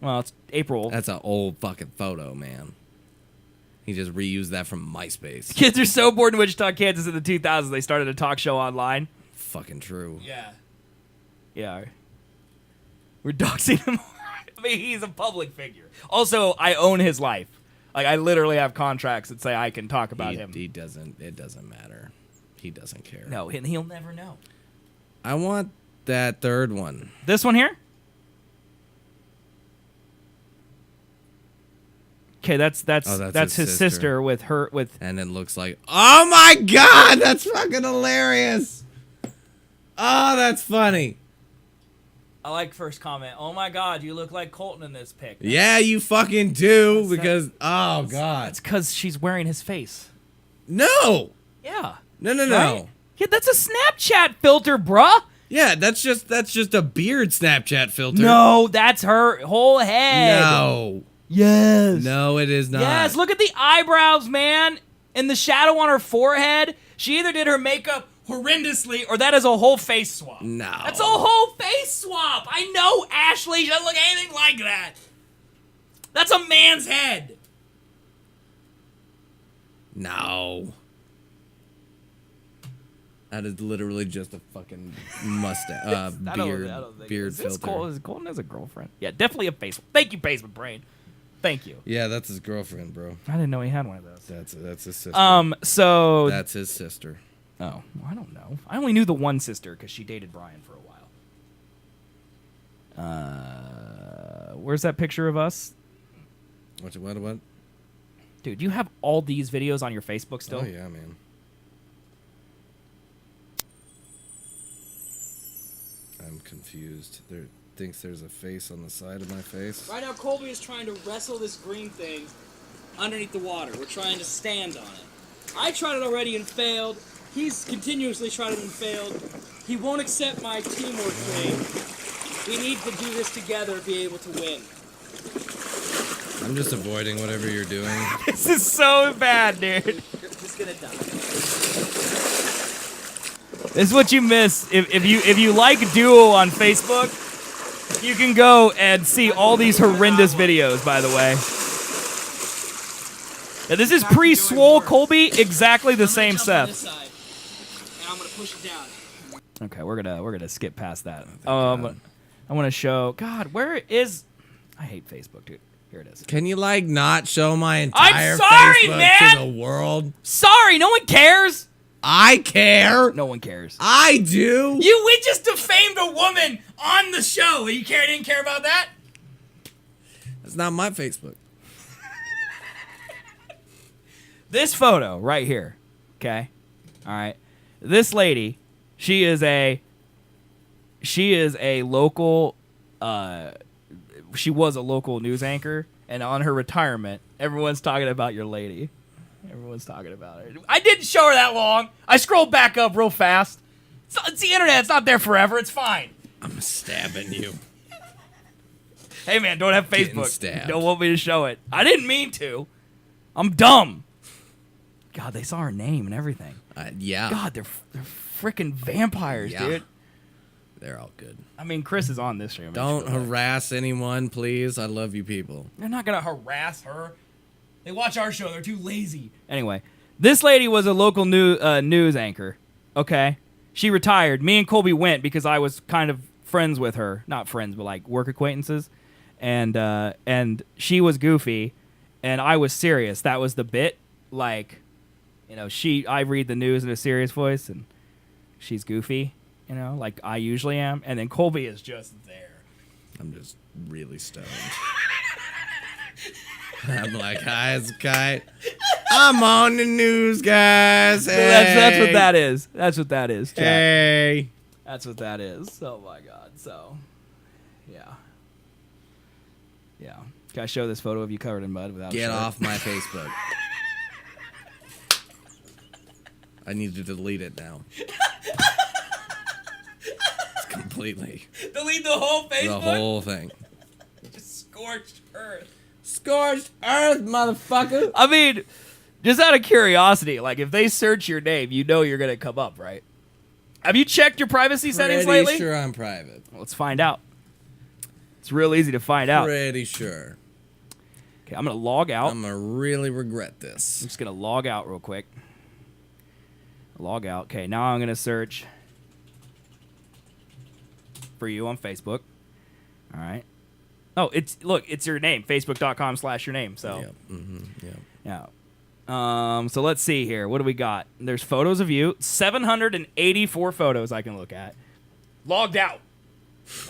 Well, it's April. That's an old fucking photo, man. He just reused that from MySpace. Kids are so bored in Wichita, Kansas in the 2000s, they started a talk show online. Fucking true. Yeah. Yeah. We're doxing him. I mean, he's a public figure. Also, I own his life. Like, I literally have contracts that say I can talk about him. It doesn't matter. He doesn't care. No, and he'll never know. I want that third one. This one here? Okay, that's his sister with her with. And it looks like, oh my god, that's fucking hilarious. Oh, that's funny. I like first comment. Oh my god, you look like Colton in this pic. Yeah, you fucking do because oh god, it's because she's wearing his face. No. Yeah. No. Right? Yeah, that's a Snapchat filter, bruh. Yeah, that's just a beard Snapchat filter. No, that's her whole head. No. Yes. No, it is not. Yes, look at the eyebrows, man. And the shadow on her forehead. She either did her makeup horrendously or that is a whole face swap. No. That's a whole face swap. I know Ashley doesn't look anything like that. That's a man's head. No. That is literally just a fucking mustache, beard filter. Colton has a girlfriend. Yeah, definitely a face. Thank you, Basement Brain. Thank you. Yeah, that's his girlfriend, bro. I didn't know he had one of those. That's his sister. So that's his sister. Oh, well, I don't know. I only knew the one sister because she dated Brian for a while. Where's that picture of us? What? Dude, you have all these videos on your Facebook still? Oh yeah, man. I'm confused. There thinks there's a face on the side of my face. Right now, Colby is trying to wrestle this green thing underneath the water. We're trying to stand on it. I tried it already and failed. He's continuously tried it and failed. He won't accept my teamwork thing. We need to do this together to be able to win. I'm just avoiding whatever you're doing. This is so bad, dude. You're just gonna die. This is what you miss. If you like Duo on Facebook, you can go and see all these horrendous videos, by the way. Now, this is pre-swole Colby, exactly the same Seth. And I'm gonna push it down. Okay, we're gonna skip past that. I want to show. God, where is? I hate Facebook, dude. Here it is. Can you not show my entire Facebook man! to the world? Sorry, no one cares. I care. No one cares. I do. We just defamed a woman on the show. You didn't care about that? That's not my Facebook. This photo right here. Okay. All right. This lady, she is a local she was a local news anchor, and on her retirement, everyone's talking about your lady. Everyone's talking about her. I didn't show her that long. I scrolled back up real fast. It's the internet. It's not there forever. It's fine. I'm stabbing you. Hey, man, don't have Getting Facebook. stabbed. You don't want me to show it. I didn't mean to. I'm dumb. God, they saw her name and everything. Yeah. God, they're freaking vampires, dude. They're all good. I mean, Chris is on this stream. Don't harass anyone, please. I love you people. They're not going to harass her. They watch our show. They're too lazy. Anyway, this lady was a local news anchor, okay? She retired. Me and Colby went because I was kind of friends with her. Not friends, but like work acquaintances. And she was goofy, and I was serious. That was the bit. Like, I read the news in a serious voice, and she's goofy, like I usually am. And then Colby is just there. I'm just really stoned. I'm like, hi, it's Kai. I'm on the news, guys. Hey. So that's what that is. That's what that is, chat. Hey. That's what that is. Oh, my God. So, yeah. Yeah. Can I show this photo of you covered in mud without Get a shirt? off my Facebook. I need to delete it now. It's completely. Delete the whole Facebook? The whole thing. Just scorched earth. Scorched earth, motherfucker. I mean, just out of curiosity, like if they search your name, you're going to come up, right? Have you checked your privacy settings lately? Pretty sure I'm private. Well, let's find out. It's real easy to find out. Pretty sure. Okay, I'm going to log out. I'm going to really regret this. I'm just going to log out real quick. Log out. Okay, now I'm going to search for you on Facebook. All right. Oh, it's your name, facebook.com/your name. So, yep. Mm-hmm. Yep. Yeah. So let's see here. What do we got? There's photos of you. 784 photos I can look at. Logged out.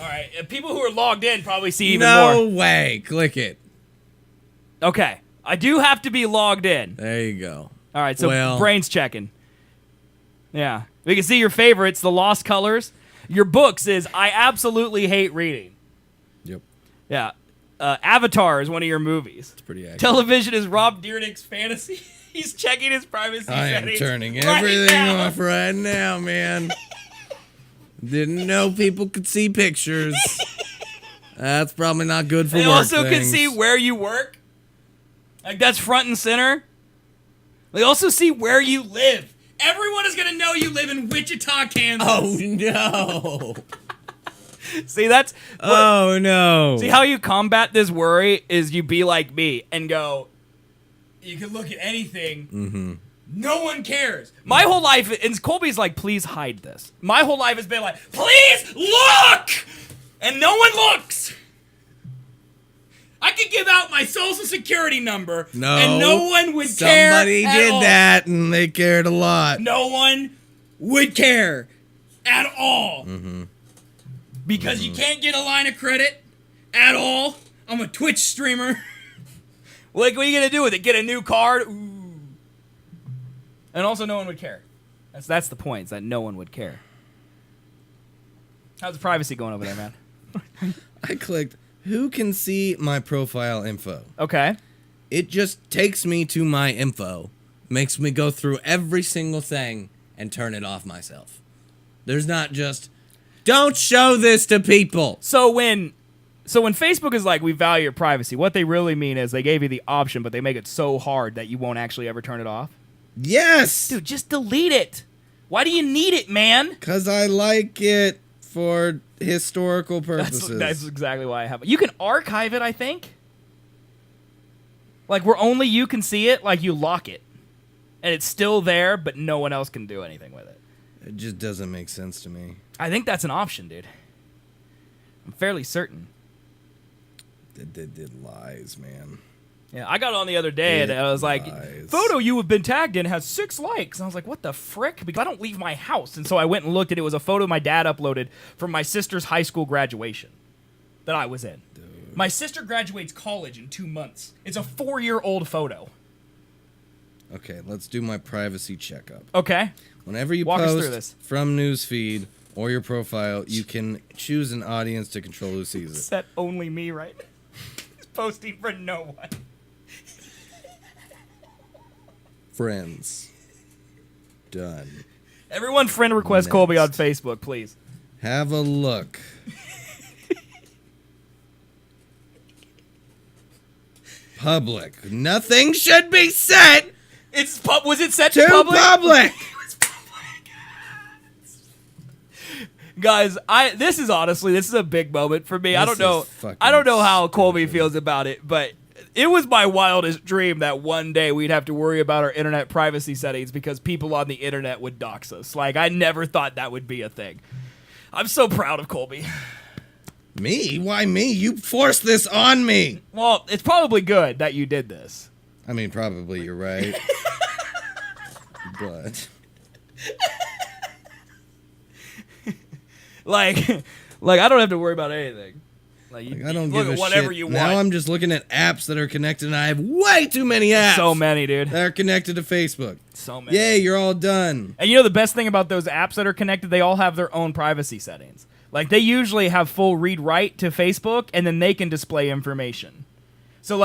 All right. People who are logged in probably see even more. No way. Click it. Okay. I do have to be logged in. There you go. All right, so brain's checking. Yeah. We can see your favorites, The Lost Colors. Your books is I absolutely hate reading. Yep. Yeah. Avatar is one of your movies. It's pretty accurate. Television is Rob Dyrdek's fantasy. He's checking his privacy settings. I am turning everything off right now, man. Didn't know people could see pictures. That's probably not good for work. They also can things. see where you work. Like, that's front and center. They also see where you live. Everyone is going to know you live in Wichita, Kansas. Oh, no. See, that's... Oh, no. See, how you combat this worry is you be like me and go, you can look at anything. Mm-hmm. No one cares. My whole life, and Colby's like, please hide this. My whole life has been like, please look! And no one looks. I could give out my social security number, and no one would care. Somebody did that, and they cared a lot. No one would care at all. Mm-hmm. Because you can't get a line of credit at all. I'm a Twitch streamer. Like, what are you going to do with it? Get a new card? Ooh. And also, no one would care. That's the point, is that no one would care. How's the privacy going over there, man? I clicked, who can see my profile info? Okay. It just takes me to my info, makes me go through every single thing, and turn it off myself. There's not just, don't show this to people. So when Facebook is like, we value your privacy, what they really mean is they gave you the option, but they make it so hard that you won't actually ever turn it off? Yes! Dude, just delete it. Why do you need it, man? Because I like it for historical purposes. That's exactly why I have it. You can archive it, I think. Like, where only you can see it, like you lock it. And it's still there, but no one else can do anything with it. It just doesn't make sense to me. I think that's an option, dude. I'm fairly certain. It lies, man. Yeah, I got on the other day and I was like, photo you have been tagged in has 6 likes. And I was like, what the frick? Because I don't leave my house. And so I went and looked, and it was a photo my dad uploaded from my sister's high school graduation that I was in. Dude. My sister graduates college in 2 months. It's a 4-year-old photo. Okay, let's do my privacy checkup. Okay. Whenever you Walk us through post this. from newsfeed or your profile, you can choose an audience to control who sees it. Set only me, right? It's posting for no one. Friends. Done. Everyone friend request Colby on Facebook, please. Have a look. Public. Nothing should be set. Was it set to public? Public. Guys, this is a big moment for me. I don't know how Colby feels about it, but it was my wildest dream that one day we'd have to worry about our internet privacy settings because people on the internet would dox us. Like, I never thought that would be a thing. I'm so proud of Colby. Me? Why me? You forced this on me. Well, it's probably good that you did this. I mean, probably you're right. But like I don't have to worry about anything. Like I don't give a whatever shit. You want. Now I'm just looking at apps that are connected, and I have way too many apps. So many, dude. That are connected to Facebook. So many. Yay, you're all done. And you know the best thing about those apps that are connected? They all have their own privacy settings. Like, they usually have full read-write to Facebook, and then they can display information. So,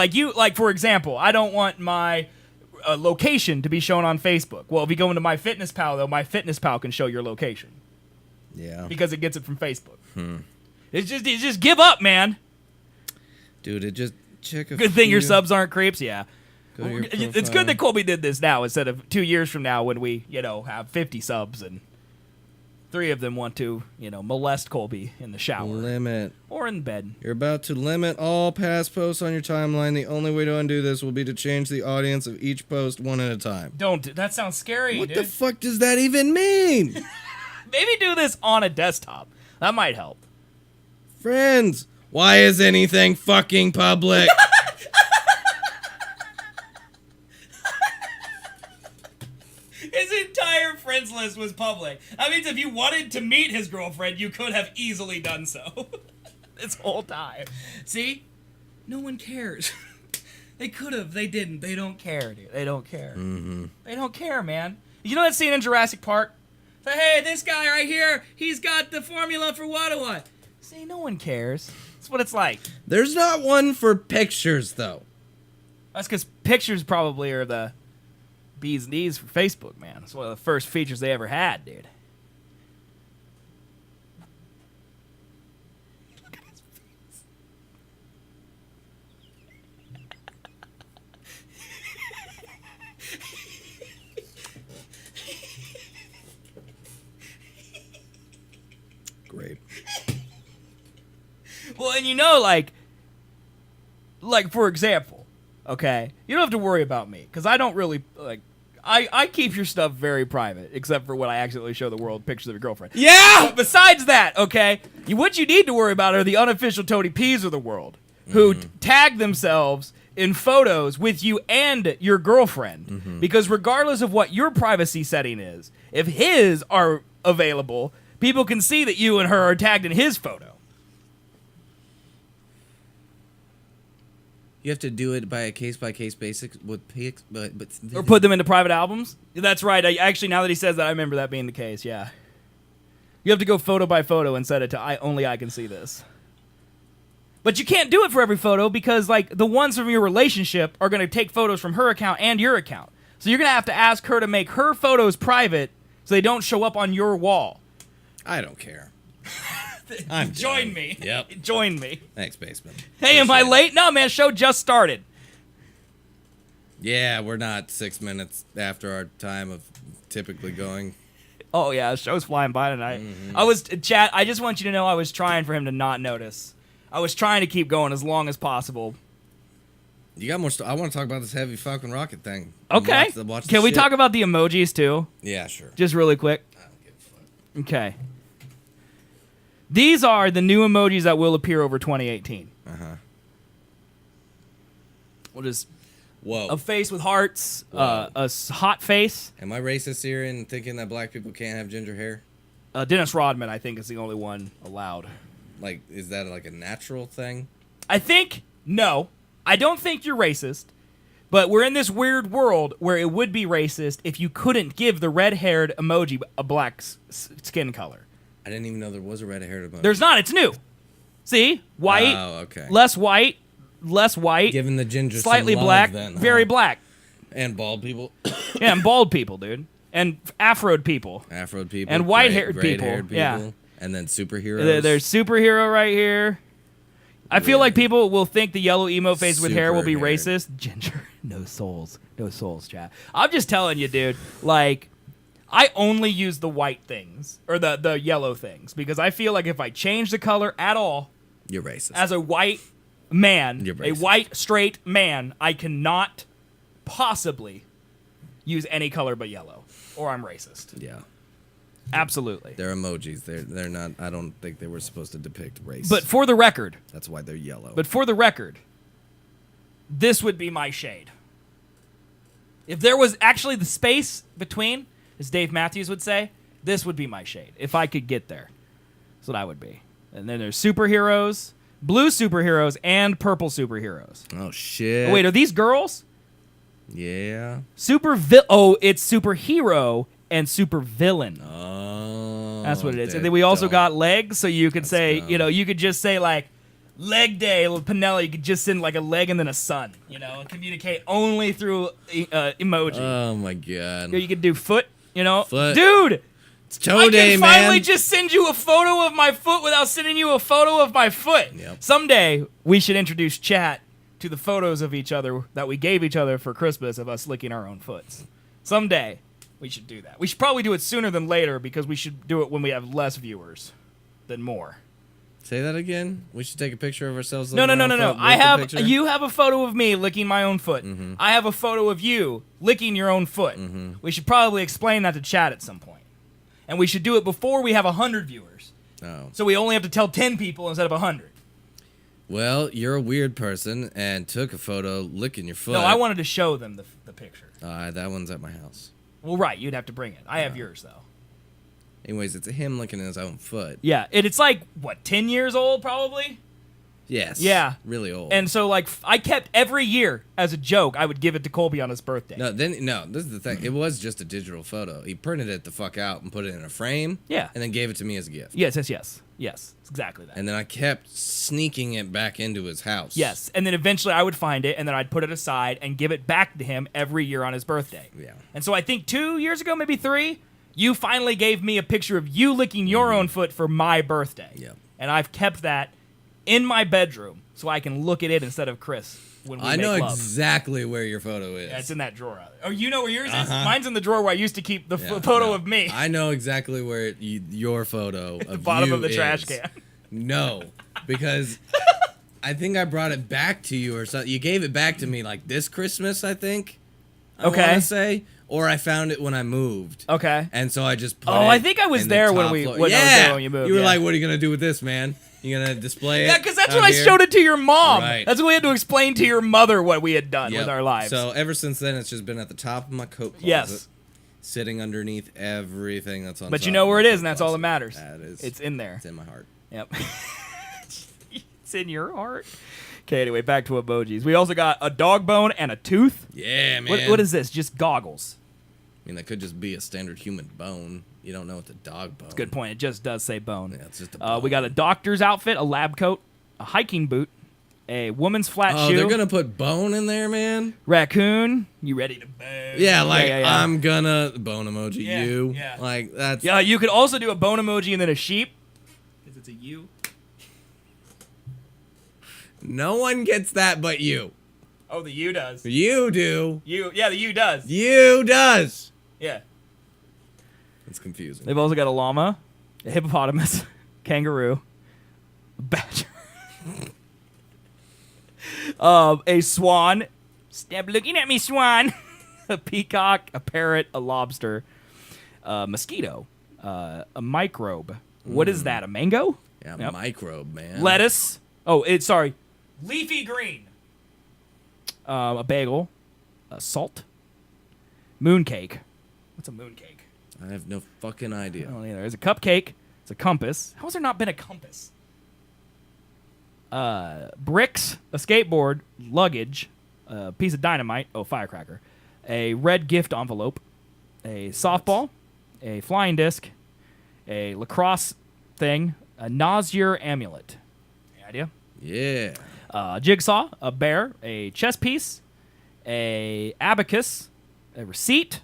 for example, I don't want my location to be shown on Facebook. Well, if you go into MyFitnessPal, though, MyFitnessPal can show your location. Yeah. Because it gets it from Facebook. It's just give up, man. Dude, it just check a Good thing your subs aren't creeps, yeah. It's It's good that Colby did this now instead of 2 years from now when we, have 50 subs and 3 of them want to, molest Colby in the shower. Limit. Or in bed. You're about to limit all past posts on your timeline. The only way to undo this will be to change the audience of each post one at a time. That sounds scary, What dude. the fuck does that even mean? Maybe do this on a desktop. That might help. Friends, why is anything fucking public? His entire friends list was public. That means if you wanted to meet his girlfriend, you could have easily done so. This whole time. See? No one cares. They could have. They didn't. They don't care, dude. They don't care. Mm-hmm. They don't care, man. You know that scene in Jurassic Park? Say, hey, this guy right here, he's got the formula for what? See, no one cares. That's what it's like. There's not one for pictures, though. That's because pictures probably are the bee's knees for Facebook, man. It's one of the first features they ever had, dude. Look at his face. Great. Well, and you know, like for example, okay, you don't have to worry about me because I don't really like. I keep your stuff very private, except for when I accidentally show the world pictures of your girlfriend. Yeah. But besides that, okay, what you need to worry about are the unofficial Tony P's of the world who tag themselves in photos with you and your girlfriend. Because regardless of what your privacy setting is, if his are available, people can see that you and her are tagged in his photo. You have to do it by a case-by-case basis with pics, but Or put them into private albums? That's right. Actually, now that he says that, I remember that being the case, yeah. You have to go photo by photo and set it to only I can see this. But you can't do it for every photo because, like, the ones from your relationship are going to take photos from her account and your account. So you're going to have to ask her to make her photos private so they don't show up on your wall. I don't care. Join me. Yep. Join me. Thanks, Basement. Hey, am I late? No, man, show just started. Yeah, we're not 6 minutes after our time of typically going. Oh, yeah, the show's flying by tonight. Chat, I just want you to know I was trying for him to not notice. I was trying to keep going as long as possible. You got more I want to talk about this heavy fucking rocket thing. Okay. Can we talk about the emojis, too? Yeah, sure. Just really quick. I don't give a fuck. Okay. These are the new emojis that will appear over 2018. We'll just... Whoa. A face with hearts, a hot face. Am I racist here in thinking that black people can't have ginger hair? Dennis Rodman, I think, is the only one allowed. Like, is that like a natural thing? I think, no. I don't think you're racist, but we're in this weird world where it would be racist if you couldn't give the red-haired emoji a black skin color. I didn't even know there was a red-haired emoji. There's not. It's new. See? White. Oh, okay. Less white. Giving the ginger slightly some love black. then, very black. And bald people. Yeah, and bald people, dude. And afroed people. And white-haired people. Yeah. And then superheroes. There's superhero right here. I feel like people will think the yellow emo face with hair will be racist. Ginger. No souls. No souls, chat. I'm just telling you, dude. Like... I only use the white things, or the yellow things, because I feel like if I change the color at all... You're racist. As a white man, You're a racist. white, straight man, I cannot possibly use any color but yellow, or I'm racist. Yeah. Absolutely. They're emojis. They're not... I don't think they were supposed to depict race. But for the record... That's why they're yellow. But for the record, this would be my shade. If there was actually the space between... as Dave Matthews would say, this would be my shade. If I could get there. That's what I would be. And then there's superheroes, blue superheroes, and purple superheroes. Oh, shit. Oh, wait, are these girls? Yeah. It's superhero and supervillain. Oh. That's what it is. And then we also got legs, so you could say, you could just say, like, leg day, Pinella, you could just send, like, a leg and then a sun, and communicate only through emoji. Oh, my God. You could do foot. Foot. Dude, it's toe day, I can finally just send you a photo of my foot without sending you a photo of my foot. Yep. Someday, we should introduce chat to the photos of each other that we gave each other for Christmas of us licking our own foots. Someday, we should do that. We should probably do it sooner than later because we should do it when we have less viewers than more. Say that again? We should take a picture of ourselves. No. You have a photo of me licking my own foot. Mm-hmm. I have a photo of you licking your own foot. Mm-hmm. We should probably explain that to chat at some point. And we should do it before we have 100 viewers. Oh. So we only have to tell 10 people instead of 100. Well, you're a weird person and took a photo licking your foot. No, I wanted to show them the picture. That one's at my house. Well, right. You'd have to bring it. I have yours, though. Anyways, it's him licking his own foot. Yeah, it's like, 10 years old, probably? Yes. Yeah. Really old. And so, like, I kept every year as a joke, I would give it to Colby on his birthday. No, this is the thing. It was just a digital photo. He printed it the fuck out and put it in a frame. Yeah. And then gave it to me as a gift. Yes. It's exactly that. And then I kept sneaking it back into his house. Yes. And then eventually I would find it, and then I'd put it aside and give it back to him every year on his birthday. Yeah. And so I think 2 years ago, maybe 3, you finally gave me a picture of you licking your own foot for my birthday. Yeah. And I've kept that in my bedroom so I can look at it instead of Chris when we I make know love. exactly where your photo is. Yeah, it's in that drawer out there. Oh, you know where yours is? Mine's in the drawer where I used to keep the photo of me. I know exactly where your photo At the bottom you of the trash is. can. No, because I think I brought it back to you or something. You gave it back to me like this Christmas, I think. I wanna say. Or I found it when I moved. Okay. And so I just put it I think I was in there the when top we floor. when I was there when you moved. You were yeah. like, what are you going to do with this, man? You going to display it? Yeah, because that's out when I here? showed it to your mom. Right. That's when we had to explain to your mother what we had done with our lives. So ever since then, it's just been at the top of my coat closet. Yes. Sitting underneath everything that's on But top you know of where my it is, coat and that's all that closet. matters. That is. It's in there. It's in my heart. Yep. It's in your heart. Okay, anyway, back to emojis. We also got a dog bone and a tooth. Yeah, man. What is this? Just goggles. I mean, that could just be a standard human bone. You don't know it's a dog bone. Good point. It just does say bone. Yeah, it's just a bone. We got a doctor's outfit, a lab coat, a hiking boot, a woman's flat shoe. Oh, they're going to put bone in there, man? Raccoon. You ready to bone? Yeah, like, Yeah. I'm gonna bone emoji Yeah, you. yeah. Like, that's... Yeah, you could also do a bone emoji and then a sheep. Because it's a U. No one gets that but you. Oh, the U does. You do. Yeah, the U does. You does. Yeah. It's confusing. They've also got a llama, a hippopotamus, kangaroo, a badger, a swan. Stop looking at me, swan. A peacock, a parrot, a lobster, a mosquito, a microbe. What is that? A mango? Yeah, Yep. microbe, man. Lettuce. Leafy green. A bagel, a salt, mooncake. What's a mooncake? I have no fucking idea. I don't either. There's a cupcake. It's a compass. How has there not been a compass? Bricks, a skateboard, luggage, a piece of dynamite. Oh, firecracker. A red gift envelope, a softball, a flying disc, a lacrosse thing, a nausea amulet. Any idea? Yeah. A jigsaw, a bear, a chess piece, a abacus, a receipt,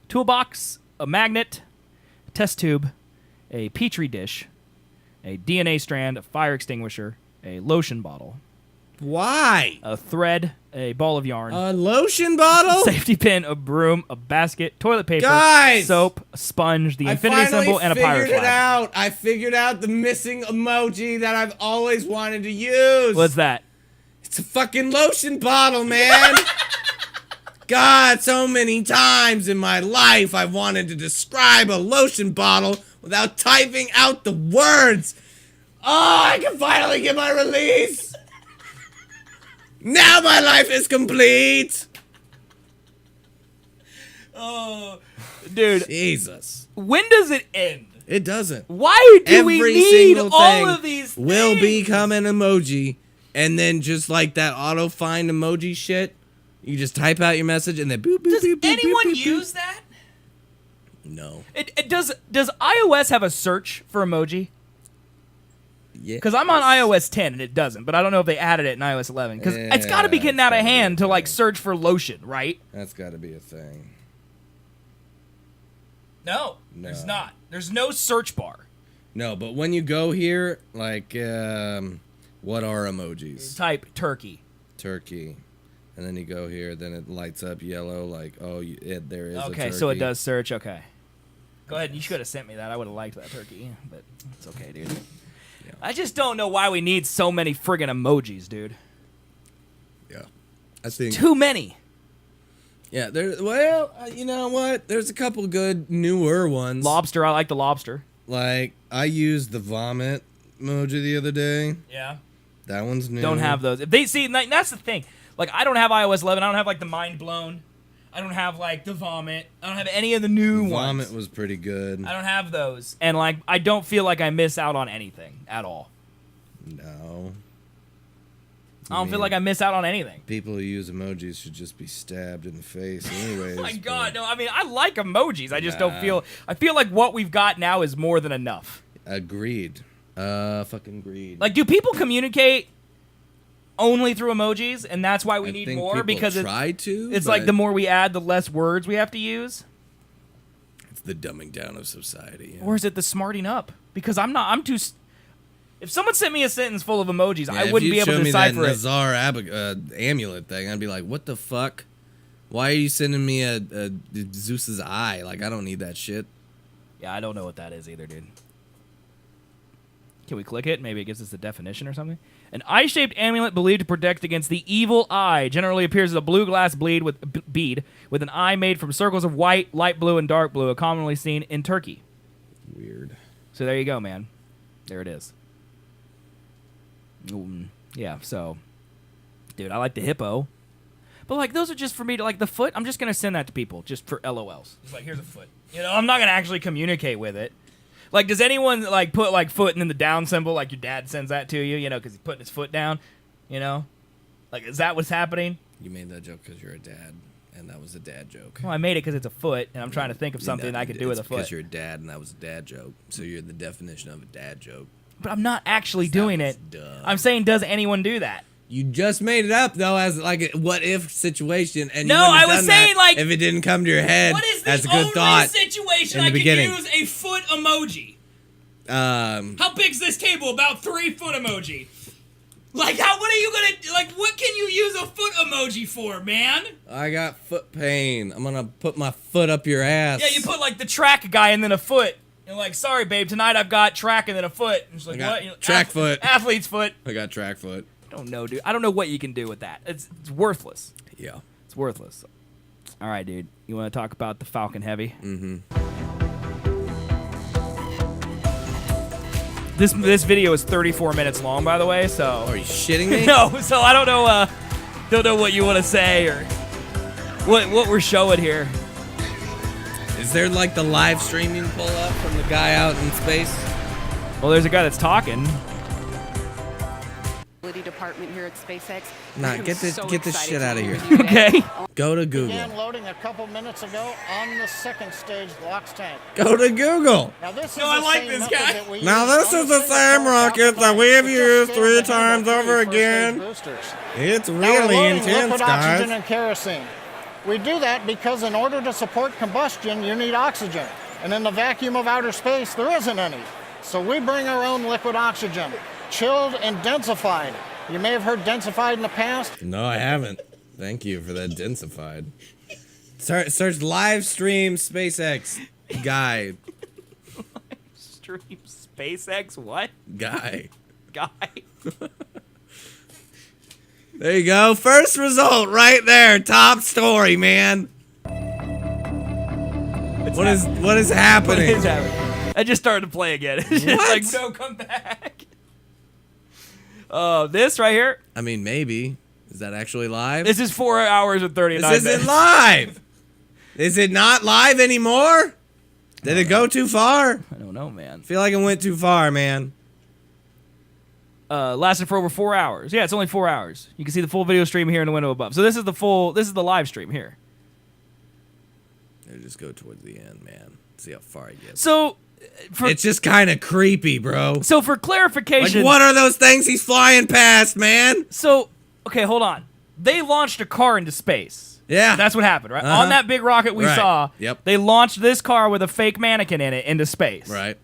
toolbox, a magnet, a test tube, a petri dish, a DNA strand, a fire extinguisher, a lotion bottle. Why? A thread, a ball of yarn. A lotion bottle? Safety pin, a broom, a basket, toilet paper, Guys! soap, a sponge, the infinity symbol, and a pirate flag. I figured out the missing emoji that I've always wanted to use. What's that? It's a fucking lotion bottle, man. God, so many times in my life I've wanted to describe a lotion bottle without typing out the words. Oh, I can finally get my release. Now my life is complete. Oh, dude. Jesus. When does it end? It doesn't. Why do we Every need single all thing of these things? will become an emoji, and then just like that auto find emoji shit, you just type out your message and then boop boop Does boop boop. anyone boop, boop, use boop. that? No. It does iOS have a search for emoji? Yeah. Because I'm on iOS 10 and it doesn't, but I don't know if they added it in iOS 11. Because it's got to be getting out of hand to like search for lotion, right? That's got to be a thing. No, there's not. There's no search bar. No, but when you go here, like, what are emojis? Type turkey. Turkey. And then you go here, then it lights up yellow, like, oh, there is a turkey. Okay, so it does search. Okay. Go ahead. You should have sent me that. I would have liked that turkey, but it's okay, dude. Yeah. I just don't know why we need so many friggin' emojis, dude. Yeah. I think too many. Yeah, you know what? There's a couple good newer ones. Lobster, I like the lobster. Like, I used the vomit emoji the other day. Yeah. That one's new. Don't have those. If they see, like, that's the thing. Like, I don't have iOS 11. I don't have, like, the mind blown. I don't have, like, the vomit. I don't have any of the new ones. Vomit was pretty good. I don't have those. And, like, I don't feel like I miss out on anything at all. No. I don't feel like I miss out on anything. People who use emojis should just be stabbed in the face anyways. Oh my God, no, I mean, I like emojis. I just don't feel... I feel like what we've got now is more than enough. Agreed. Fucking agreed. Like, do people communicate only through emojis, and that's why we need more? Because it's like the more we add, the less words we have to use? It's the dumbing down of society. Yeah. Or is it the smarting up? Because I'm too... If someone sent me a sentence full of emojis, I wouldn't be able to decipher it. If you showed me that Nazar amulet thing, I'd be like, what the fuck? Why are you sending me a Zeus's eye? Like, I don't need that shit. Yeah, I don't know what that is either, dude. Can we click it? Maybe it gives us the definition or something. An eye-shaped amulet believed to protect against the evil eye. Generally appears as a blue glass bead with an eye made from circles of white, light blue, and dark blue, commonly seen in Turkey. Weird. So there you go, man. There it is. Yeah, so, dude, I like the hippo, but like those are just for me to like the foot. I'm just gonna send that to people just for LOLs. It's like, here's a foot. You know, I'm not gonna actually communicate with it. Like, does anyone like put like foot and then the down symbol like your dad sends that to you? You know, because he's putting his foot down. You know, like is that what's happening? You made that joke because you're a dad, and that was a dad joke. Well, I made it because it's a foot, and I'm trying to think of something I could do with a foot. Because you're a dad, and that was a dad joke. So you're the definition of a dad joke. But I'm not actually doing it. Dumb. I'm saying, does anyone do that? You just made it up though, as like a what if situation, and no, I was saying like if it didn't come to your head, what is as the a good only thought situation in the I could beginning. use a foot emoji? How big's this table? About 3 foot emoji. Like, what are you gonna like? What can you use a foot emoji for, man? I got foot pain. I'm gonna put my foot up your ass. Yeah, you put like the track guy and then a foot. You're like, sorry, babe, tonight I've got track and then a foot. And she's like, what? Like, track foot. Athlete's foot. I got track foot. I don't know, dude. I don't know what you can do with that. It's worthless. Yeah. It's worthless. All right, dude. You want to talk about the Falcon Heavy? Mm-hmm. This video is 34 minutes long, by the way, so... Are you shitting me? No, so I don't know what you want to say or what we're showing here. Is there like the live streaming pull up from the guy out in space? Well, there's a guy that's talking. Department here at SpaceX. Nah, get this shit out of here. Okay. Go to Google. Began loading a couple minutes ago on the second stage LOX tank. Go to Google. Now this is I like this guy. Now this is the same rocket that we've used 3 times over again. It's really intense, liquid guys. Oxygen and kerosene. We do that because in order to support combustion, you need oxygen. And in the vacuum of outer space, there isn't any. So we bring our own liquid oxygen, chilled and densified. You may have heard densified in the past. No, I haven't. Thank you for that densified. Search live stream SpaceX guy. Live stream SpaceX what? Guy. There you go. First result right there. Top story, man. What is happening? What is happening? I just started to play again. It's just like, no, come back. This right here. I mean, maybe. Is that actually live? This is 4 hours and 39 minutes. This isn't live. Is it not live anymore? Did it go too far? I don't know, man. I feel like it went too far, man. Lasted for over 4 hours. Yeah, it's only 4 hours. You can see the full video stream here in the window above. So this is the live stream here. Just go towards the end, man. See how far it gets. So, it's just kind of creepy, bro. So for clarification, like, what are those things he's flying past, man? So, okay, hold on. They launched a car into space. Yeah, that's what happened, right? On that big rocket we saw. Yep. They launched this car with a fake mannequin in it into space. Right.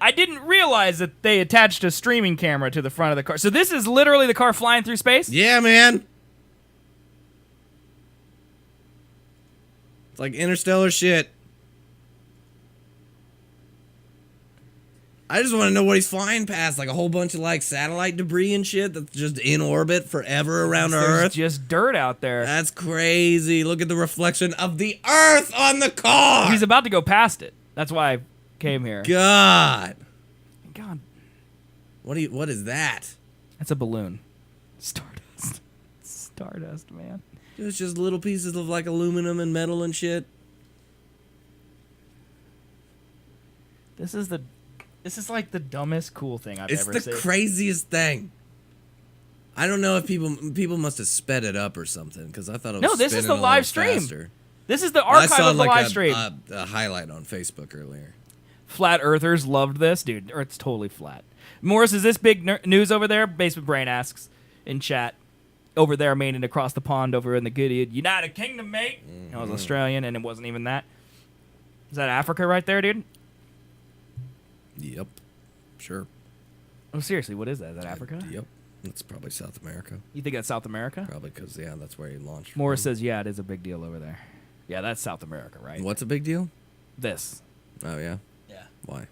I didn't realize that they attached a streaming camera to the front of the car. So this is literally the car flying through space? Yeah, man. It's like interstellar shit. I just want to know what he's flying past, like a whole bunch of like satellite debris and shit that's just in orbit forever around Earth. There's just dirt out there. That's crazy. Look at the reflection of the Earth on the car. He's about to go past it. That's why I came here. God. What is that? That's a balloon. Stardust. Stardust, man. It's just little pieces of like aluminum and metal and shit. This is like the dumbest cool thing I've ever seen. It's the craziest thing. I don't know if people must have sped it up or something because I thought it was No, this is the spinning a live little stream. faster. This is the archive of the live stream. I saw a highlight on Facebook earlier. Flat Earthers loved this, dude. Earth's totally flat. Morris, is this big news over there? Basement Brain asks in chat. Over there, meaning across the pond, over in the good United Kingdom, mate. I was Australian, and it wasn't even that. Is that Africa right there, dude? Yep. Sure. Oh, seriously, what is that? Is that Africa? Yep. It's probably South America. You think that's South America? Probably because, yeah, that's where he launched. Morris says, yeah, it is a big deal over there. Yeah, that's South America, right? What's a big deal? This. Oh, yeah? Yeah. Why?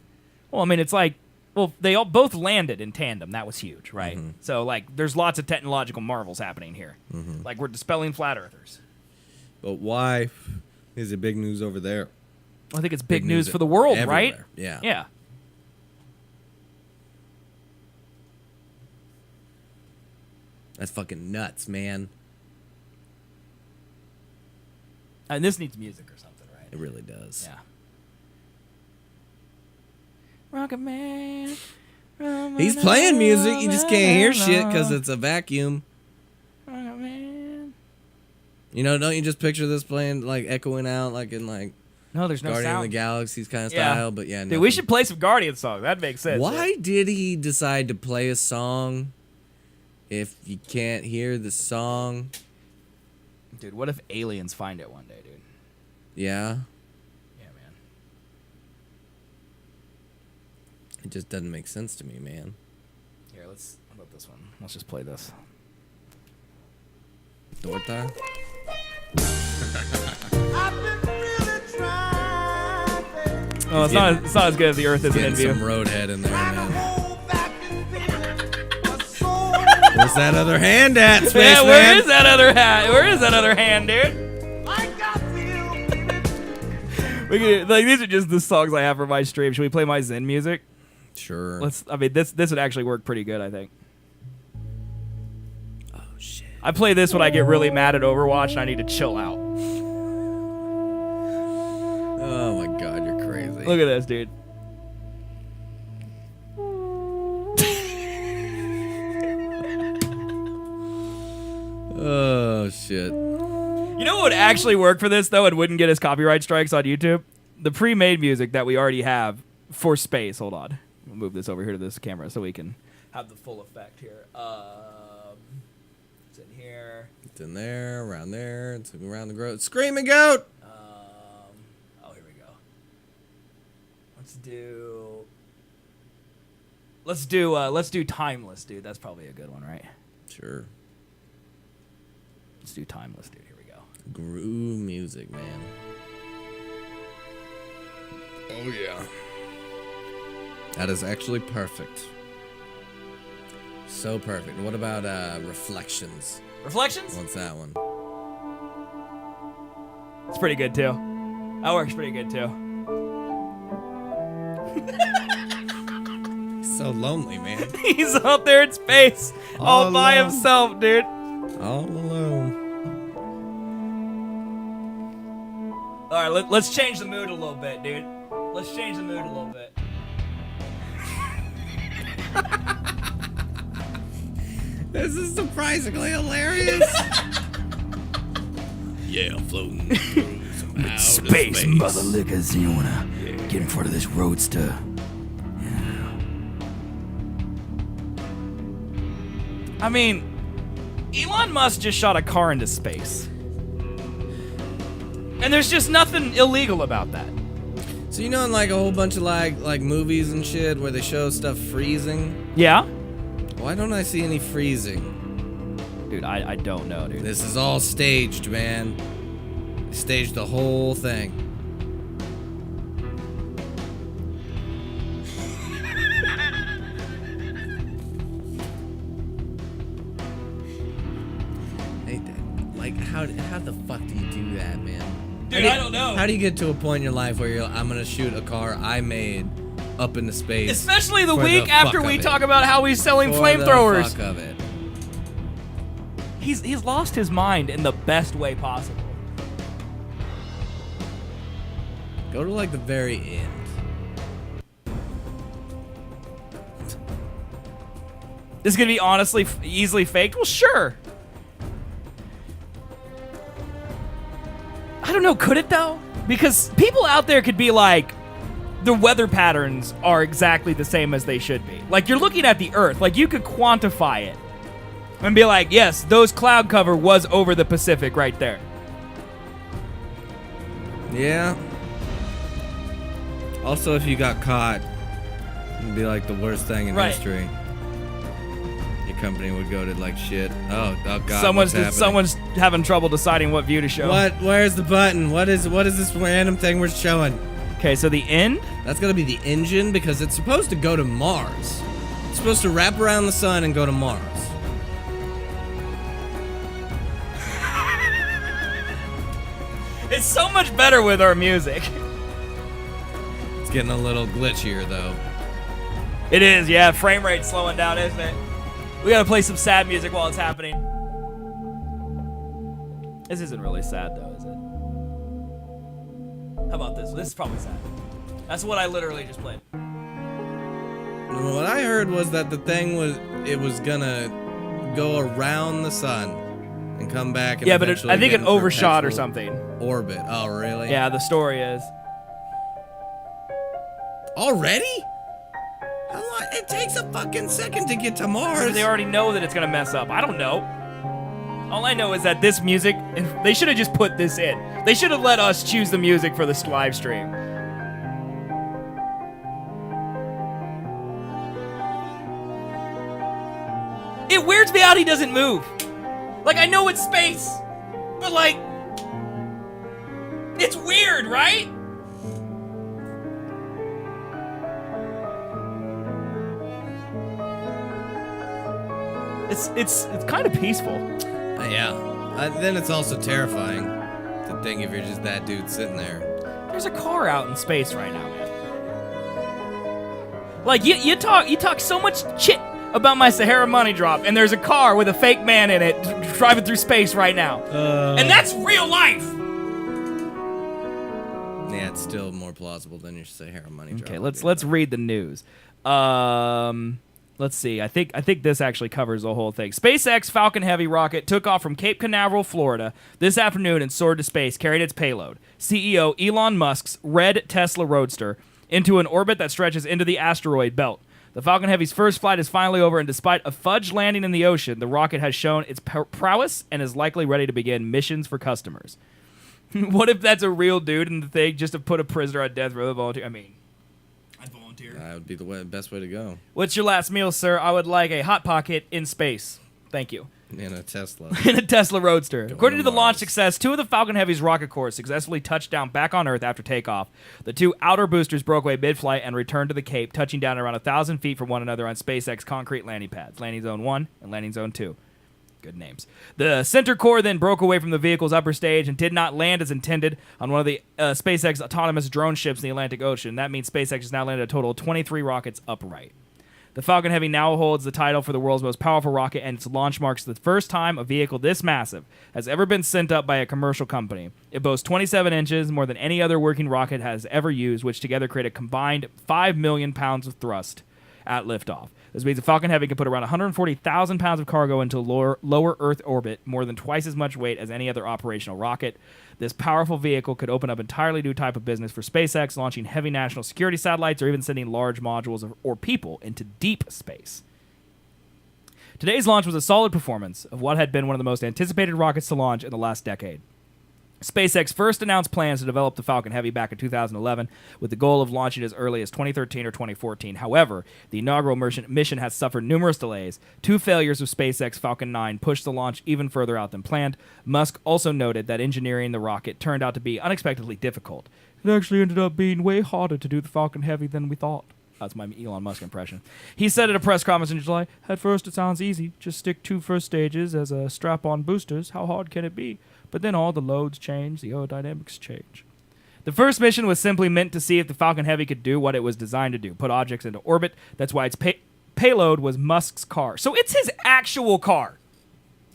Well, I mean, it's like, well, they all both landed in tandem. That was huge, right? So, like, there's lots of technological marvels happening here. Like, we're dispelling flat earthers. But why is it big news over there? I think it's big news for the world, everywhere. right? Yeah. Yeah. That's fucking nuts, man. And this needs music or something, right? It really does. Yeah. Rocket Man. He's playing music. You just can't hear shit because it's a vacuum. Rocket Man. You know, don't you just picture this playing, like, echoing out, like, in, like, no, there's no Guardian sound. of the Galaxies kind of style, but yeah. Dude, we should play some Guardian songs. That makes sense. Why did he decide to play a song if you can't hear the song? Dude, what if aliens find it one day, dude? Yeah? Yeah, man. It just doesn't make sense to me, man. Here, how about this one? Let's just play this. Dorta? Oh, it's not as good as the Earth isn't in view. Some Roadhead in there, man. Where's that other hand at, Spaceman? Yeah, where is that other hat? Where is that other hand, dude? These are just the songs I have for my stream. Should we play my Zen music? Sure. I mean, this would actually work pretty good, I think. Oh shit. I play this when I get really mad at Overwatch and I need to chill out. Oh my god, you're crazy. Look at this, dude. Oh shit. You know what would actually work for this, though, and wouldn't get us copyright strikes on YouTube? The pre-made music that we already have for space. Hold on. We'll move this over here to this camera so we can have the full effect here. It's in here. It's in there, around there. It's around the goat. Screaming goat! Oh, here we go. Let's do Timeless, dude. That's probably a good one, right? Sure. Let's do Timeless, dude. Here we go. Groove music, man. Oh, yeah. That is actually perfect. So perfect. What about Reflections? Reflections? What's that one? It's pretty good, too. That works pretty good, too. He's so lonely, man. He's out there in space all by alone. himself, dude. All alone. All right, let's change the mood a little bit, dude. Let's change the mood a little bit. This is surprisingly hilarious. Yeah, I'm floating. With space, mother lickers, you wanna get in front of this roadster. I mean, Elon Musk just shot a car into space. And there's just nothing illegal about that. So you know in like a whole bunch of like movies and shit where they show stuff freezing? Yeah? Why don't I see any freezing? Dude, I don't know, dude. This is all staged, man. They staged the whole thing. Like, how the fuck do you do that, man? Dude, I don't know. How do you get to a point in your life where you're I'm gonna shoot a car I made up into space? Especially the for week the after fuck we of talk it. about how he's selling For flamethrowers. the fuck of it. He's lost his mind in the best way possible. Go to like the very end. This is going to be honestly easily faked? Well, sure. I don't know, could it though? Because people out there could be like, the weather patterns are exactly the same as they should be. Like, you're looking at the Earth. Like, you could quantify it and be like, yes, those cloud cover was over the Pacific right there. Yeah. Also, if you got caught, it'd be like the worst thing in history. Your company would go to like shit. Oh God! Someone's having trouble deciding what view to show. What? Where's the button? What is this random thing we're showing? Okay, so the end? That's gonna be the engine because it's supposed to go to Mars. It's supposed to wrap around the sun and go to Mars. It's so much better with our music. It's getting a little glitchier though. It is, yeah. Frame rate's slowing down, isn't it? We gotta play some sad music while it's happening. This isn't really sad though, is it? How about this? This is probably sad. That's what I literally just played. What I heard was that the thing was gonna go around the sun and come back and but I think it overshot or something. Orbit. Oh, really? Yeah, the story is. Already? How long? It takes a fucking second to get to Mars. They already know that it's gonna mess up. I don't know. All I know is that this music, they should have just put this in. They should have let us choose the music for this live stream. It weirds me out he doesn't move. Like, I know it's space, but like, it's weird, right? It's kind of peaceful. Yeah. Then it's also terrifying to think if you're just that dude sitting there. There's a car out in space right now, man. Like, you talk so much shit about my Sahara money drop, and there's a car with a fake man in it driving through space right now. And that's real life! Yeah, it's still more plausible than your Sahara money drop. Okay, let's read the news. Let's see. I think this actually covers the whole thing. SpaceX Falcon Heavy rocket took off from Cape Canaveral, Florida, this afternoon and soared to space, carrying its payload, CEO Elon Musk's red Tesla Roadster, into an orbit that stretches into the asteroid belt. The Falcon Heavy's first flight is finally over, and despite a fudge landing in the ocean, the rocket has shown its prowess and is likely ready to begin missions for customers. What if that's a real dude in the thing just to put a prisoner on death row to volunteer? I mean, I'd volunteer. That would be the best way to go. What's your last meal, sir? I would like a Hot Pocket in space. Thank you. In a Tesla. In a Tesla Roadster. According to the launch success, 2 of the Falcon Heavy's rocket cores successfully touched down back on Earth after takeoff. The 2 outer boosters broke away mid-flight and returned to the Cape, touching down around 1,000 feet from one another on SpaceX concrete landing pads, Landing Zone 1 and Landing Zone 2. Good names. The center core then broke away from the vehicle's upper stage and did not land as intended on one of the SpaceX autonomous drone ships in the Atlantic Ocean. That means SpaceX has now landed a total of 23 rockets upright. The Falcon Heavy now holds the title for the world's most powerful rocket, and its launch marks the first time a vehicle this massive has ever been sent up by a commercial company. It boasts 27 inches, more than any other working rocket has ever used, which together create a combined 5 million pounds of thrust at liftoff. This means the Falcon Heavy can put around 140,000 pounds of cargo into lower Earth orbit, more than twice as much weight as any other operational rocket. This powerful vehicle could open up an entirely new type of business for SpaceX, launching heavy national security satellites or even sending large modules or people into deep space. Today's launch was a solid performance of what had been one of the most anticipated rockets to launch in the last decade. SpaceX first announced plans to develop the Falcon Heavy back in 2011 with the goal of launching as early as 2013 or 2014. However, the inaugural mission has suffered numerous delays. 2 failures of SpaceX Falcon 9 pushed the launch even further out than planned. Musk also noted that engineering the rocket turned out to be unexpectedly difficult. It actually ended up being way harder to do the Falcon Heavy than we thought. That's my Elon Musk impression. He said at a press conference in July, "At first it sounds easy. Just stick 2 first stages as a strap-on boosters. How hard can it be? But then all the loads change, the aerodynamics change." The first mission was simply meant to see if the Falcon Heavy could do what it was designed to do, put objects into orbit. That's why its payload was Musk's car. So it's his actual car.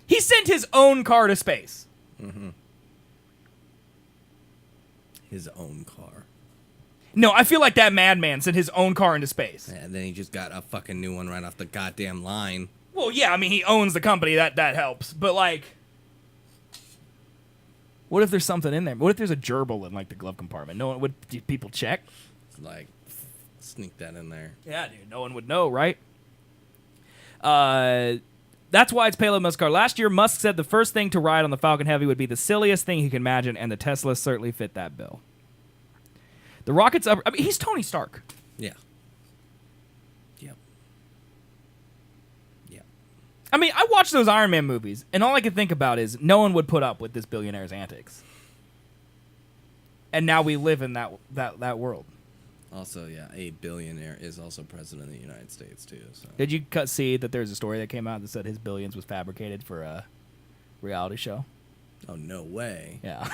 He sent his own car to space. Mm-hmm. His own car. No, I feel like that madman sent his own car into space. Yeah, then he just got a fucking new one right off the goddamn line. Well, yeah, I mean, he owns the company. That helps. But, like, what if there's something in there? What if there's a gerbil in, like, the glove compartment? No one would. Do people check? Like, sneak that in there. Yeah, dude. No one would know, right? That's why it's payload Musk's car. Last year, Musk said the first thing to ride on the Falcon Heavy would be the silliest thing he could imagine, and the Tesla certainly fit that bill. The rocket's up. I mean, he's Tony Stark. Yeah. Yep. I mean, I watched those Iron Man movies, and all I could think about is no one would put up with this billionaire's antics. And now we live in that world. Also, yeah, a billionaire is also president of the United States, too. So. Did you see that there's a story that came out that said his billions was fabricated for a reality show? Oh, no way. Yeah.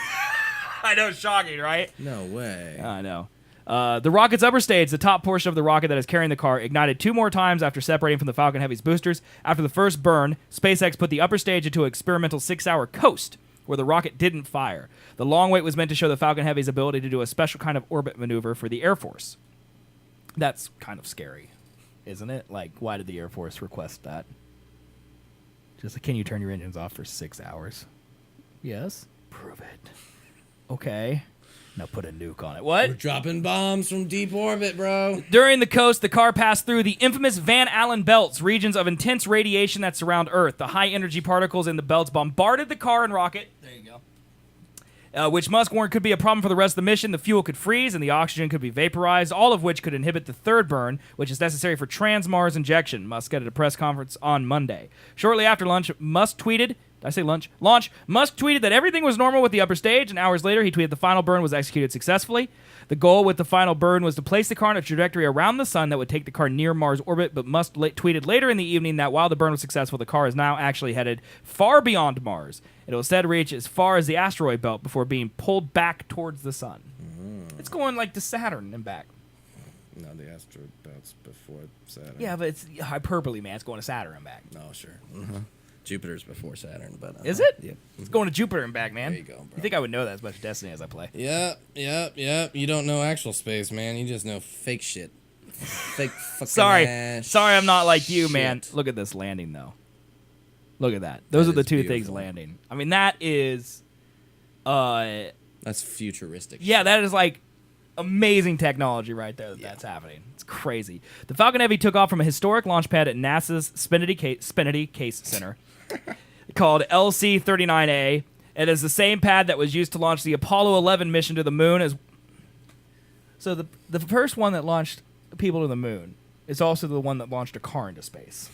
I know, shocking, right? No way. I know. The rocket's upper stage, the top portion of the rocket that is carrying the car, ignited 2 more times after separating from the Falcon Heavy's boosters. After the first burn, SpaceX put the upper stage into an experimental 6-hour coast where the rocket didn't fire. The long wait was meant to show the Falcon Heavy's ability to do a special kind of orbit maneuver for the Air Force. That's kind of scary, isn't it? Like, why did the Air Force request that? Just like, can you turn your engines off for 6 hours? Yes. Prove it. Okay. Now put a nuke on it. What? We're dropping bombs from deep orbit, bro. During the coast, the car passed through the infamous Van Allen belts, regions of intense radiation that surround Earth. The high-energy particles in the belts bombarded the car and rocket. There you go. Which Musk warned could be a problem for the rest of the mission. The fuel could freeze and the oxygen could be vaporized, all of which could inhibit the third burn, which is necessary for trans-Mars injection. Musk said at a press conference on Monday. Shortly after lunch, Musk tweeted... Did I say lunch? Launch. Musk tweeted that everything was normal with the upper stage, and hours later, he tweeted the final burn was executed successfully. The goal with the final burn was to place the car on a trajectory around the sun that would take the car near Mars orbit, but Musk tweeted later in the evening that while the burn was successful, the car is now actually headed far beyond Mars. It will instead reach as far as the asteroid belt before being pulled back towards the sun. It's going like to Saturn and back. No, the asteroid belt's before Saturn. Yeah, but it's hyperbole, man. It's going to Saturn and back. No, sure. Mm-hmm. Jupiter's before Saturn, but is it? Yep. It's going to Jupiter and back, man. There you go, bro. You think I would know that as much Destiny as I play? Yep. You don't know actual space, man. You just know fake shit. Fake fucking Sorry, I'm not like you, shit. man. Look at this landing, though. Look at that. Those are the two things landing. I mean, that is... that's futuristic. Yeah, shit. That is like amazing technology right there that's happening. It's crazy. The Falcon Heavy took off from a historic launch pad at NASA's Spinity Case Center called LC-39A. It is the same pad that was used to launch the Apollo 11 mission to the moon. So the first one that launched people to the moon is also the one that launched a car into space.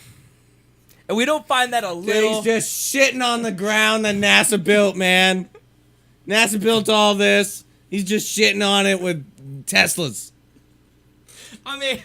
And we don't find that a little... He's just shitting on the ground that NASA built, man. NASA built all this. He's just shitting on it with Teslas. I mean,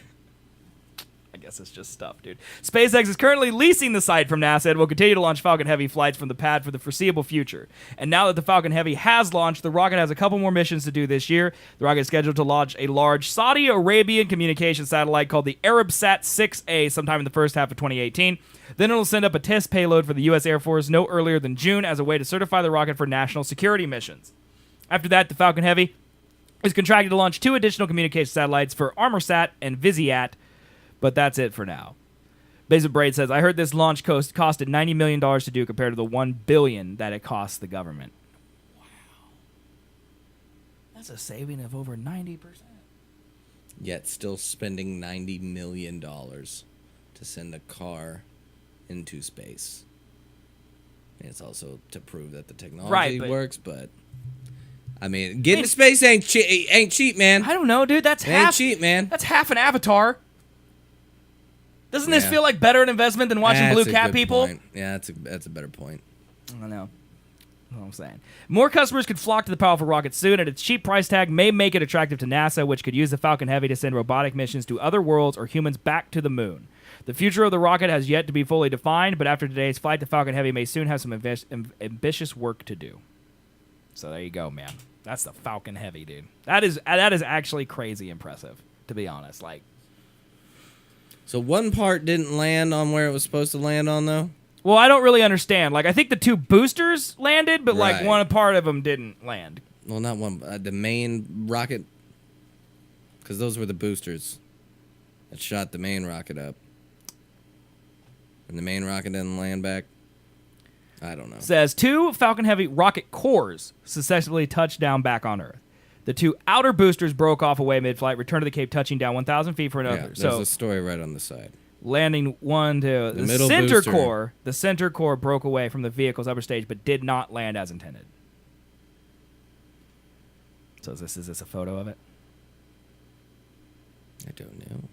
I guess it's just stuff, dude. SpaceX is currently leasing the site from NASA and will continue to launch Falcon Heavy flights from the pad for the foreseeable future. And now that the Falcon Heavy has launched, the rocket has a couple more missions to do this year. The rocket is scheduled to launch a large Saudi Arabian communication satellite called the Arabsat 6A sometime in the first half of 2018. Then it'll send up a test payload for the U.S. Air Force no earlier than June as a way to certify the rocket for national security missions. After that, the Falcon Heavy is contracted to launch 2 additional communication satellites for ArmorSat and Viziat, but that's it for now. Basic Braid says, I heard this launch costed $90 million to do compared to the $1 billion that it costs the government. Wow. That's a saving of over 90%. Yet still spending $90 million to send a car into space. And it's also to prove that the technology works, but... I mean, getting to space ain't cheap, man. I don't know, dude. Ain't cheap, man. That's half an Avatar. Doesn't this feel like better an investment than watching Blue Cat people? Point. Yeah, that's a better point. I don't know. That's what I'm saying. More customers could flock to the powerful rocket soon, and its cheap price tag may make it attractive to NASA, which could use the Falcon Heavy to send robotic missions to other worlds or humans back to the moon. The future of the rocket has yet to be fully defined, but after today's flight, the Falcon Heavy may soon have some ambitious work to do. So there you go, man. That's the Falcon Heavy, dude. That is actually crazy impressive, to be honest. Like, so one part didn't land on where it was supposed to land on, though? Well, I don't really understand. Like, I think the 2 boosters landed, but like one part of them didn't land. Well, not one. The main rocket. Because those were the boosters that shot the main rocket up. And the main rocket didn't land back. I don't know. Says 2 Falcon Heavy rocket cores successfully touched down back on Earth. The 2 outer boosters broke off away mid-flight, returned to the Cape, touching down 1,000 feet for another. Yeah, there's a story right on the side. Landing 1 to the middle center booster. core. The center core broke away from the vehicle's upper stage, but did not land as intended. So is this a photo of it? I don't know.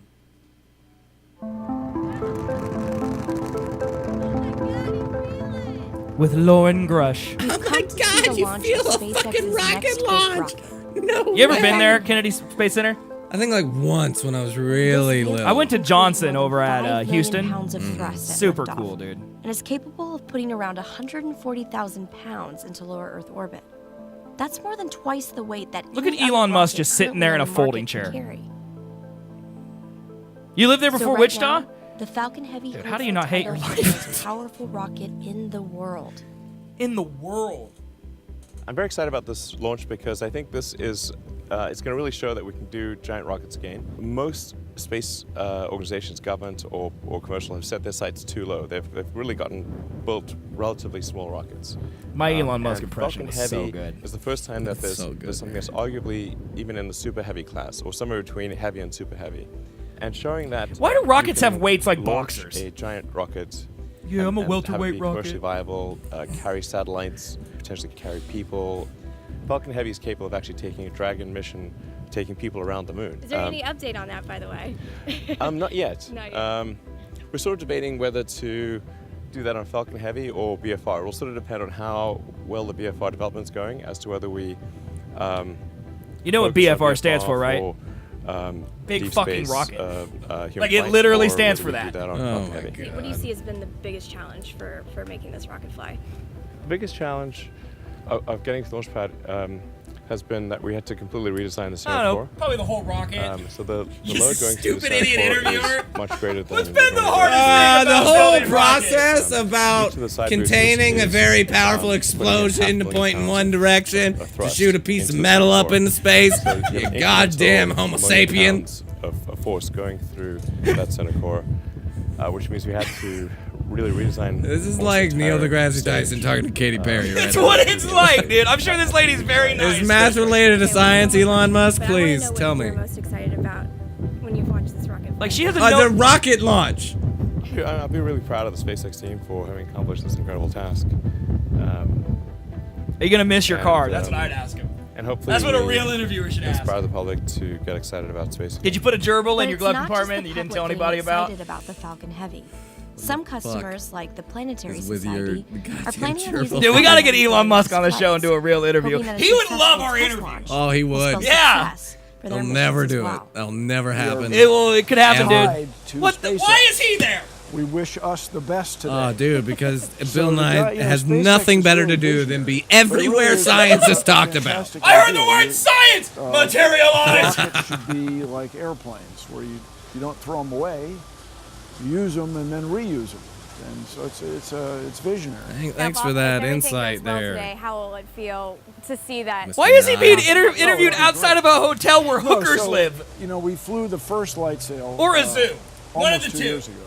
With Lauren Grush. Oh my God! You feel a fucking rocket launch. No. You ever been there, Kennedy Space Center? I think like once when I was really little. I went to Johnson over at Houston. Pounds of thrust at Super liftoff, cool, dude. And is capable of putting around 140,000 pounds into lower Earth orbit. That's more than twice the weight that. Look at Elon Musk just sitting there in a folding chair. You lived there before Wichita? Now, the Falcon Heavy. Dude, how do you not hate your life? The most powerful rocket in the world. In the world. I'm very excited about this launch because I think this is, it's going to really show that we can do giant rockets again. Most space organizations, government or commercial, have set their sights too low. They've really built relatively small rockets. My Elon Musk impression Falcon was so Heavy good. is the first time that there's something that's arguably even in the super heavy class, or somewhere between heavy and super heavy. And showing that. Why do rockets have weights like launch boxers? A giant rocket. Yeah, I'm a and welterweight have it be rocket. commercially viable, carry satellites, potentially carry people. Falcon Heavy is capable of actually taking a Dragon mission, taking people around the moon. Is there any update on that, by the way? Not yet. Not yet. We're sort of debating whether to do that on Falcon Heavy or BFR. It will sort of depend on how well the BFR development's going as to whether we. You know what focus on BFR stands for, right? Or, Big deep fucking space, rocket. human Like it flight, literally or stands whether for we do that. on Falcon Heavy. What do you see has been the biggest challenge for making this rocket fly? The biggest challenge of getting to the launch pad has been that we had to completely redesign the I center don't core. know, probably the whole rocket. So the You load going through the stupid center idiot core interviewer. is much greater than. What's been the hardest thing The about whole building process rockets? about Each of the side containing boosters a is, very powerful putting explosion a to point in half one million direction pounds of to thrust shoot a piece of into the metal center up into space. So you You have goddamn incremental Homo million sapien. pounds of force going through that center core, which means we had to really redesign. This is almost like the Neil entire deGrasse stage. Tyson talking to Katy Perry right That's now. what it's like, dude. I'm sure this lady's very nice. Is math related to science, Elon Musk? But I wanna Please know what tell me. you're most excited about when you've launched this rocket. Like she has a The rocket launch. I'll be really proud of the SpaceX team for having accomplished this incredible task. Are you gonna miss your car? That's what I'd ask him. And hopefully, That's what a we real interviewer should ask. inspire the public to get excited about space. Did you put a gerbil But in your it's glove not just compartment the that you didn't public tell getting anybody about? excited about the Falcon Heavy. Some customers, like the Planetary Is with your Society, are goddamn planning on gerbil. using. Dude, we gotta get Falcon Elon Heavy Musk on the flights, show and do a real interview. hoping that a He would successful love our test interview. launch Oh, he will would. spell Yeah. success for their They'll missions never as do well. it. That'll never happen. It could happen, Ever. dude. What? Why is he there? We wish us the best today. Oh, dude, because Bill the Nye guy- you know, has SpaceX nothing is better really to do visionary. than be But it everywhere really is science a is talked about. fantastic I heard the idea. word science materialize. Rockets should be like airplanes, where you don't throw them away, you use them and then reuse them. And so it's visionary. Thanks for that insight there. Today, how will it feel to see that? Why is he being interviewed outside of a hotel where hookers live? You know, we flew the first light sail. Or a zoo. One of almost the 2 two. years ago.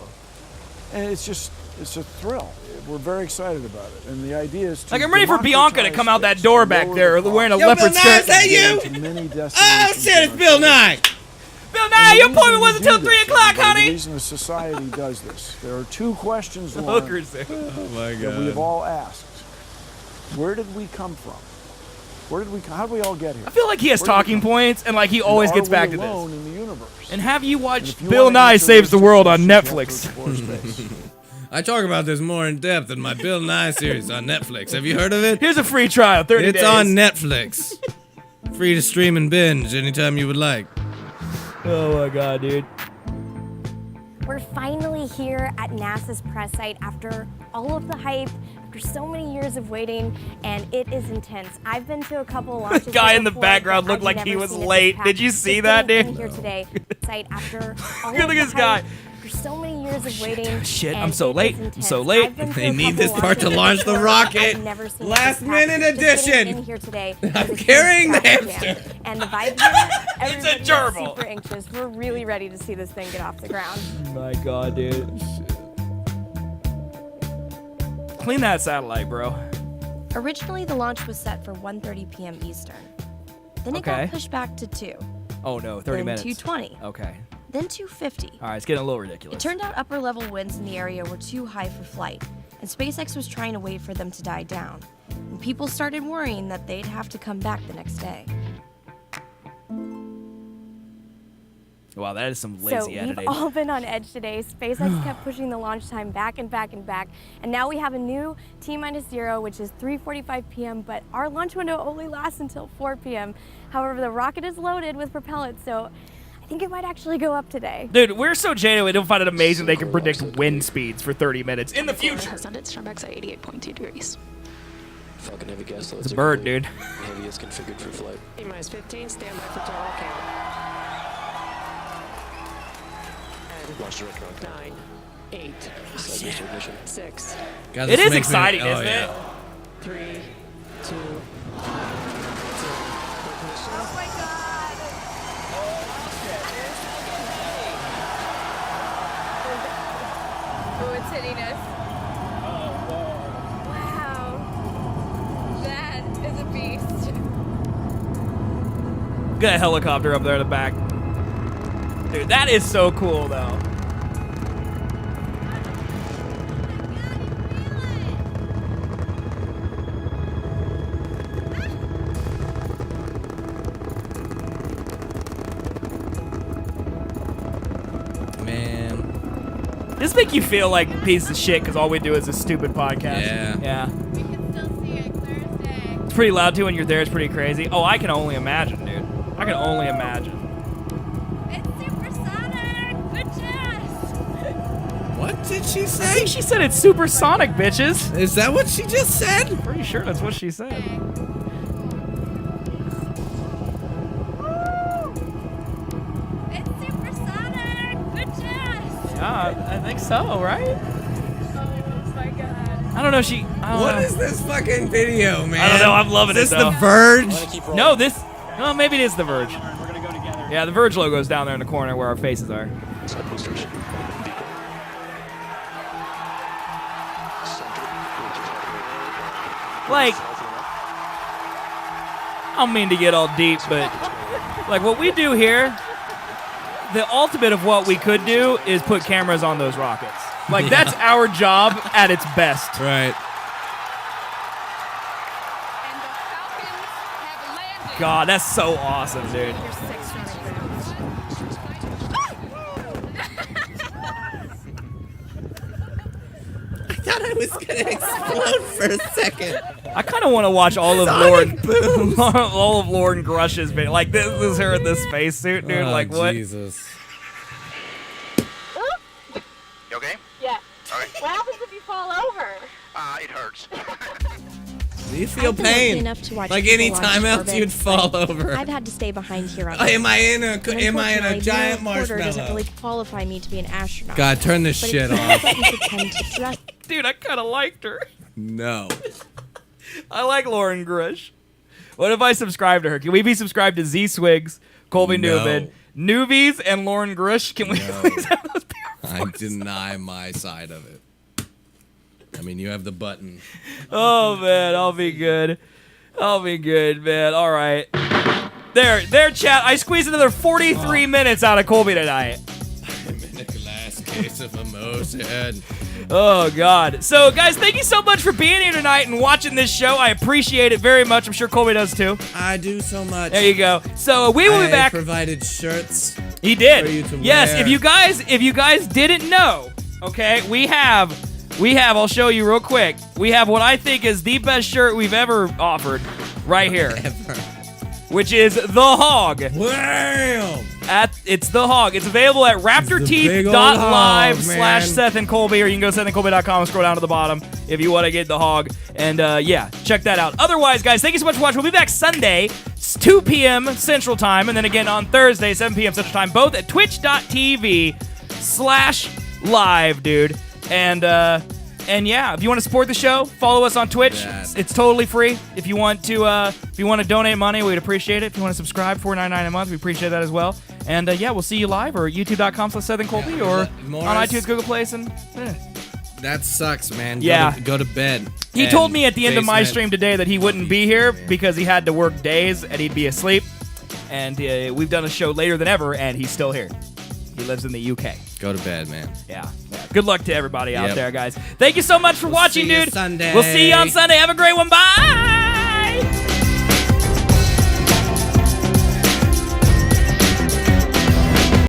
And it's a thrill. We're very excited about it. And the idea is to Like I'm ready for Bianca to come out that door back there wearing a Yo, leopard Bill Nye, skirt. is that you? Oh shit, it's Bill Nye. Bill Nye, your appointment wasn't until 3 o'clock, The honey. reason the society does this. There are 2 questions, Lauren, Hookers there. Oh my that we have all asked. Where did we come from? How did we all get here? I feel like he has talking points and like he always gets back to alone this. in the universe? And have you And watched if you Bill wanna Nye answer Saves the those World on questions, you have to Netflix? explore space. I talk about this more in depth in my Bill Nye series on Netflix. Have you heard of it? Here's a free trial, 30 It's days. on Netflix. Free to stream and binge anytime you would like. Oh my god, dude. We're finally here at NASA's press site after all of the hype, after so many years of waiting, and it is intense. I've been to a couple launches. The guy here in the before, background but looked I've like he never was seen it this late. packed. Did you see Just that, being dude? Here today, site after all Look of at the this guy. hype, after so many years of waiting. Shit, and I'm so it late. is I'm intense. so late. I've been They to a need couple this part to launches, launch the and rocket. I've never seen Last this minute packed. Just getting edition. in here today I'm was a huge carrying the traffic hamster. jam. And the vibe here, It's a everybody is gerbil. super anxious. We're really ready to see this thing get off the ground. My God, dude. Clean that satellite, bro. Originally, the launch was set for 1:30 p.m. Eastern. Then it Okay. got pushed back to 2. Oh no, 30 then minutes. 2:20. Okay. Then 2:50. All right, it's getting a little It ridiculous. turned out upper level winds in the area were too high for flight, and SpaceX was trying to wait for them to die down. And people started worrying that they'd have to come back the next day. Wow, that is some So lazy we've editing. all been on edge today. SpaceX kept pushing the launch time back and back and back. And now we have a new T-0, which is 3:45 p.m., but our launch window only lasts until 4 p.m. However, the rocket is loaded with propellant, so I think it might actually go up today. Dude, we're so jaded, we don't find it amazing they can predict wind speeds for 30 minutes in the future. Has done its starbucks at 88.2 degrees. Falcon Heavy gas It's a bird, dude. Heavy is configured for flight. T-minus 15, stand by for total count. Launch director on 9, 8, 7, ignition. 6. God, It this is makes me- exciting, oh, isn't yeah. it? 3, 2, 0. Oh my God! Oh, it's hitting us. Wow. That is a beast. Got a helicopter up there in the back. Dude, that is so cool, though. Man. This make you feel like a piece of shit because all we do is this stupid podcast. Yeah. Yeah. We can still see it clear as day. It's pretty loud too when you're there. It's pretty crazy. Oh, I can only imagine, dude. I can only imagine. It's supersonic! Bitches! What did she I say? think she said it's supersonic, bitches. Is that what she just said? Pretty sure that's what she said. It's supersonic! Bitches! Yeah, I think so, right? Oh my God. I don't know. I don't What know. is this fucking video, man? I don't know. I'm loving is it, this though. The Verge? No, no, maybe it is The Verge. Yeah, The Verge logo's down there in the corner where our faces are. Like, I don't mean to get all deep, but like what we do here, the ultimate of what we could do is put cameras on those rockets. Like, that's our job at its best. Right. God, that's so awesome, dude. I thought I was gonna explode for a second. I kind of want to watch all of Lauren Grush's video. Like, this is her in this spacesuit, dude. Oh, Like, what? Jesus. You okay? Yeah. Okay. What happens if you fall over? It hurts. Do you feel I've been lucky pain? enough to watch Like people any launch time else orbits, you'd fall but over. I've had to stay behind here on Oh, am I in Earth. a And giant unfortunately, being a reporter doesn't marshmallow? really qualify me to be an astronaut. God, turn this But shit it off. can let me pretend to dress. Dude, I kind of liked her. No. I like Lauren Grush. What if I subscribe to her? Can we be subscribed to Z Swigs, Colby No. Newman, Newbies, and Lauren Grush? Can we please have those I deny my side of it. I mean, you have the button. Oh, man, I'll be good. I'll be good, man. All right. There, chat. I squeezed another 43 minutes out of Colby tonight. I'm in a glass case of emotion. Oh, God. So, guys, thank you so much for being here tonight and watching this show. I appreciate it very much. I'm sure Colby does, too. I do so much. There you go. So, we will be back. I provided shirts. He did. For you to yes, wear. if you guys didn't know, okay, we have, I'll show you real quick. We have what I think is the best shirt we've ever offered right here. Ever. Which is The Hog. Wham! It's The Hog. It's available at raptorteeth.live/Seth and Colby, or you can go to sethandcolby.com and scroll down to the bottom if you want to get The Hog. And yeah, check that out. Otherwise, guys, thank you so much for watching. We'll be back Sunday, 2 p.m. Central Time, and then again on Thursday, 7 p.m. Central Time, both at twitch.tv/Seth twitch.tv/live, dude. And yeah, if you want to support the show, follow us on Twitch. It's totally free. If you want to donate money, we'd appreciate it. If you want to subscribe, $4.99 a month, we appreciate that as well. And yeah, we'll see you live or youtube.com/Seth and Colby or on iTunes, Google Play, and that sucks, man. Yeah. Go to bed. He told me at the end of my stream today that he wouldn't be here because he had to work days and he'd be asleep. And we've done a show later than ever, and he's still here. He lives in the UK. Go to bed, man. Yeah. Good luck to everybody out there, guys. Thank you so much for watching, dude. Sunday. We'll see you on Sunday. Have a great one. Bye.